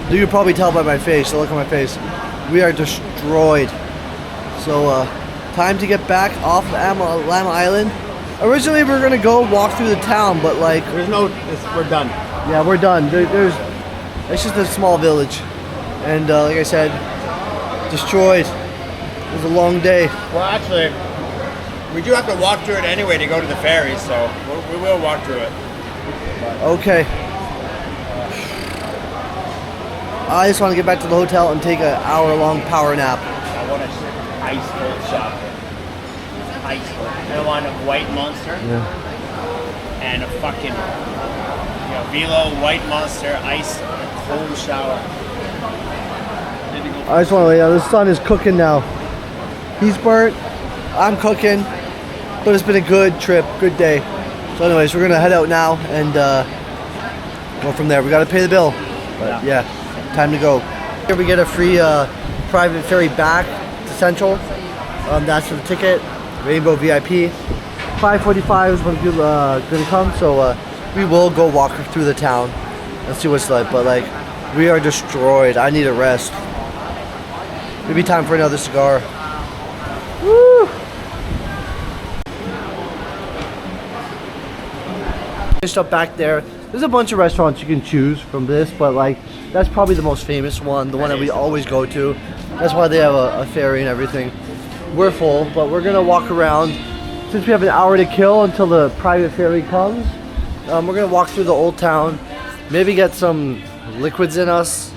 You can probably tell by my face. So look at my face. We are destroyed. So time to get back off Lamma Island. Originally we were gonna go walk through the town, but like We're done. yeah, we're done. It's just a small village, and like I said, destroyed. It was a long day. Well, actually, we do have to walk through it anyway to go to the ferry, so we will walk through it. Okay. I just want to get back to the hotel and take an hour-long power nap. I want a ice cold shot. Ice cold. I want a white monster and a fucking Velo white monster ice cold shower. I just want to lay down. The sun is cooking now. He's burnt. I'm cooking. But it's been a good trip, good day. So anyways, we're going to head out now and go from there. We got to pay the bill. But yeah, time to go. Here we get a free private ferry back to Central. That's for the ticket. Rainbow VIP. 5:45 is when people gonna come, so we will go walk through the town and see what's like. But like, we are destroyed. I need a rest. Maybe time for another cigar. Woo! Finished up back there. There's a bunch of restaurants you can choose from this, but like, that's probably the most famous one, the one that we always go to. That's why they have a ferry and everything. We're full, but we're gonna walk around. Since we have an hour to kill until the private ferry comes, we're gonna walk through the old town, maybe get some liquids in us.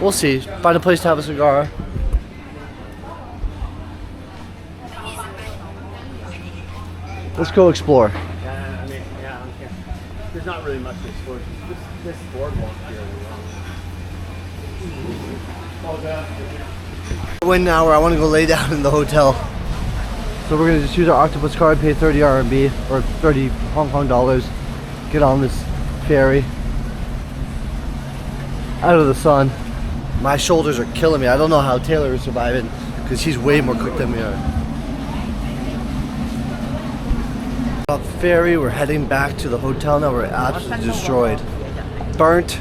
We'll see. Find a place to have a cigar. Let's go explore. Yeah, I mean, yeah, there's not really much to explore. Just this boardwalk here. Wait an hour, I want to go lay down in the hotel. So we're going to just use our octopus card, pay 30 RMB or 30 Hong Kong dollars, get on this ferry out of the sun. My shoulders are killing me. I don't know how Taylor is surviving because he's way more cooked than we are. Off the ferry, we're heading back to the hotel now. We're absolutely destroyed. Burnt.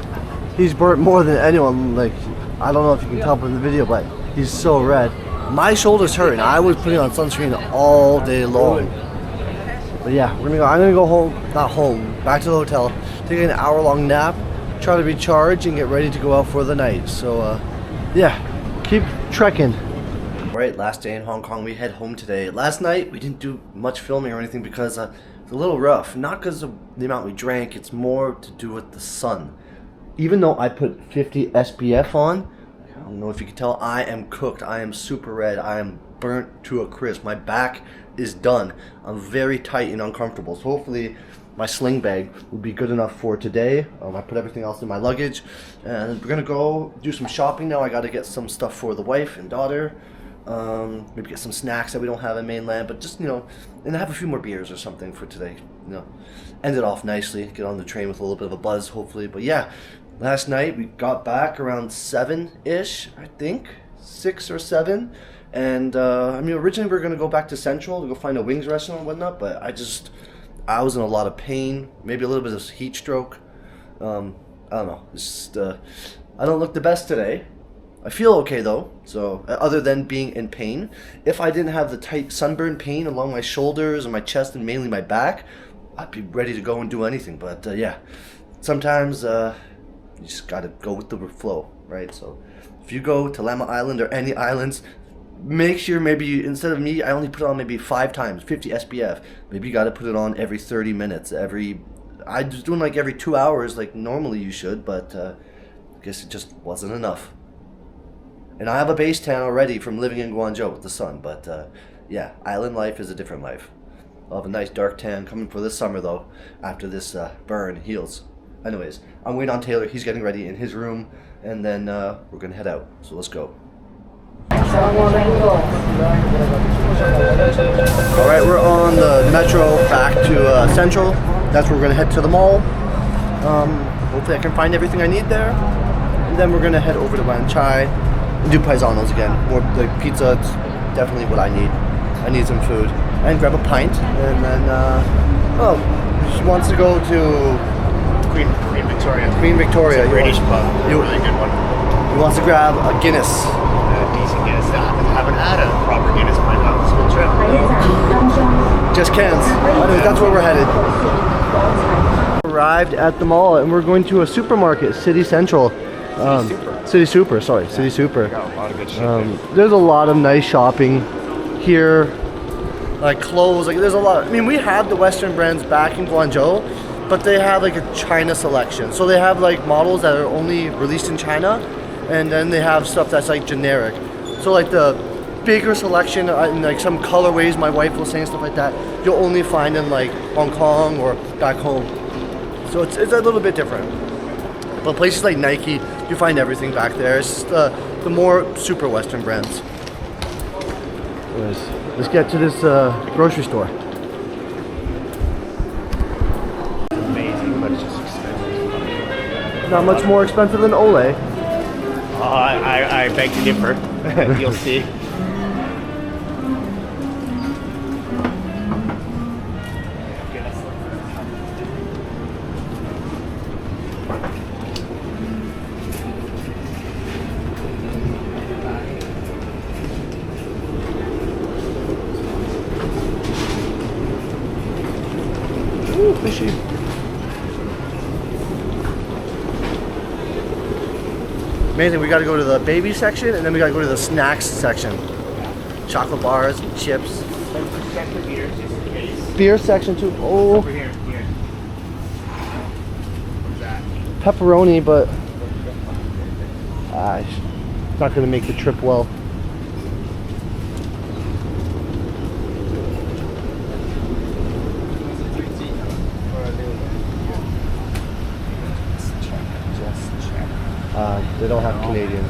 He's burnt more than anyone. Like, I don't know if you can tell from the video, but he's so red. My shoulders hurt, and I was putting on sunscreen all day long. But yeah, I'm gonna go home, not home, back to the hotel, take an hour-long nap, try to recharge, and get ready to go out for the night. So yeah, keep trekking. Right, last day in Hong Kong. We head home today. Last night we didn't do much filming or anything because it's a little rough. Not because of the amount we drank. It's more to do with the sun. Even though I put 50 SPF on, I don't know if you can tell, I am cooked. I am super red. I am burnt to a crisp. My back is done. I'm very tight and uncomfortable. So hopefully my sling bag will be good enough for today. I put everything else in my luggage. And we're going to go do some shopping now. I got to get some stuff for the wife and daughter. Maybe get some snacks that we don't have in mainland. But just, and have a few more beers or something for today. End it off nicely. Get on the train with a little bit of a buzz, hopefully. But yeah. Last night we got back around 7-ish, I think, 6 or 7, and originally we were gonna go back to Central to go find a wings restaurant and whatnot, but I was in a lot of pain, maybe a little bit of heat stroke. I don't know. I don't look the best today. I feel okay though. So other than being in pain, if I didn't have the tight sunburn pain along my shoulders and my chest and mainly my back, I'd be ready to go and do anything. But yeah, sometimes. You just gotta go with the flow, right? So if you go to Lamma Island or any islands, make sure maybe instead of me, I only put it on maybe 5 times, 50 SPF. Maybe you gotta put it on every 30 minutes. I was doing like every 2 hours like normally you should, but I guess it just wasn't enough. And I have a base tan already from living in Guangzhou with the sun, but yeah, island life is a different life. I'll have a nice dark tan coming for this summer though, after this burn heals. Anyways, I'm waiting on Taylor. He's getting ready in his room, and then we're gonna head out. So let's go. All right, we're on the metro back to Central. That's where we're gonna head to the mall. Hopefully, I can find everything I need there, and then we're gonna head over to Wan Chai and do Paisanos again. More like pizza. It's definitely what I need. I need some food and grab a pint, and then she wants to go to. Queen Victoria. Queen Victoria. It's a British pub. Really good one. He wants to grab a Guinness. Decent Guinness. I haven't had a proper Guinness pint on this whole trip. Just cans. Anyways, that's where we're headed. Arrived at the mall and we're going to a supermarket, City Central. City Super. City Super. Got a lot of good shit. There's a lot of nice shopping here. Like clothes. Like there's a lot. We have the Western brands back in Guangzhou. But they have like a China selection. So they have like models that are only released in China, and then they have stuff that's like generic. So like the bigger selection in like some colorways, my wife was saying, stuff like that, you'll only find in like Hong Kong or back home. So it's a little bit different. But places like Nike, you find everything back there. It's just the more super Western brands. Anyways, let's get to this grocery store. Not much more expensive than Olay. I beg to differ. You'll see. Ooh, fishy. Amazing, we gotta go to the baby section and then we gotta go to the snacks section. Chocolate bars and chips. Beer section too. Oh. Over here. What's that? Pepperoni, but it's not gonna make the trip well. They don't have Canadian.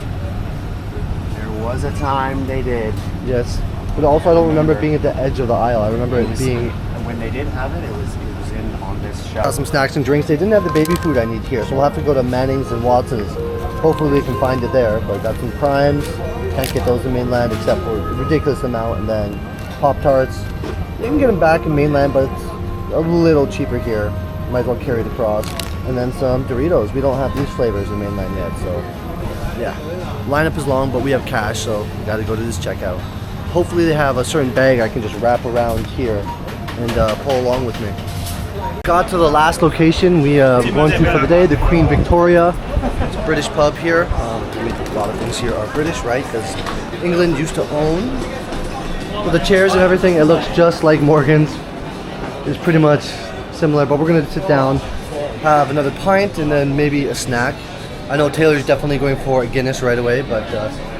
There was a time they did. Yes. But also I don't remember it being at the edge of the aisle. I remember it being... When they did have it, it was in on this Got shelf. some snacks and drinks. They didn't have the baby food I need here, so we'll have to go to Manning's and Watson's. Hopefully we can find it there. But got some Primes. Can't get those in mainland except for a ridiculous amount. And then Pop-Tarts. You can get them back in mainland, but it's a little cheaper here. Might as well carry it across. And then some Doritos. We don't have these flavors in mainland yet, so yeah. Lineup is long, but we have cash, so we gotta go to this checkout. Hopefully they have a certain bag I can just wrap around here and pull along with me. Got to the last location we going to for the day, the Queen Victoria. It's a British pub here. I mean, a lot of things here are British, right? Because England used to own. For the chairs and everything, it looks just like Morgan's. It's pretty much similar, but we're gonna sit down, have another pint, and then maybe a snack. I know Taylor's definitely going for a Guinness right away, but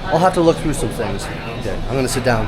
I'll have to look through some things. Okay, I'm gonna sit down.